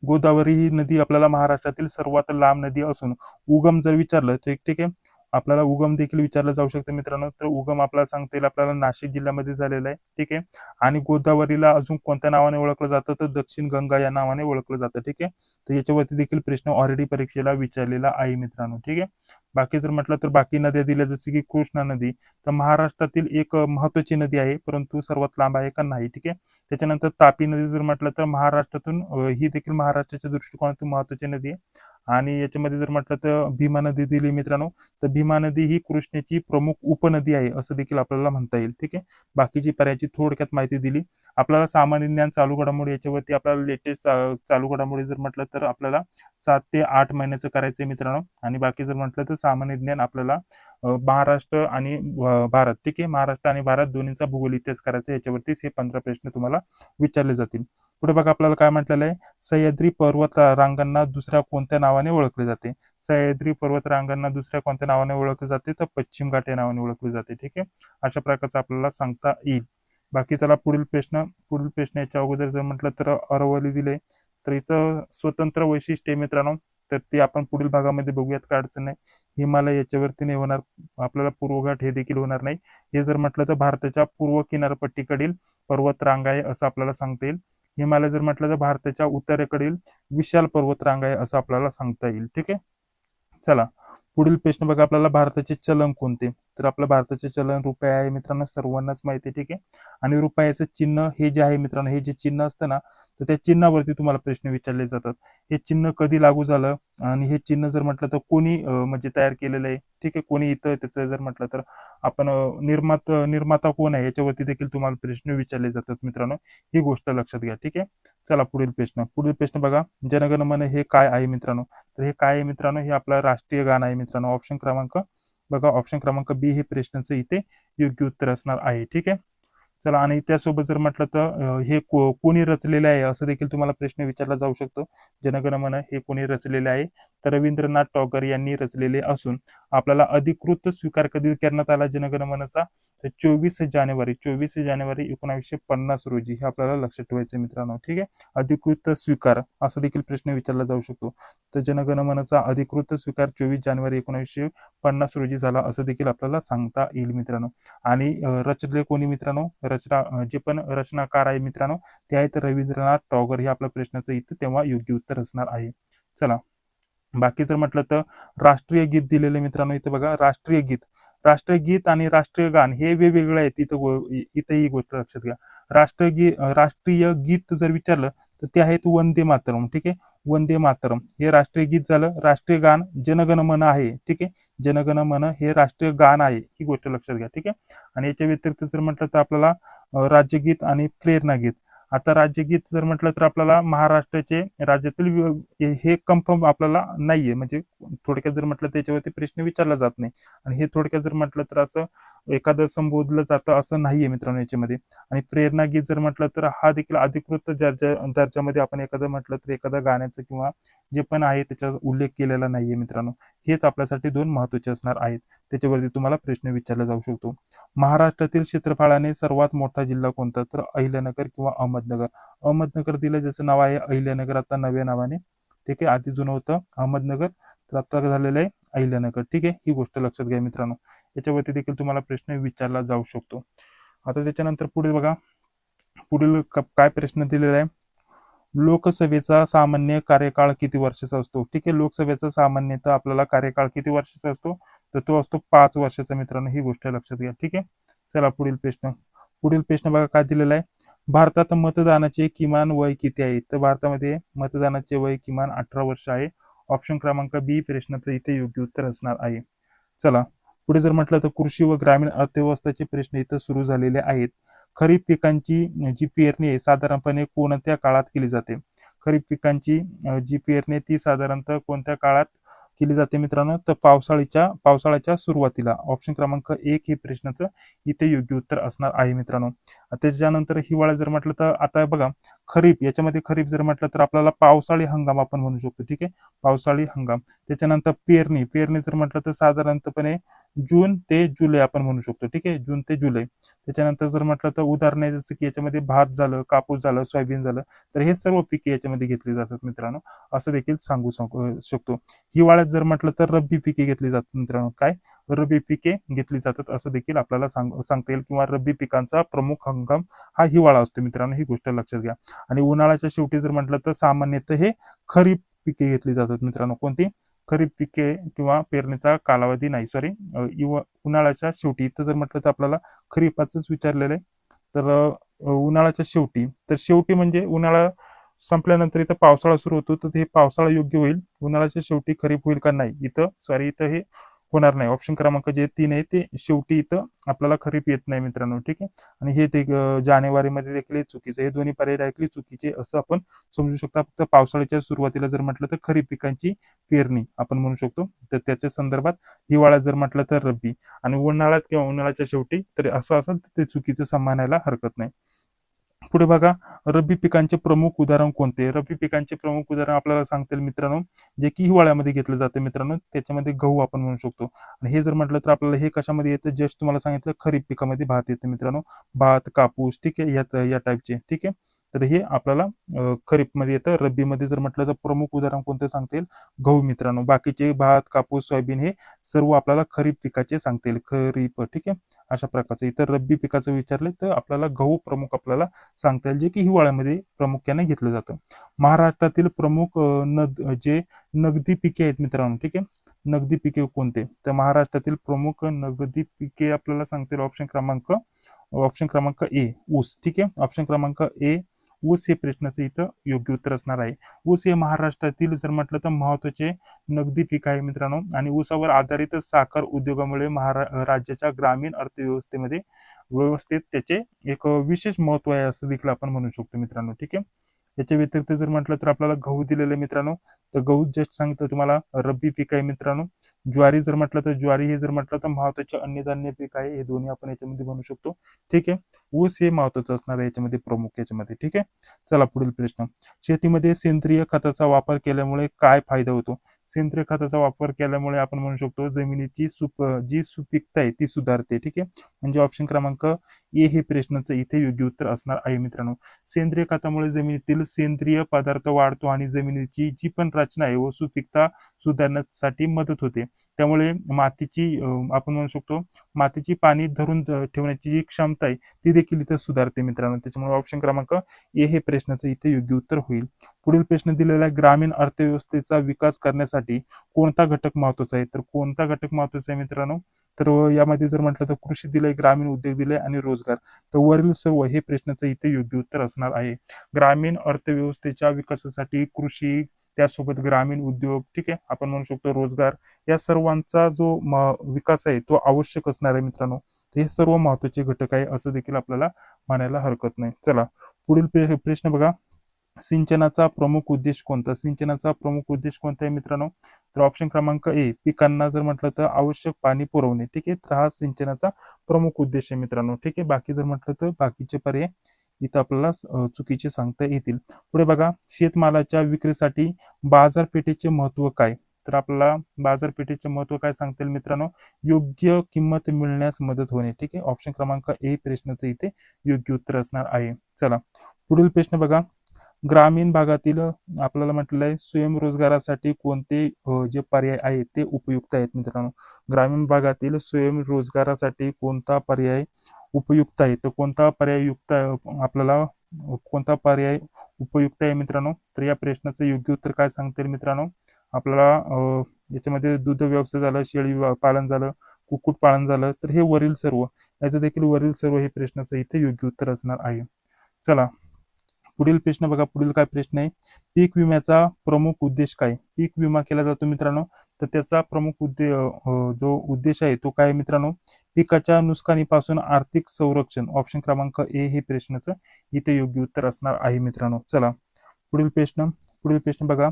[SPEAKER 1] गोदावरी ही नदी आपल्याला महाराष्ट्रातील सर्वात लांब नदी असून उगम जर विचारलं तर ठीक आहे, आपल्याला उगम देखील विचारलं जाऊ शकतं मित्रांनो. तर उगम आपल्याला सांगता येईल आपल्याला नाशिक जिल्ह्यामध्ये झालेला आहे. ठीक आहे, आणि गोदावरीला अजून कोणत्या नावाने ओळखलं जातं? तर दक्षिण गंगा या नावाने ओळखलं जातं. ठीक आहे, तर याच्यावरती देखील प्रश्न ऑलरेडी परीक्षेला विचारलेला आहे मित्रांनो. ठीक आहे, बाकी जर म्हटलं तर बाकी नद्या दिल्या जसे की कृष्णा नदी, तर महाराष्ट्रातील एक महत्वाची नदी आहे, परंतु सर्वात लांब आहे का? नाही. ठीक आहे, त्याच्यानंतर तापी नदी जर म्हटलं तर महाराष्ट्रातून ही देखील महाराष्ट्राच्या दृष्टिकोनातून महत्वाची नदी आहे. आणि याच्यामध्ये जर म्हटलं तर भीमा नदी दिली मित्रांनो, तर भीमा नदी ही कृष्णेची प्रमुख उपनदी आहे असं देखील आपल्याला म्हणता येईल. ठीक आहे, बाकीची पर्यायाची थोडक्यात माहिती दिली. आपल्याला सामान्य ज्ञान चालू घडामोडी, याच्यावरती आपल्याला लेटेस्ट चालू घडामोडी जर म्हटलं तर आपल्याला 7 ते 8 महिन्याचं करायचंय मित्रांनो. आणि बाकी जर म्हटलं तर सामान्य ज्ञान आपल्याला महाराष्ट्र आणि भारत. ठीक आहे, महाराष्ट्र आणि भारत दोन्हीचा भूगोल इतिहास करायचा. याच्यावरतीच हे 15 प्रश्न तुम्हाला विचारले जातील. पुढे बघा आपल्याला काय म्हटलेलं आहे, सह्याद्री पर्वत रांगांना दुसऱ्या कोणत्या नावाने ओळखले जाते? सह्याद्री पर्वत रांगांना दुसऱ्या कोणत्या नावाने ओळखले जाते? तर पश्चिम घाट या नावाने ओळखले जाते. ठीक आहे, अशा प्रकारचं आपल्याला सांगता येईल. बाकी चला पुढील प्रश्न याच्या अगोदर जर म्हटलं तर अरवली दिले, तर हिचं स्वतंत्र वैशिष्ट्य आहे मित्रांनो. तर ते आपण पुढील भागामध्ये बघूयात, काय अडचण नाही. हिमालय याच्यावरती नाही होणार, आपल्याला पूर्वघाट हे देखील होणार नाही. हे जर म्हटलं तर भारताच्या पूर्व किनारपट्टीकडील पर्वत रांग आहे असं आपल्याला सांगता येईल. हिमालय जर म्हटलं तर भारताच्या उत्तरेकडील विशाल पर्वत रांग आहे असं आपल्याला सांगता येईल. ठीक आहे, चला पुढील प्रश्न बघा, आपल्याला भारताचे चलन कोणते? तर आपलं भारताचे चलन रुपये आहे मित्रांनो, सर्वांनाच माहिती आहे. ठीक आहे. आणि रुपयाचं चिन्ह हे जे आहे मित्रांनो, हे जे चिन्ह असतं ना, तर त्या चिन्हावरती तुम्हाला प्रश्न विचारले जातात. हे चिन्ह कधी लागू झालं आणि हे चिन्ह जर म्हटलं तर कोणी म्हणजे तयार केलेलं आहे. ठीक आहे. कोणी इथं त्याचं जर म्हटलं तर आपण निर्माता कोण आहे याच्यावरती देखील तुम्हाला प्रश्न विचारले जातात मित्रांनो. ही गोष्ट लक्षात घ्या. ठीक आहे. चला पुढील प्रश्न बघा. जनगण मन हे काय आहे मित्रांनो? तर हे काय आहे मित्रांनो? हे आपलं राष्ट्रीय गाणं आहे मित्रांनो. ऑप्शन क्रमांक बघा, ऑप्शन क्रमांक बी हे प्रश्नाचं इथे योग्य उत्तर असणार आहे. ठीक आहे. चला, आणि त्यासोबत जर म्हटलं तर हे कोणी रचलेले आहे असं देखील तुम्हाला प्रश्न विचारला जाऊ शकतो. जनगण मन हे कोणी रचलेले आहे? तर रवींद्रनाथ टागोर यांनी रचलेले असून आपल्याला अधिकृत स्वीकार कधी करण्यात आला जनगण मनचा? तर 24 जानेवारी 1950 रोजी. हे आपल्याला लक्षात ठेवायचं मित्रांनो. ठीक आहे. अधिकृत स्वीकार असा देखील प्रश्न विचारला जाऊ शकतो. तर जनगण मनचा अधिकृत स्वीकार 24 जानेवारी 1950 रोजी झाला असं देखील आपल्याला सांगता येईल मित्रांनो. आणि रचले कोणी मित्रांनो? जे पण रचनाकार आहे मित्रांनो, ते आहेत रवींद्रनाथ टागोर. हे आपल्या प्रश्नाचं इथं तेव्हा योग्य उत्तर असणार आहे. चला, बाकी जर म्हटलं तर राष्ट्रीय गीत दिलेले मित्रांनो. इथं बघा, राष्ट्रीय गीत आणि राष्ट्रीय गान हे वेगवेगळे आहेत. इथं ही गोष्ट लक्षात घ्या. राष्ट्रीय गीत जर विचारलं तर ते आहेत वंदे मातरम. ठीक आहे. वंदे मातरम हे राष्ट्रीय गीत झालं. राष्ट्रीय गान जनगण मन आहे. ठीक आहे. जनगण मन हे राष्ट्रीय गान आहे, ही गोष्ट लक्षात घ्या. ठीक आहे. आणि याच्या व्यतिरिक्त जर म्हटलं तर आपल्याला राज्यगीत आणि प्रेरणा गीत. आता राज्यगीत जर म्हटलं तर आपल्याला महाराष्ट्राचे राज्यातील हे कन्फर्म आपल्याला नाहीये, म्हणजे थोडक्यात जर म्हटलं त्याच्यावरती प्रश्न विचारला जात नाही. आणि हे थोडक्यात जर म्हटलं तर असं एखादं संबोधलं जातं असं नाहीये मित्रांनो याच्यामध्ये. आणि प्रेरणा गीत जर म्हटलं तर हा देखील अधिकृत दर्जामध्ये आपण एखादं म्हटलं तर एखाद्या गाण्याचं किंवा जे पण आहे त्याचा उल्लेख केलेला नाहीये मित्रांनो. हेच आपल्यासाठी दोन महत्वाचे असणार आहेत. त्याच्यावरती तुम्हाला प्रश्न विचारला जाऊ शकतो. महाराष्ट्रातील क्षेत्रफळाने सर्वात मोठा जिल्हा कोणता? तर अहिल्यानगर किंवा अहमदनगर. अहमदनगर दिलं, ज्याचं नाव आहे अहिल्यानगर आता नव्या नावाने. ठीक आहे. आधी जुनं होतं अहमदनगर, तर आता झालेलं आहे अहिल्यानगर. ठीक आहे. ही गोष्ट लक्षात घ्या मित्रांनो. याच्यावरती देखील तुम्हाला प्रश्न विचारला जाऊ शकतो. आता त्याच्यानंतर पुढे बघा, पुढील काय प्रश्न दिलेला आहे? लोकसभेचा सामान्य कार्यकाळ किती वर्षाचा असतो? ठीक आहे. लोकसभेचा सामान्यतः आपल्याला कार्यकाळ किती वर्षाचा असतो? तर तो असतो 5 वर्षाचा मित्रांनो. ही गोष्ट लक्षात घ्या. ठीक आहे. चला, पुढील प्रश्न बघा काय दिलेला आहे. भारतात मतदानाचे किमान वय किती आहे? तर भारतामध्ये मतदानाचे वय किमान 18 वर्ष आहे. ऑप्शन क्रमांक बी प्रश्नाचं इथे योग्य उत्तर असणार आहे. चला, पुढे जर म्हटलं तर कृषी व ग्रामीण अर्थव्यवस्थेचे प्रश्न इथं सुरू झालेले आहेत. खरीप पिकांची जी पेरणी आहे साधारणपणे कोणत्या काळात केली जाते? खरीप पिकांची जी पेरणी आहे ती साधारणतः कोणत्या काळात केली जाते मित्रांनो? तर पावसाळ्याच्या सुरुवातीला. ऑप्शन क्रमांक 1 हे प्रश्नाचं इथे योग्य उत्तर असणार आहे मित्रांनो. त्याच्यानंतर हिवाळा जर म्हटलं तर आता बघा, याच्यामध्ये खरीप जर म्हटलं तर आपल्याला पावसाळी हंगाम आपण म्हणू शकतो. ठीक आहे. पावसाळी हंगाम. त्याच्यानंतर पेरणी जर म्हटलं तर साधारणतपणे जून ते जुलै आपण म्हणू शकतो. ठीक आहे. जून ते जुलै. त्याच्यानंतर जर म्हटलं तर उदाहरण आहे, जसं की याच्यामध्ये भात झालं, कापूस झालं, सोयाबीन झालं, तर हे सर्व पिके याच्यामध्ये घेतली जातात मित्रांनो. असं देखील सांगू शकतो. हिवाळ्यात जर म्हटलं तर रब्बी पिके घेतली जातात मित्रांनो. काय? रब्बी पिके घेतली जातात असं देखील आपल्याला सांगता येईल. किंवा रब्बी पिकांचा प्रमुख हंगाम हा हिवाळा असतो मित्रांनो. ही गोष्ट लक्षात घ्या. आणि उन्हाळ्याच्या शेवटी जर म्हटलं तर सामान्यतः हे खरीप पिके घेतली जातात मित्रांनो. कोणती? खरीप पिके किंवा पेरणीचा कालावधी नाही, सॉरी, उन्हाळ्याच्या शेवटी. इथं जर म्हटलं तर आपल्याला खरीपाचंच विचारलेलं आहे. तर उन्हाळ्याच्या शेवटी, तर शेवटी म्हणजे उन्हाळा संपल्यानंतर इथं पावसाळा सुरू होतो, तर हे पावसाळा योग्य होईल. उन्हाळ्याच्या शेवटी खरीप होईल का? नाही, इथं हे होणार नाही. ऑप्शन क्रमांक जे 3 आहे ते शेवटी इथं आपल्याला खरीप येत नाही मित्रांनो. ठीक आहे. आणि हे जानेवारीमध्ये देखील चुकीचं. हे दोन्ही पर्याय डायरेक्टली चुकीचे असं आपण समजू शकता. फक्त पावसाळ्याच्या सुरुवातीला जर म्हटलं तर खरीप पिकांची पेरणी आपण म्हणू शकतो. तर त्याच्या संदर्भात हिवाळ्यात जर म्हटलं तर रब्बी, आणि उन्हाळ्यात किंवा उन्हाळ्याच्या शेवटी तर असं असेल तर ते चुकीचं समानायला हरकत नाही. पुढे बघा, रब्बी पिकांचे प्रमुख उदाहरण कोणते? रब्बी पिकांचे प्रमुख उदाहरण आपल्याला सांगता येईल मित्रांनो, जे की हिवाळ्यामध्ये घेतलं जातं मित्रांनो. त्याच्यामध्ये गहू आपण म्हणू शकतो. आणि हे जर म्हटलं तर आपल्याला हे कशामध्ये येतं? जस्ट तुम्हाला सांगितलं खरीप पिकामध्ये भात येतं मित्रांनो. भात, कापूस. ठीक आहे. या टाईपचे. ठीक आहे. तर हे आपल्याला खरीप मध्ये येतं. रब्बी मध्ये जर म्हटलं तर प्रमुख उदाहरण कोणते सांगता येईल? गहू मित्रांनो. बाकीचे भात, कापूस, सोयाबीन हे सर्व आपल्याला खरीप पिकाचे सांगता येईल. खरीप, ठीक आहे. अशा प्रकारचं. इतर रब्बी पिकाचं विचारले तर आपल्याला गहू प्रमुख आपल्याला सांगता येईल, जे की हिवाळ्यामध्ये प्रामुख्याने घेतलं जातं. महाराष्ट्रातील प्रमुख जे नगदी पिके आहेत मित्रांनो, ठीक आहे. नगदी पिके कोणते? तर महाराष्ट्रातील प्रमुख नगदी पिके आपल्याला सांगता येईल ऑप्शन क्रमांक ए, ऊस. ठीक आहे. ऑप्शन क्रमांक ए, ऊस हे प्रश्नाचं इथं योग्य उत्तर असणार आहे. ऊस हे महाराष्ट्रातील जर म्हटलं तर महत्वाचे नगदी पीक आहे मित्रांनो, आणि ऊसावर आधारित साखर उद्योगामुळे राज्याच्या ग्रामीण अर्थव्यवस्थेमध्ये व्यवस्थेत त्याचे एक विशेष महत्व आहे असं देखील आपण म्हणू शकतो मित्रांनो. ठीक आहे. याच्या व्यतिरिक्त जर म्हटलं तर आपल्याला गहू दिलेलं आहे मित्रांनो. तर गहू जस्ट सांगितलं तुम्हाला रब्बी पीक आहे मित्रांनो. ज्वारी जर म्हटलं तर ज्वारी हे जर म्हटलं तर महत्वाचे अन्नधान्य पीक आहे. हे दोन्ही आपण याच्यामध्ये म्हणू शकतो. ठीक आहे. ऊस हे महत्वाचं असणार आहे याच्यामध्ये, प्रमुख याच्यामध्ये. ठीक आहे. चला पुढील प्रश्न. शेतीमध्ये सेंद्रिय खताचा वापर केल्यामुळे काय फायदा होतो? सेंद्रिय खताचा वापर केल्यामुळे आपण म्हणू शकतो जमिनीची जी सुपीकता आहे ती सुधारते. ठीक आहे. म्हणजे ऑप्शन क्रमांक ए हे प्रश्नाचं इथे योग्य उत्तर असणार आहे मित्रांनो. सेंद्रिय खतामुळे जमिनीतील सेंद्रिय पदार्थ वाढतो आणि जमिनीची जी पण रचना आहे व सुपीकता सुधारण्यासाठी मदत होते. त्यामुळे मातीची आपण म्हणू शकतो मातीची पाणी धरून ठेवण्याची जी क्षमता आहे ती देखील इथे सुधारते मित्रांनो. त्याच्यामुळे ऑप्शन क्रमांक ए हे प्रश्नाचं इथे योग्य उत्तर होईल. पुढील प्रश्न दिलेला आहे, ग्रामीण अर्थव्यवस्थेचा विकास करण्यासाठी कोणता घटक महत्वाचा आहे? तर कोणता घटक महत्वाचा आहे मित्रांनो? तर यामध्ये जर म्हटलं तर कृषी दिलंय, ग्रामीण उद्योग दिले आणि रोजगार. तर वरील सर्व हे प्रश्नाचं इथे योग्य उत्तर असणार आहे. ग्रामीण अर्थव्यवस्थेच्या विकासासाठी कृषी, त्यासोबत ग्रामीण उद्योग, ठीक आहे, आपण म्हणू शकतो रोजगार, या सर्वांचा जो विकास आहे तो आवश्यक असणार आहे मित्रांनो. हे सर्व महत्वाचे घटक आहे असं देखील आपल्याला म्हणायला हरकत नाही. चला पुढील प्रश्न बघा. सिंचनाचा प्रमुख उद्देश कोणता? सिंचनाचा प्रमुख उद्देश कोणता आहे मित्रांनो? तर ऑप्शन क्रमांक ए, पिकांना जर म्हटलं तर आवश्यक पाणी पुरवणे. ठीक आहे. तर हा सिंचनाचा प्रमुख उद्देश आहे मित्रांनो. ठीक आहे. बाकी जर म्हटलं तर बाकीचे पर्याय इथं आपल्याला चुकीचे सांगता येतील. पुढे बघा, शेतमालाच्या विक्रीसाठी बाजारपेठेचे महत्व काय? तर आपल्याला बाजारपेठेचे महत्व काय सांगता येईल मित्रांनो? योग्य किंमत मिळण्यास मदत होणे. ठीक आहे. ऑप्शन क्रमांक ए प्रश्नाचं इथे योग्य उत्तर असणार आहे. चला पुढील प्रश्न बघा. ग्रामीण भागातील आपल्याला म्हटलेलं आहे स्वयंरोजगारासाठी कोणते जे पर्याय आहेत ते उपयुक्त आहेत मित्रांनो. ग्रामीण भागातील स्वयंरोजगारासाठी कोणता पर्याय उपयुक्त आहे? तर कोणता पर्याय आपल्याला कोणता पर्याय उपयुक्त आहे मित्रांनो? तर या प्रश्नाचं योग्य उत्तर काय सांगता येईल मित्रांनो? आपल्याला याच्यामध्ये दूध व्यवसाय झालं, शेळी पालन झालं, कुक्कुट पालन झालं, तर हे वरील सर्व, याचं देखील वरील सर्व हे प्रश्नाचं इथे योग्य उत्तर असणार आहे. चला पुढील प्रश्न बघा. पुढील काय प्रश्न आहे? पीक विम्याचा प्रमुख उद्देश काय? पीक विमा केला जातो मित्रांनो, तर त्याचा प्रमुख जो उद्देश आहे तो काय मित्रांनो? पिकाच्या नुकसानीपासून आर्थिक संरक्षण. ऑप्शन क्रमांक ए हे प्रश्नाचं इथे योग्य उत्तर असणार आहे मित्रांनो. चला पुढील प्रश्न बघा.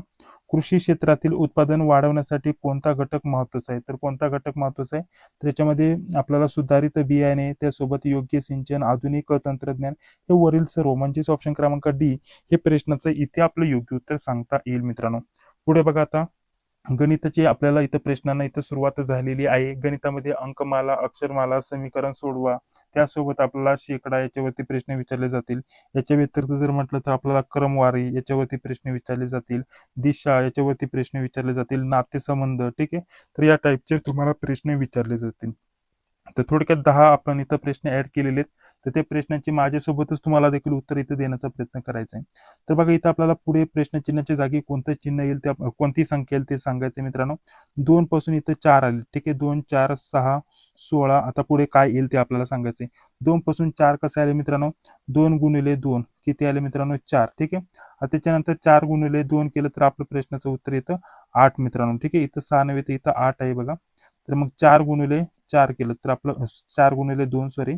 [SPEAKER 1] कृषी क्षेत्रातील उत्पादन वाढवण्यासाठी कोणता घटक महत्वाचा आहे? तर कोणता घटक महत्वाचा आहे? तर याच्यामध्ये आपल्याला सुधारित बियाणे, त्यासोबत योग्य सिंचन, आधुनिक तंत्रज्ञान, हे वरील सर्व म्हणजेच ऑप्शन क्रमांक डी हे प्रश्नाचं इथे आपलं योग्य उत्तर सांगता येईल मित्रांनो. पुढे बघा आता गणिताची आपल्याला इथं प्रश्नांना इथं सुरुवात झालेली आहे. गणितामध्ये अंकमाला, अक्षरमाला, समीकरण सोडवा, त्यासोबत आपल्याला शेकडा याच्यावरती प्रश्न विचारले जातील. याच्या व्यतिरिक्त जर म्हटलं तर आपल्याला क्रमवारी याच्यावरती प्रश्न विचारले जातील, दिशा याच्यावरती प्रश्न विचारले जातील, नातेसंबंध, ठीक आहे. तर या टाईपचे तुम्हाला प्रश्न विचारले जातील. तर थोडक्यात 10 आपण इथं प्रश्न ऍड केलेले आहेत. तर ते प्रश्नांची माझ्यासोबतच तुम्हाला देखील उत्तर इथं देण्याचा प्रयत्न करायचा आहे. तर बघा इथं आपल्याला पुढे प्रश्नचिन्हाच्या जागी कोणतं चिन्ह येईल, त्या कोणती संख्या येईल ते सांगायचं मित्रांनो. 2 पासून इथं 4 आले. ठीक आहे. 2, 4, 6, 16. आता पुढे काय येईल ते आपल्याला सांगायचंय. 2 पासून 4 कसे आले मित्रांनो? 2 गुणिले 2 किती आले मित्रांनो? 4. ठीक आहे. आता त्याच्यानंतर 4 गुणिले 2 केलं तर आपलं प्रश्नाचं उत्तर येतं 8 मित्रांनो. ठीक आहे. इथं 6 नव्हे तर इथं 8 आहे बघा. तर मग 4 गुणिले 4 केलं तर आपलं 4 गुणिले 2 सॉरी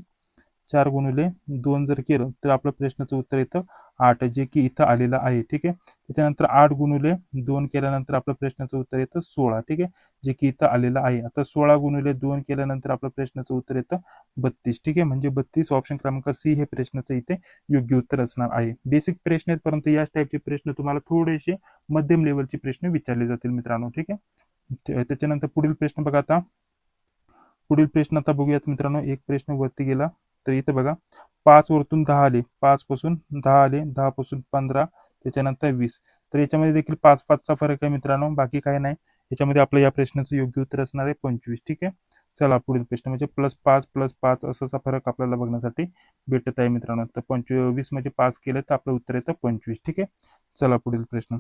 [SPEAKER 1] 4 गुणिले 2 जर केलं तर आपलं प्रश्नाचं उत्तर येतं 8, जे की इथं आलेलं आहे. ठीक आहे. त्याच्यानंतर 8 गुणिले 2 केल्यानंतर आपलं प्रश्नाचं उत्तर येतं 16. ठीक आहे. जे की इथं आलेलं आहे. आता 16 गुणिले 2 केल्यानंतर आपलं प्रश्नाचं उत्तर येतं 32. ठीक आहे. म्हणजे 32 ऑप्शन क्रमांक सी हे प्रश्नाचं इथे योग्य उत्तर असणार आहे. बेसिक प्रश्न आहेत, परंतु याच टाईपचे प्रश्न तुम्हाला थोडेसे मध्यम लेवलचे प्रश्न विचारले जातील मित्रांनो. ठीक आहे. त्याच्यानंतर पुढील प्रश्न बघा आता. पुढील प्रश्न आता बघूयात मित्रांनो. एक प्रश्न वरती गेला. तर इथं बघा 5 वरतून 10 आले, 5 पासून 10 आले, 10 पासून 15, त्याच्यानंतर 20. तर याच्यामध्ये देखील 5-5चा फरक आहे मित्रांनो, बाकी काही नाही. याच्यामध्ये आपलं या प्रश्नाचं योग्य उत्तर असणार आहे 25. ठीक आहे. चला पुढील प्रश्न म्हणजे +5 असाचा फरक आपल्याला बघण्यासाठी भेटत आहे मित्रांनो. तर 25 म्हणजे 5 केलं तर आपलं उत्तर येतं 25. ठीक आहे. चला पुढील प्रश्न.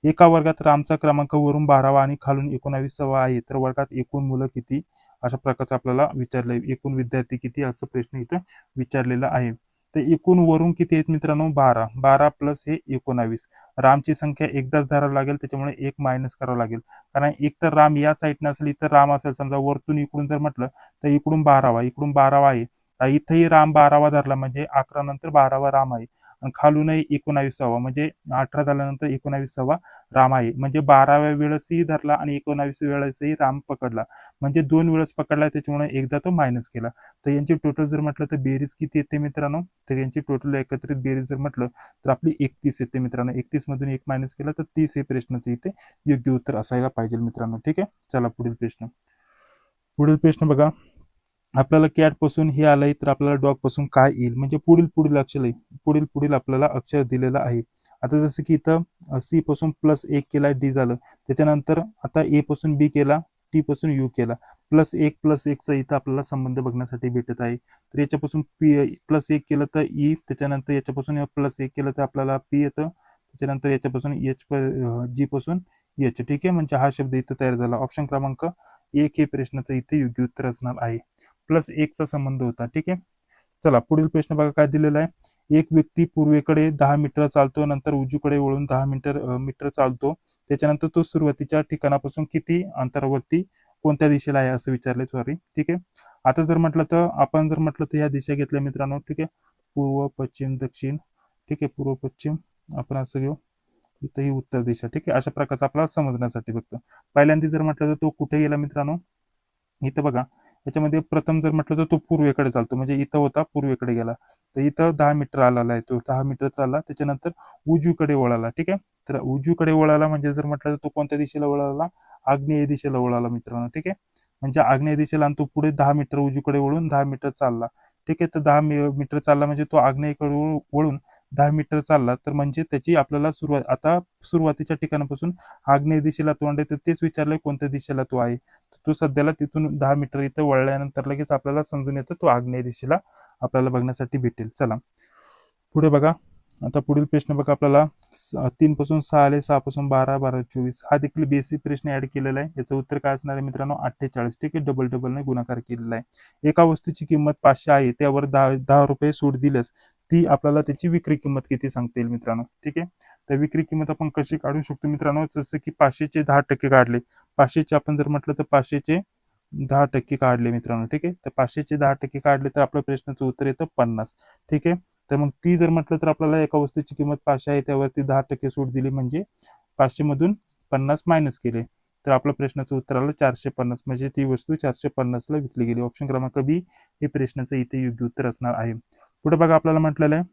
[SPEAKER 1] एका वर्गात रामचा क्रमांक वरून 12वा आणि खालून 19वा आहे, तर वर्गात एकूण मुलं किती? अशा प्रकारचं आपल्याला विचारलंय. एकूण विद्यार्थी किती असं प्रश्न इथं विचारलेला आहे. तर एकूण वरून किती आहेत मित्रांनो? 12. 12 प्लस हे 19. रामची संख्या एकदाच धरावं लागेल, त्याच्यामुळे 1 मायनस करावं लागेल. कारण एक तर राम या साईडनं असेल, इथं राम असेल. समजा वरतून इकडून जर म्हटलं तर इकडून 12वा, इकडून 12वा आहे. इथंही राम 12वा धरला म्हणजे 11 नंतर 12वा राम आहे. आणि खालूनही 19वा म्हणजे 18 झाल्यानंतर 19वा राम आहे. म्हणजे 12व्या वेळेसही धरला आणि 19व्या वेळेसही राम पकडला. म्हणजे 2 वेळेस पकडला, त्याच्यामुळे एकदा तो मायनस केला. तर यांची टोटल जर म्हटलं तर बेरीज किती येते मित्रांनो? तर यांची टोटल एकत्रित बेरीज जर म्हटलं तर आपली 31 येते मित्रांनो. 31 मधून 1 मायनस केला तर 30 हे प्रश्नाचं इथे योग्य उत्तर असायला पाहिजे मित्रांनो. ठीक आहे. चला पुढील प्रश्न. पुढील प्रश्न बघा. आपल्याला कॅट पासून हे आलंय, तर आपल्याला डॉग पासून काय येईल? म्हणजे पुढील अक्षर आहे. पुढील आपल्याला अक्षर दिलेलं आहे. आता जसं की इथं सी पासून +1 केला, डी झालं. त्याच्यानंतर आता ए पासून बी केला, टी पासून यू केला. +1 इथं आपल्याला संबंध बघण्यासाठी भेटत आहे. तर याच्यापासून +1 केलं तर ई, त्याच्यानंतर याच्यापासून +1 केलं तर आपल्याला पी येतं. त्याच्यानंतर याच्यापासून जी पासून एच. ठीक आहे. म्हणजे हा शब्द इथं तयार झाला. ऑप्शन क्रमांक 1 हे प्रश्नाचं इथे योग्य उत्तर असणार आहे. +1चा संबंध होता. ठीक आहे. चला पुढील प्रश्न बघा काय दिलेला आहे. एक व्यक्ती पूर्वेकडे 10 मीटर चालतो, नंतर उजवीकडे वळून 10 मीटर चालतो. त्याच्यानंतर तो सुरुवातीच्या ठिकाणापासून किती अंतरावरती कोणत्या दिशेला आहे असं विचारलंय. सॉरी. ठीक आहे. आता जर म्हटलं तर आपण जर म्हटलं तर ह्या दिशा घेतल्या मित्रांनो. ठीक आहे. पूर्व, पश्चिम, दक्षिण. ठीक आहे. पूर्व, पश्चिम आपण असं घेऊ. इथं ही उत्तर दिशा. ठीक आहे. अशा प्रकारचा आपल्याला समजण्यासाठी फक्त. पहिल्यांदा जर म्हटलं तर तो कुठे गेला मित्रांनो? इथं बघा. याच्यामध्ये प्रथम जर म्हटलं तर तो पूर्वेकडे चालतो, म्हणजे इथं होता पूर्वेकडे गेला. तर इथं 10 मीटर आलेला आहे, तो 10 मीटर चालला. त्याच्यानंतर उजवीकडे वळाला. ठीक आहे. तर उजवीकडे वळाला म्हणजे जर म्हटलं तर तो कोणत्या दिशेला वळाला? आग्नेय दिशेला वळाला मित्रांनो. ठीक आहे. म्हणजे आग्नेय दिशेला आणि तो पुढे 10 मीटर उजवीकडे वळून 10 मीटर चालला. ठीक आहे. तर 10 मीटर चालला म्हणजे तो आग्नेयकडे वळून 10 मीटर चालला. तर म्हणजे त्याची आपल्याला आता सुरुवातीच्या ठिकाणापासून आग्नेय दिशेला तोंड आहे, तर तेच विचारलंय कोणत्या दिशेला तो आहे. तो सध्याला तिथून 10 मीटर इथं वळल्यानंतर लगेच आपल्याला समजून येतं तो आग्नेय दिशेला आपल्याला बघण्यासाठी भेटेल. चला पुढे बघा. आता पुढील प्रश्न बघा आपल्याला. 3 पासून 6 आले, 6 पासून 12, 12 24. हा देखील बेसिक प्रश्न ऍड केलेला आहे. याचं उत्तर काय असणार आहे मित्रांनो? 48. ठीक आहे. डबल ने गुणाकार केलेला आहे. एका वस्तूची किंमत 500 आहे, त्यावर 10 रुपये सूट दिल्यास ती आपल्याला त्याची विक्री किंमत किती सांगता येईल मित्रांनो. ठीक आहे. तर विक्री किंमत आपण कशी काढू शकतो मित्रांनो? जसं की 500चे 10% काढले. 500चे आपण जर म्हटलं तर 500चे 10% काढले मित्रांनो. ठीक आहे. तर 500चे 10% काढले तर आपल्या प्रश्नाचं उत्तर येतं 50. ठीक आहे. तर मग ती जर म्हटलं तर आपल्याला एका वस्तूची किंमत 500 आहे, त्यावरती 10% सूट दिली म्हणजे 500 मधून 50 मायनस केले, तर आपल्या प्रश्नाचं उत्तर आलं 450. म्हणजे ती वस्तू 450ला विकली गेली. ऑप्शन क्रमांक बी हे प्रश्नाचं इथे योग्य उत्तर असणार आहे. पुढे बघा आपल्याला म्हटलेलं आहे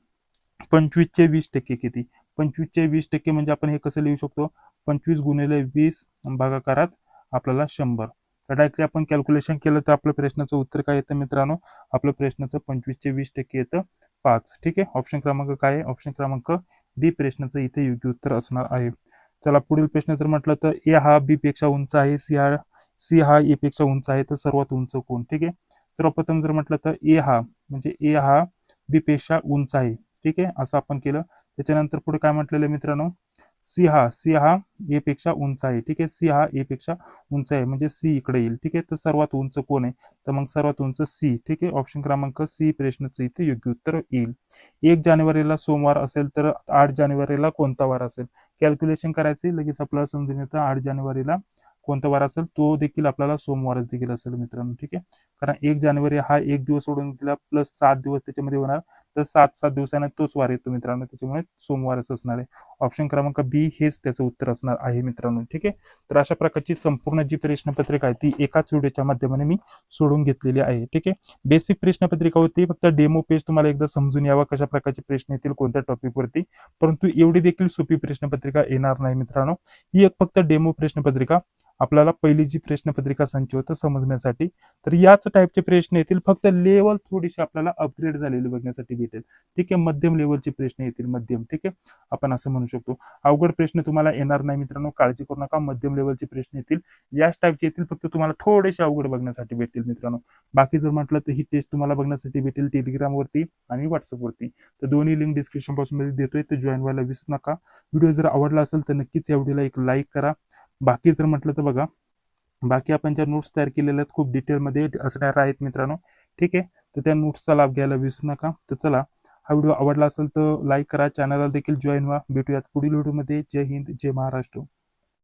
[SPEAKER 1] 25चे 20% किती? 25चे 20% म्हणजे आपण हे कसं लिहू शकतो? 25 गुणिले 20 भागाकारात आपल्याला 100. तर डायरेक्टली आपण कॅल्क्युलेशन केलं तर आपल्या प्रश्नाचं उत्तर काय येतं मित्रांनो? आपल्या प्रश्नाचं 25चे 20% येतं 5. ठीक आहे. ऑप्शन क्रमांक काय आहे? ऑप्शन क्रमांक डी प्रश्नाचं इथे योग्य उत्तर असणार आहे. चला पुढील प्रश्न जर म्हटलं तर ए हा बी पेक्षा उंच आहे, सी हा ए पेक्षा उंच आहे, तर सर्वात उंच कोण? ठीक आहे. सर्वप्रथम जर म्हटलं तर ए हा बी पेक्षा उंच आहे. ठीक आहे. असं आपण केलं. त्याच्यानंतर पुढे काय म्हटलेलं आहे मित्रांनो? सी हा ए पेक्षा उंच आहे. ठीक आहे. सी हा ए पेक्षा उंच आहे म्हणजे सी इकडे येईल. ठीक आहे. तर सर्वात उंच कोण आहे? तर मग सर्वात उंच सी. ठीक आहे. ऑप्शन क्रमांक सी प्रश्नाचं इथे योग्य उत्तर येईल. 1 जानेवारीला सोमवार असेल तर 8 जानेवारीला कोणता वार असेल? कॅल्क्युलेशन करायचे, लगेच आपल्याला समजून येतं 8 जानेवारीला कोणता वार असेल, तो देखील आपल्याला सोमवारच देखील असेल मित्रांनो. ठीक आहे. कारण 1 जानेवारी हा एक दिवस सोडून दिला प्लस 7 दिवस त्याच्यामध्ये होणार, तर 7 दिवसांना तोच वार येतो मित्रांनो, त्याच्यामुळे सोमवारच असणार आहे. ऑप्शन क्रमांक बी हेच त्याचं उत्तर असणार आहे मित्रांनो. ठीक आहे. तर अशा प्रकारची संपूर्ण जी प्रश्नपत्रिका आहे ती एकाच व्हिडिओच्या माध्यमाने मी सोडून घेतलेली आहे. ठीक आहे. बेसिक प्रश्नपत्रिका होती, फक्त डेमो पेज तुम्हाला एकदा समजून यावा कशा प्रकारचे प्रश्न येतील कोणत्या टॉपिकवरती. परंतु एवढी देखील सोपी प्रश्नपत्रिका येणार नाही मित्रांनो. ही एक फक्त डेमो प्रश्नपत्रिका आपल्याला पहिली जी प्रश्नपत्रिका संच होतं समजण्यासाठी. तर याच टाईपचे प्रश्न येतील, फक्त लेवल थोडीशी आपल्याला अपग्रेड झालेली बघण्यासाठी भेटेल. ठीक आहे, मध्यम लेवलचे प्रश्न येतील, मध्यम. ठीक आहे, आपण असं म्हणू शकतो. अवघड प्रश्न तुम्हाला येणार नाही मित्रांनो, काळजी करू नका. मध्यम लेवलचे प्रश्न येतील, याच टाईपचे येतील, फक्त तुम्हाला थोडेसे अवघड बघण्यासाठी भेटतील मित्रांनो. बाकी जर म्हटलं तर ही टेस्ट तुम्हाला बघण्यासाठी भेटेल टेलिग्रामवरती आणि व्हॉट्सअपवरती. तर दोन्ही लिंक डिस्क्रिप्शन बॉक्समध्ये देतोय, तर जॉईन व्हायला विसरू नका. व्हिडिओ जर आवडला असेल तर नक्कीच या व्हिडिओला एक लाईक करा. बाकी जर म्हटलं तर बघा, बाकी आपण ज्या नोट्स तयार केलेल्या आहेत खूप डिटेलमध्ये असणार आहेत मित्रांनो. ठीक आहे, तर त्या नोट्सचा लाभ घ्यायला विसरू नका. तर चला, हा व्हिडिओ आवडला असेल तर लाईक करा, चॅनलला देखील जॉईन व्हा. भेटूयात पुढील व्हिडिओमध्ये. जय हिंद, जय महाराष्ट्र.